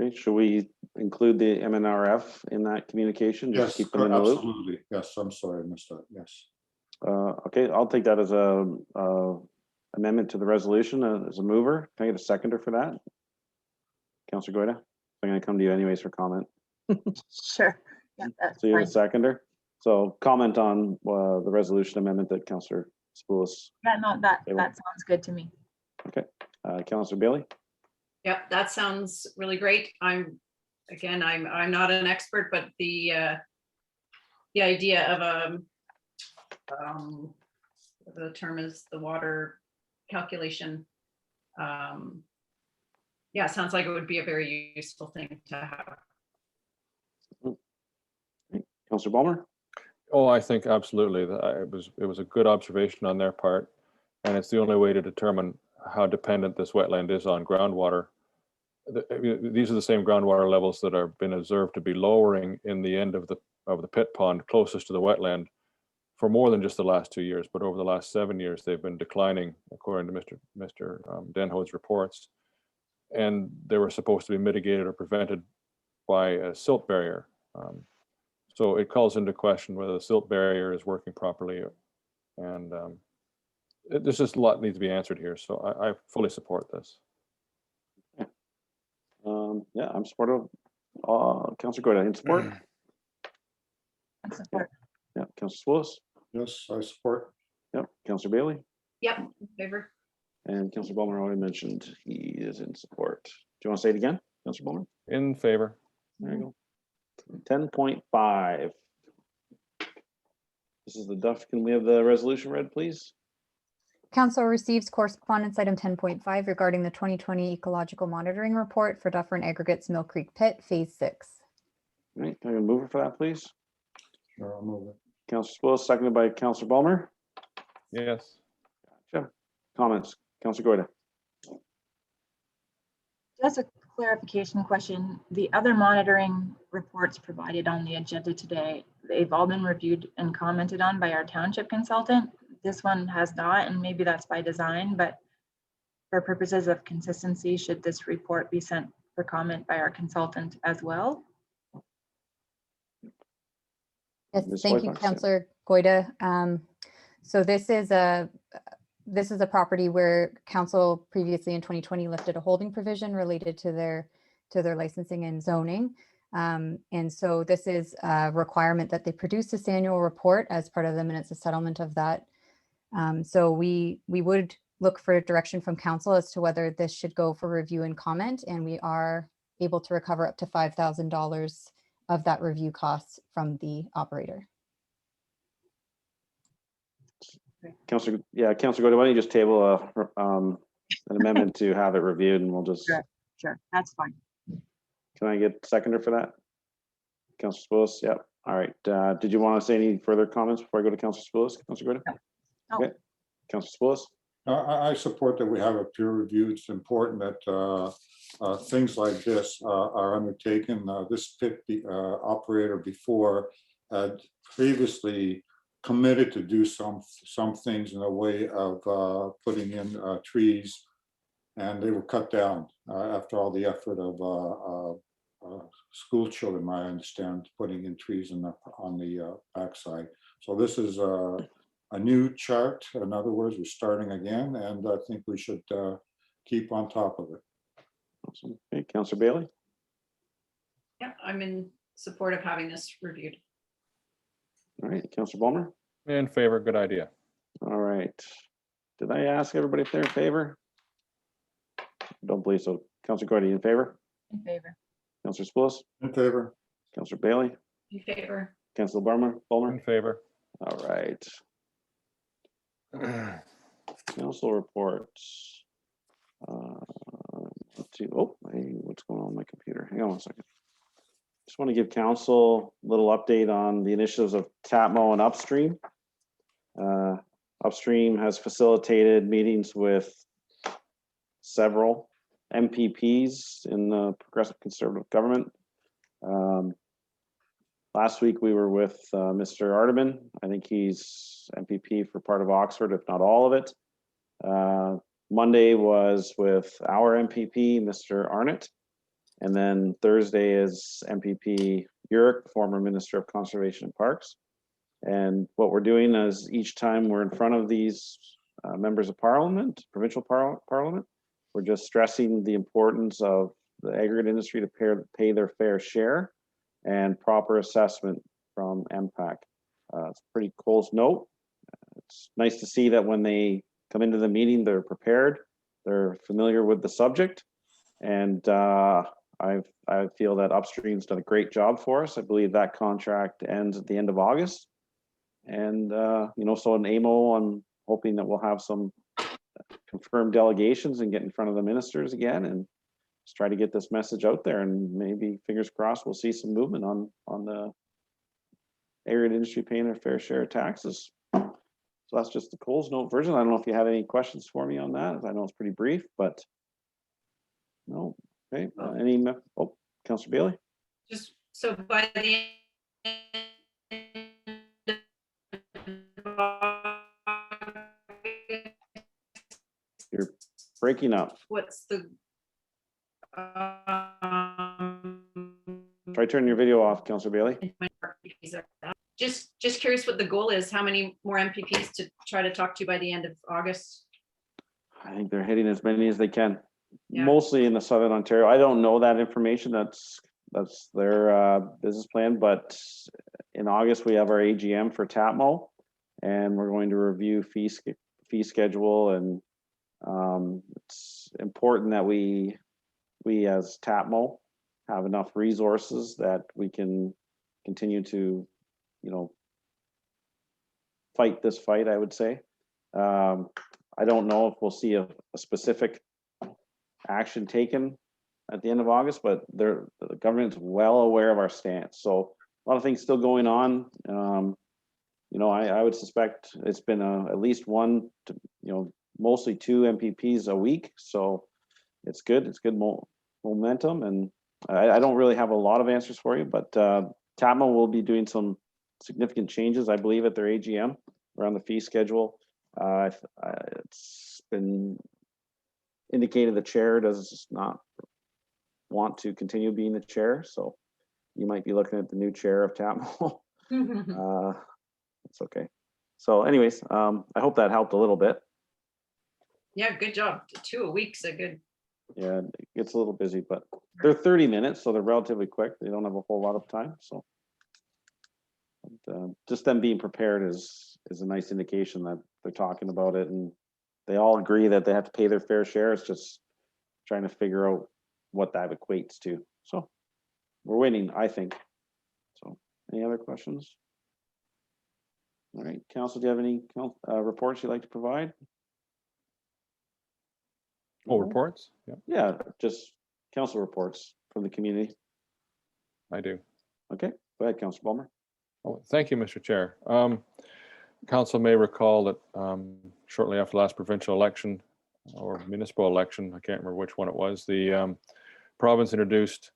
Okay, should we include the MNRF in that communication? Just Yes, keep them in the loop? absolutely. Yes, I'm sorry, I missed that. Yes. Okay, I'll take that as a amendment to the resolution as a mover. Can I get a seconder for that? Councillor Goida, I'm gonna come to you anyways for comment. Sure. Yeah, that's So you're the fine. seconder. So comment on the resolution amendment that Councillor Spoulos. Yeah, no, that They will. sounds good to me. Councillor Bailey? Yep, that sounds really great. I'm not an expert, but the idea of the term is the water calculation. Yeah, sounds like it would be a very useful thing to have. Councillor Balmer? Oh, I think absolutely. It was a good observation on their part. And it's the only way to determine how dependent this wetland is on groundwater. These are the same groundwater levels that have been observed to be lowering in the end of the pit pond closest to the wetland for more than just the last 2 years, but over the last 7 years, they've been declining according to Mr. Denhode's reports. And they were supposed to be mitigated or prevented by a silt barrier. So it calls into question whether the silt barrier is working properly. And there's just a lot needs to be answered here. So I fully support this. Yeah, I'm supportive. Councillor Goida, in support? And support. Yeah, Councillor Spoulos? Yes, I support. Yep, Councillor Bailey? Yep, in favor. And Councillor Balmer already mentioned he is in support. Do you want to say it again, Councillor Balmer? In favor. There you go. 10.5. This is the Duff. Can we have the resolution read, please? Council receives correspondence item 10.5 regarding the 2020 ecological monitoring report for Dufferin Aggregates Mill Creek Pit Phase 6. All right, can I get a mover for that, please? Sure, I'll move it. Councillor Spoulos, seconded by Councillor Balmer. Yes. Gotcha. Comments, Councillor Goida. Just a clarification question. The other monitoring reports provided on the agenda today, they've all been reviewed and commented on by our township consultant. This one has not, and maybe that's by design, but for purposes of consistency, should this report be sent for comment by our consultant as well? Yes, Ms. thank you, Whitefox, yeah. Councillor Goida. So this is a property where council previously in 2020 lifted a holding provision related to their licensing and zoning. And so this is a requirement that they produce this annual report as part of the minutes of settlement of that. So we would look for direction from council as to whether this should go for review and comment, and we are able to recover up to $5,000 of that review costs from the operator. Councillor Goida, why don't you just table an amendment to have it reviewed and we'll just, Sure, that's fine. can I get seconder for that? Councillor Spoulos, yep. All right. Did you want to say any further comments before I go to Councillor Spoulos? Councillor Goida? No. Okay. Councillor Spoulos? I support that we have a peer review. It's important that things like this are undertaken. This pit operator before had previously committed to do some things in a way of putting in trees, and they were cut down after all the effort of school children, I understand, putting in trees on the backside. So this is a new chart. In other words, we're starting again, and I think we should keep on top of it. Awesome. Okay, Councillor Bailey? Yeah, I'm in support of having this reviewed. All right, Councillor Balmer? In favor. Good idea. All right. Did I ask everybody if they're in favor? Don't believe so. Councillor Goida, in favor? In favor. Councillor Spoulos? In favor. Councillor Bailey? In favor. Councillor Balmer? In favor. All right. Council reports. What's going on with my computer? Hang on one second. Just want to give council a little update on the initiatives of TAPMO and Upstream. Upstream has facilitated meetings with several MPPs in the Progressive Conservative government Last week we were with Mr. Ardeman. I think he's MPP for part of Oxford, if not all of it. Monday was with our MPP, Mr. Arnott. And then Thursday is MPP Urick, former Minister of Conservation and Parks. And what we're doing is each time we're in front of these members of parliament, provincial parliament, we're just stressing the importance of the aggregate industry to pay their fair share and proper assessment from MPAC. It's a pretty close note. It's nice to see that when they come into the meeting, they're prepared, they're familiar with the subject. And I feel that Upstream's done a great job for us. I believe that contract ends at the end of August. And, you know, so in AMO, I'm hoping that we'll have some confirmed delegations and get in front of the ministers again and just try to get this message out there, and maybe fingers crossed we'll see some movement on the aggregate industry paying their fair share of taxes. So that's just the Coles Note version. I don't know if you have any questions for me on that. I know it's pretty brief, but no. Okay. Oh, Councillor Bailey. Just so by the You're breaking up. what's the Try turning your video off, Councillor Bailey. just curious what the goal is. How many more MPPs to try to talk to by the end of August? I think they're hitting as many as they can, Yeah. mostly in the Southern Ontario. I don't know that information. That's their business plan. But in August we have our AGM for TAPMO, and we're going to review fee schedule, and it's important that we as TAPMO have enough resources that we can continue to, you know, fight this fight, I would say. I don't know if we'll see a specific action taken at the end of August, but the government's well aware of our stance. So a lot of things still going on. You know, I would suspect it's been at least one to, you know, mostly 2 MPPs a week. So it's good. It's good momentum. And I don't really have a lot of answers for you, but TAPMO will be doing some significant changes, I believe, at their AGM around the fee schedule. It's been indicated the chair does not want to continue being the chair. So you might be looking at the new chair of TAPMO. It's okay. So anyways, I hope that helped a little bit. Yeah, good job. 2 a week's a good. Yeah, it gets a little busy, but they're 30 minutes, so they're relatively quick. They don't have a whole lot of time. So just them being prepared is a nice indication that they're talking about it, and they all agree that they have to pay their fair share. It's just trying to figure out what that equates to. So we're winning, I think. So any other questions? All right, Council, do you have any reports you'd like to provide? Oh, reports? Yeah, Yeah, just council reports from the community. I do. Okay, go ahead, Councilor Palmer. Oh, thank you, Mr. Chair. Council may recall that shortly after the last provincial election or municipal election, I can't remember which one it was, the province introduced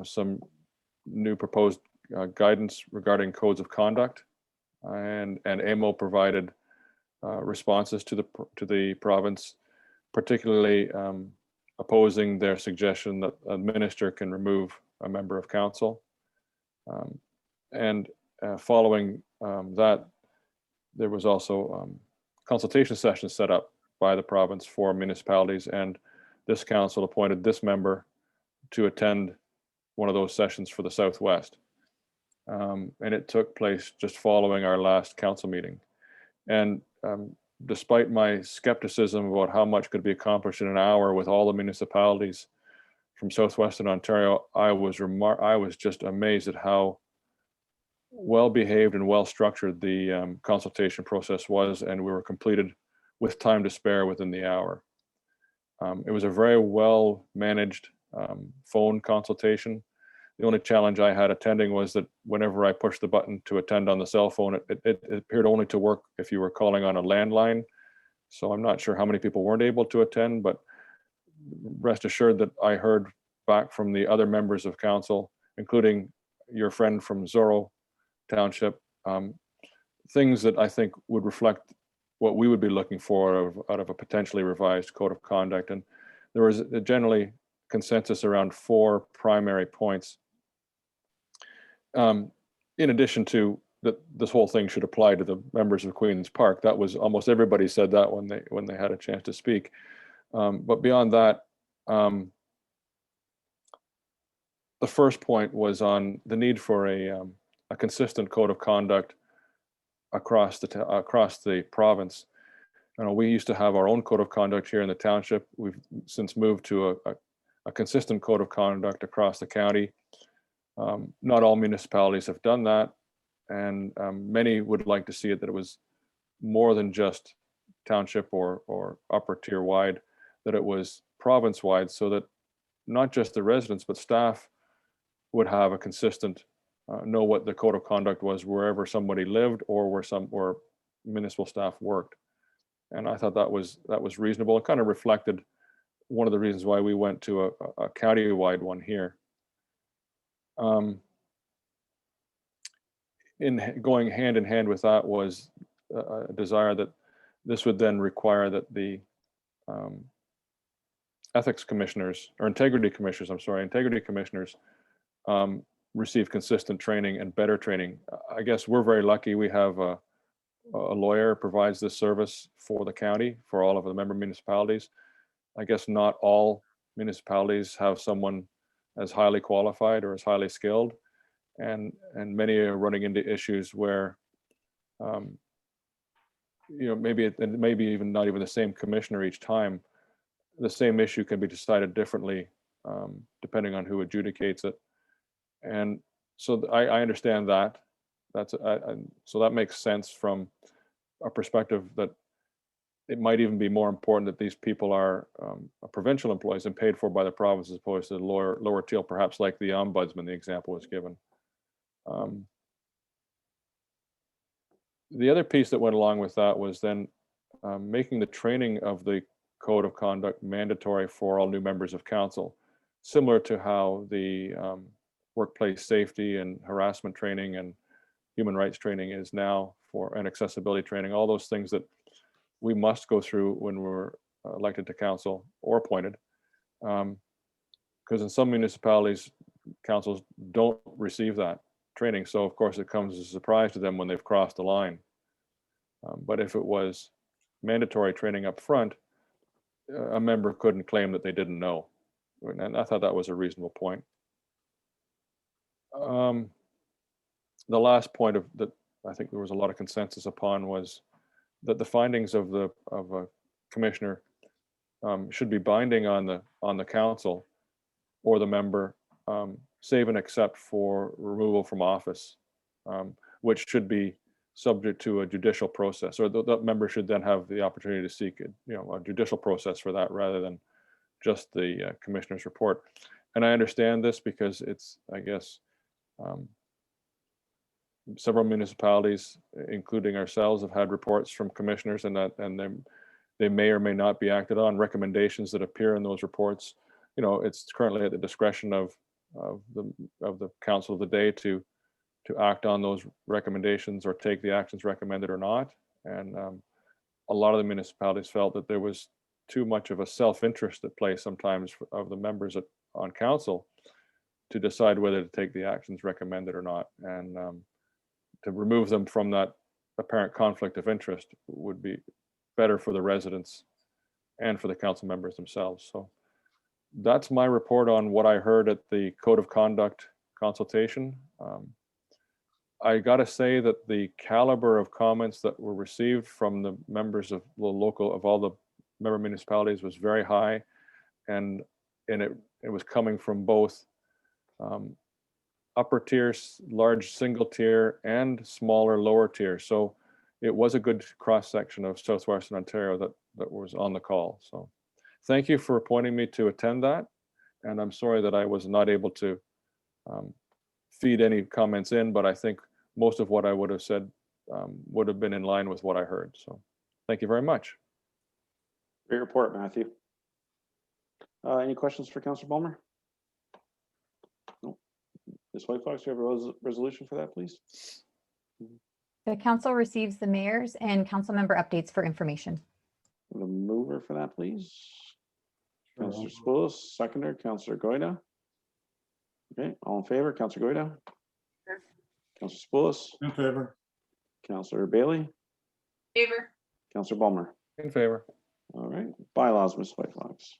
some new proposed guidance regarding codes of conduct, and AMO provided responses to the province, particularly opposing their suggestion that a minister can remove a member of council. And following that, there was also consultation sessions set up by the province for municipalities, and this council appointed this member to attend one of those sessions for the Southwest. And it took place just following our last council meeting. And despite my skepticism about how much could be accomplished in an hour with all the municipalities from Southwestern Ontario, I was just amazed at how well behaved and well structured the consultation process was, and we were completed with time to spare within the hour. It was a very well managed phone consultation. The only challenge I had attending was that whenever I pushed the button to attend on the cell phone, it appeared only to work if you were calling on a landline. So I'm not sure how many people weren't able to attend, but rest assured that I heard back from the other members of council including your friend from Zorro Township, things that I think would reflect what we would be looking for out of a potentially revised code of conduct. And there was generally consensus around 4 primary points. In addition to that, this whole thing should apply to the members of Queen's Park. That was almost everybody said that when they had a chance to speak. But beyond that, the first point was on the need for a consistent code of conduct across the province. You know, we used to have our own code of conduct here in the township. We've since moved to a consistent code of conduct across the county. Not all municipalities have done that, and many would like to see it that it was more than just township or upper tier wide, that it was province wide, so that not just the residents but staff would have a consistent know what the code of conduct was wherever somebody lived or where municipal staff worked. And I thought that was reasonable. It kind of reflected one of the reasons why we went to a county-wide one here. In going hand in hand with that was a desire that this would then require that the ethics commissioners, or integrity commissioners receive consistent training and better training. I guess we're very lucky. We have a lawyer provides this service for the county, for all of the member municipalities. I guess not all municipalities have someone as highly qualified or as highly skilled, and many are running into issues where you know, maybe even not even the same commissioner each time, the same issue can be decided differently depending on who adjudicates it. And so I understand that. So that makes sense from a perspective that it might even be more important that these people are provincial employees and paid for by the province as opposed to the lower tier, perhaps like the ombudsman, the example was given. The other piece that went along with that was then making the training of the code of conduct mandatory for all new members of council, similar to how the workplace safety and harassment training and human rights training is now and accessibility training, all those things that we must go through when we're elected to council or appointed. Because in some municipalities, councils don't receive that training. So of course it comes as a surprise to them when they've crossed the line. But if it was mandatory training up front, a member couldn't claim that they didn't know. And I thought that was a reasonable point. The last point that I think there was a lot of consensus upon was that the findings of a commissioner should be binding on the council or the member, save and except for removal from office, which should be subject to a judicial process, or that member should then have the opportunity to seek a judicial process for that rather than just the commissioner's report. And I understand this because it's, I guess, several municipalities, including ourselves, have had reports from commissioners, and they may or may not be acted on. Recommendations that appear in those reports, it's currently at the discretion of the council of the day to act on those recommendations or take the actions recommended or not. And a lot of the municipalities felt that there was too much of a self-interest at play sometimes of the members on council to decide whether to take the actions recommended or not. And to remove them from that apparent conflict of interest would be better for the residents and for the council members themselves. So that's my report on what I heard at the Code of Conduct consultation. I got to say that the caliber of comments that were received from the members of the of all the member municipalities was very high, and it was coming from both upper tiers, large single tier, and smaller lower tier. So it was a good cross section of Southwestern Ontario that was on the call. So thank you for appointing me to attend that, and I'm sorry that I was not able to feed any comments in, but I think most of what I would have said would have been in line with what I heard. So thank you very much. Great report, Matthew. Any questions for Councillor Balmer? No. Ms. Whitefox, you have a resolution for that, please? The council receives the mayor's and council member updates for information. The mover for that, please? Sure. Councillor Spoulos, seconder, Councillor Goida. Okay, all in favor, Councillor Goida? Councillor Spoulos, In favor. Councillor Bailey, Favor. Councillor Balmer. In favor. All right, bylaws, Ms. Whitefox.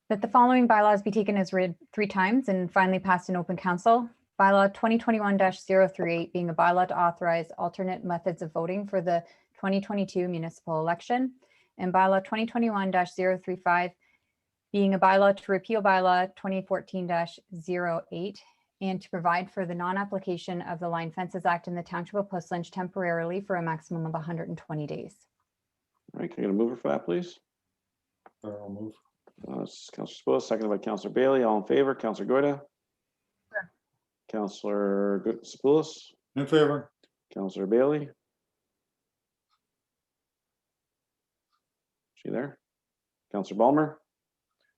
That the following bylaws be taken as read 3 times and finally passed in open council. Bylaw 2021-038 being a bylaw to authorize alternate methods of voting for the 2022 municipal election. And bylaw 2021-035 being a bylaw to repeal bylaw 2014-08 and to provide for the non-application of the Line Fences Act in the Township of Puslinch temporarily for a maximum of 120 days. All right, can I get a mover for that, please? I'll move. Councillor Spoulos, seconded by Councillor Bailey. All in favor, Councillor Goida? Sure. Councillor Spoulos, In favor. Councillor Bailey? She there? Councillor Balmer?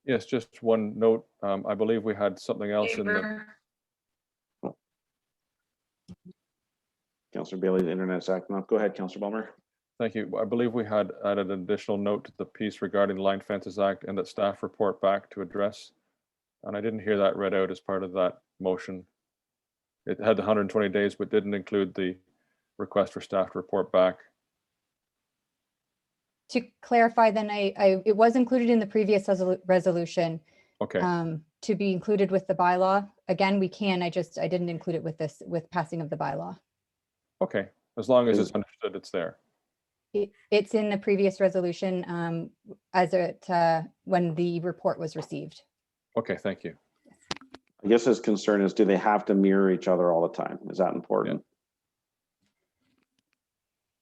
Yes, just one note. I believe we had something else in the, Favor. Councillor Bailey, the internet's acting up. Go ahead, Councillor Balmer. thank you. I believe we had added an additional note to the piece regarding the Line Fences Act and that staff report back to address. And I didn't hear that read out as part of that motion. It had the 120 days, but didn't include the request for staff to report back. To clarify, then it was included in the previous resolution Okay, to be included with the bylaw. Again, we can, I didn't include it with with passing of the bylaw. okay. As long as it's understood, it's there. It's in the previous resolution when the report was received. Okay, thank you. I guess his concern is, do they have to mirror each other all the time? Is that important?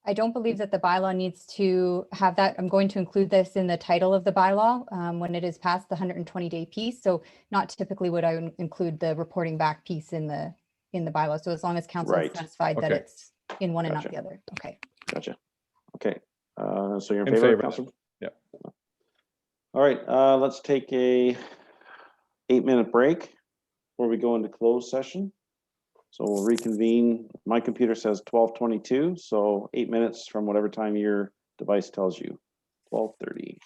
I don't believe that the bylaw needs to have that. I'm going to include this in the title of the bylaw when it is past the 120-day piece. So not typically would I include the reporting back piece in the bylaw. So as long as council is Right. satisfied that Okay. it's in one and not Gotcha. the other. Okay. Gotcha. Okay, so you're in In favor, favor. Councillor? Yeah. All right, let's take a 8-minute break before we go into closed session. So we'll reconvene. My computer says 12:22, so 8 minutes from whatever time your device tells you. 12:30.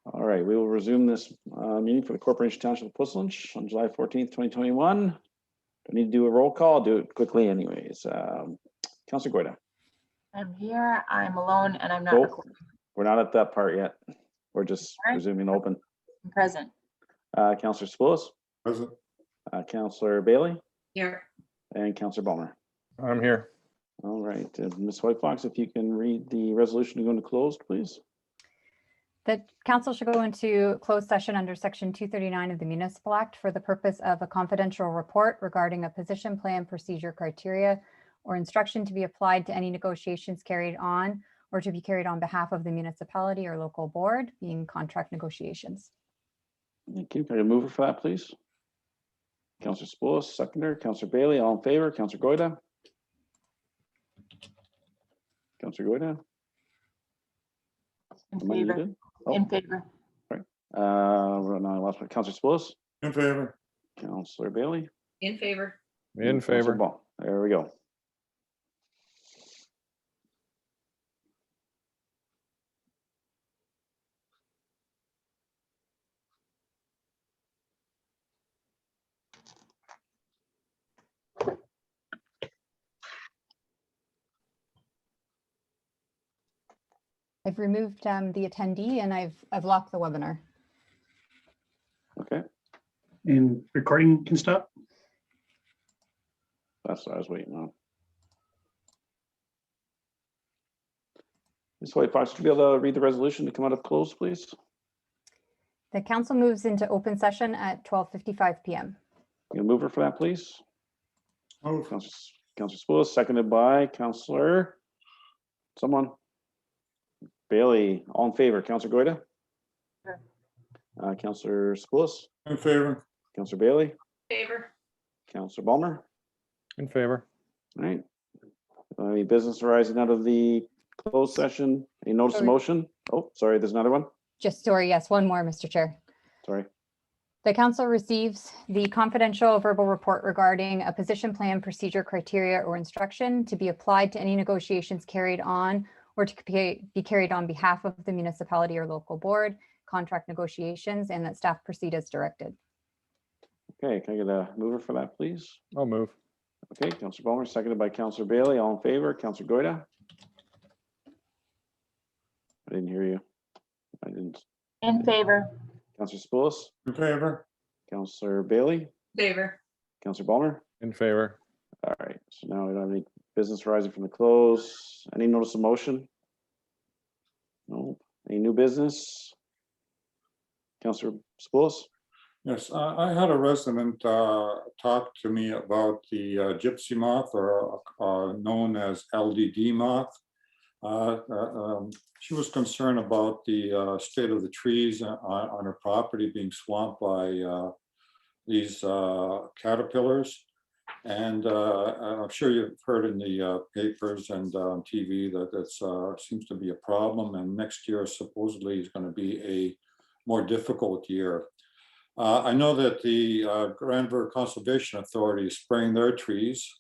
All right, we will resume this meeting for the Corporation Township of Puslinch on July 14th, 2021. Don't need to do a roll call. I'll do it quickly anyways. Councillor Goida. I'm here, I'm alone, and I'm not Nope. recording. We're not at that part yet. We're just All right. resuming open. I'm present. Councillor Spoulos, Present. Councillor Bailey, Here. and Councillor Balmer. I'm here. All right, Ms. Whitefox, if you can read the resolution to go into closed, please. The council should go into closed session under section 239 of the Municipal Act for the purpose of a confidential report regarding a position plan, procedure, criteria, or instruction to be applied to any negotiations carried on or to be carried on behalf of the municipality or local board, being contract negotiations. Thank you. Can I get a mover for that, please? Councillor Spoulos, seconder. Councillor Bailey, all in favor. Councillor Goida. Councillor Goida. In Am I favor, muted? Oh, in favor. no, I lost my Councillor Spoulos, In favor. Councillor Bailey. In favor. In and Councillor favor. Ball. There we go. I've removed the attendee and I've locked the webinar. Okay, And recording can stop. that's what I was waiting on. Ms. Whitefox, would you be able to read the resolution to come out of close, please? The council moves into open session at 12:55 p.m. You a mover for that, please? Move. Councillor Spoulos, seconded by Councillor, someone. Bailey, all in favor. Councillor Goida? Sure. Councillor Spoulos, In favor. Councillor Bailey, Favor. Councillor Balmer. In favor. All right. Any business arising out of the closed session? Any notice of Sorry. motion? Oh, sorry, there's another one. sorry, yes, one more, Mr. Chair. Sorry. The council receives the confidential verbal report regarding a position plan, procedure, criteria, or instruction to be applied to any negotiations carried on or to be carried on behalf of the municipality or local board, contract negotiations, and that staff proceed as directed. Okay, can I get a mover for that, please? I'll move. Okay, Councillor Ballmer, seconded by Councillor Bailey. All in favor? Councillor Goida? I didn't hear you. I didn't. In favor. Councillor Spoulos? In favor? Councillor Bailey? Favor. Councillor Ballmer? In favor. All right, so now we don't have any business arising from the close. Any notice of motion? No. Any new business? Councillor Spoulos? Yes, I had a resident talk to me about the gypsy moth, or known as LDD moth. She was concerned about the state of the trees on her property being swamped by these caterpillars. And I'm sure you've heard in the papers and on TV that it's seems to be a problem, and next year supposedly is going to be a more difficult year. I know that the Granville Conservation Authority is spraying their trees,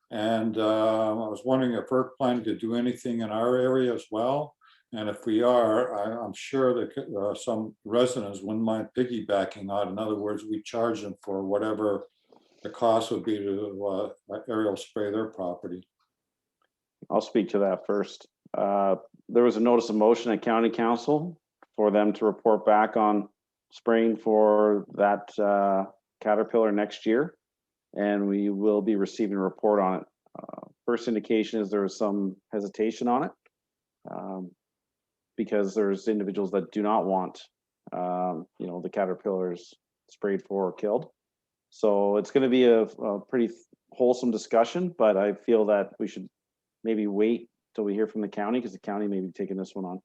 and I was wondering if we're planning to do anything in our area as well. And if we are, I'm sure that some residents wouldn't mind piggybacking on. In other words, we charge them for whatever the cost would be to aerial spray their property. I'll speak to that first. There was a notice of motion at County Council for them to report back on spraying for that caterpillar next year, and we will be receiving a report on it. First indication is there was some hesitation on it because there's individuals that do not want the caterpillars sprayed for or killed. So it's going to be a pretty wholesome discussion, but I feel that we should maybe wait till we hear from the county, because the county may be taking this one on.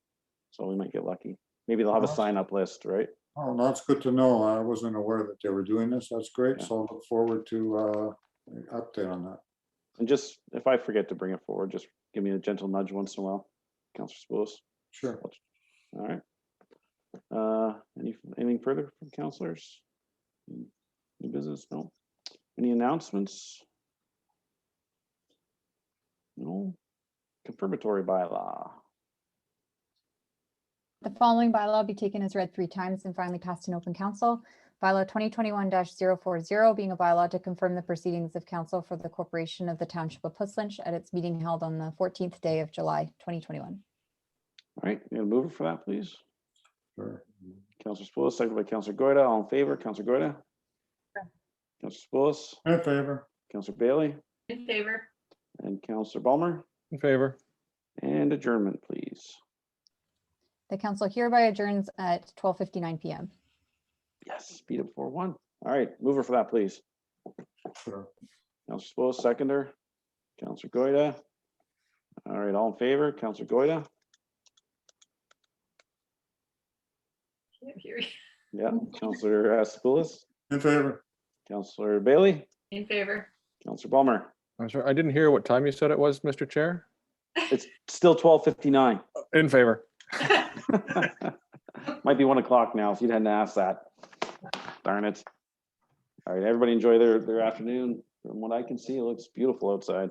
So we might get lucky. Maybe they'll have a sign-up list, right? Oh, that's good to know. I wasn't aware that they were doing this. That's great. Yeah. So I look forward to an update on that. And just, if I forget to bring it forward, just give me a gentle nudge once in a while, Councillor Spoulos. Sure. All right. Anything further from councillors? New business? No. Any announcements? No. Confirmatory bylaw. The following bylaw be taken as read 3 times and finally passed in open council. Bylaw 2021-040 being a bylaw to confirm the proceedings of council for the corporation of the Township of Puslinch at its meeting held on the 14th day of July 2021. All right, you have a mover for that, please? Sure. Councillor Spoulos, second by Councillor Goida. All in favor? Councillor Goida? Sure. Councillor Spoulos? In favor. Councillor Bailey? In favor. And Councillor Ballmer? In favor. And adjournment, please. The council hereby adjourns at 12:59 p.m. Yes, beat it 4-1. All right, mover for that, please. Sure. Councillor Spoulos, seconder. Councillor Goida. All right, all in favor? Councillor Goida? Can't hear you. Yeah. Councillor Spoulos? In favor. Councillor Bailey? In favor. Councillor Ballmer? I'm sorry, I didn't hear what time you said it was, Mr. Chair. It's still 12:59. In favor. Might be 1 o'clock now if you hadn't asked that. Darn it. All right, everybody enjoy their afternoon. From what I can see, it looks beautiful outside.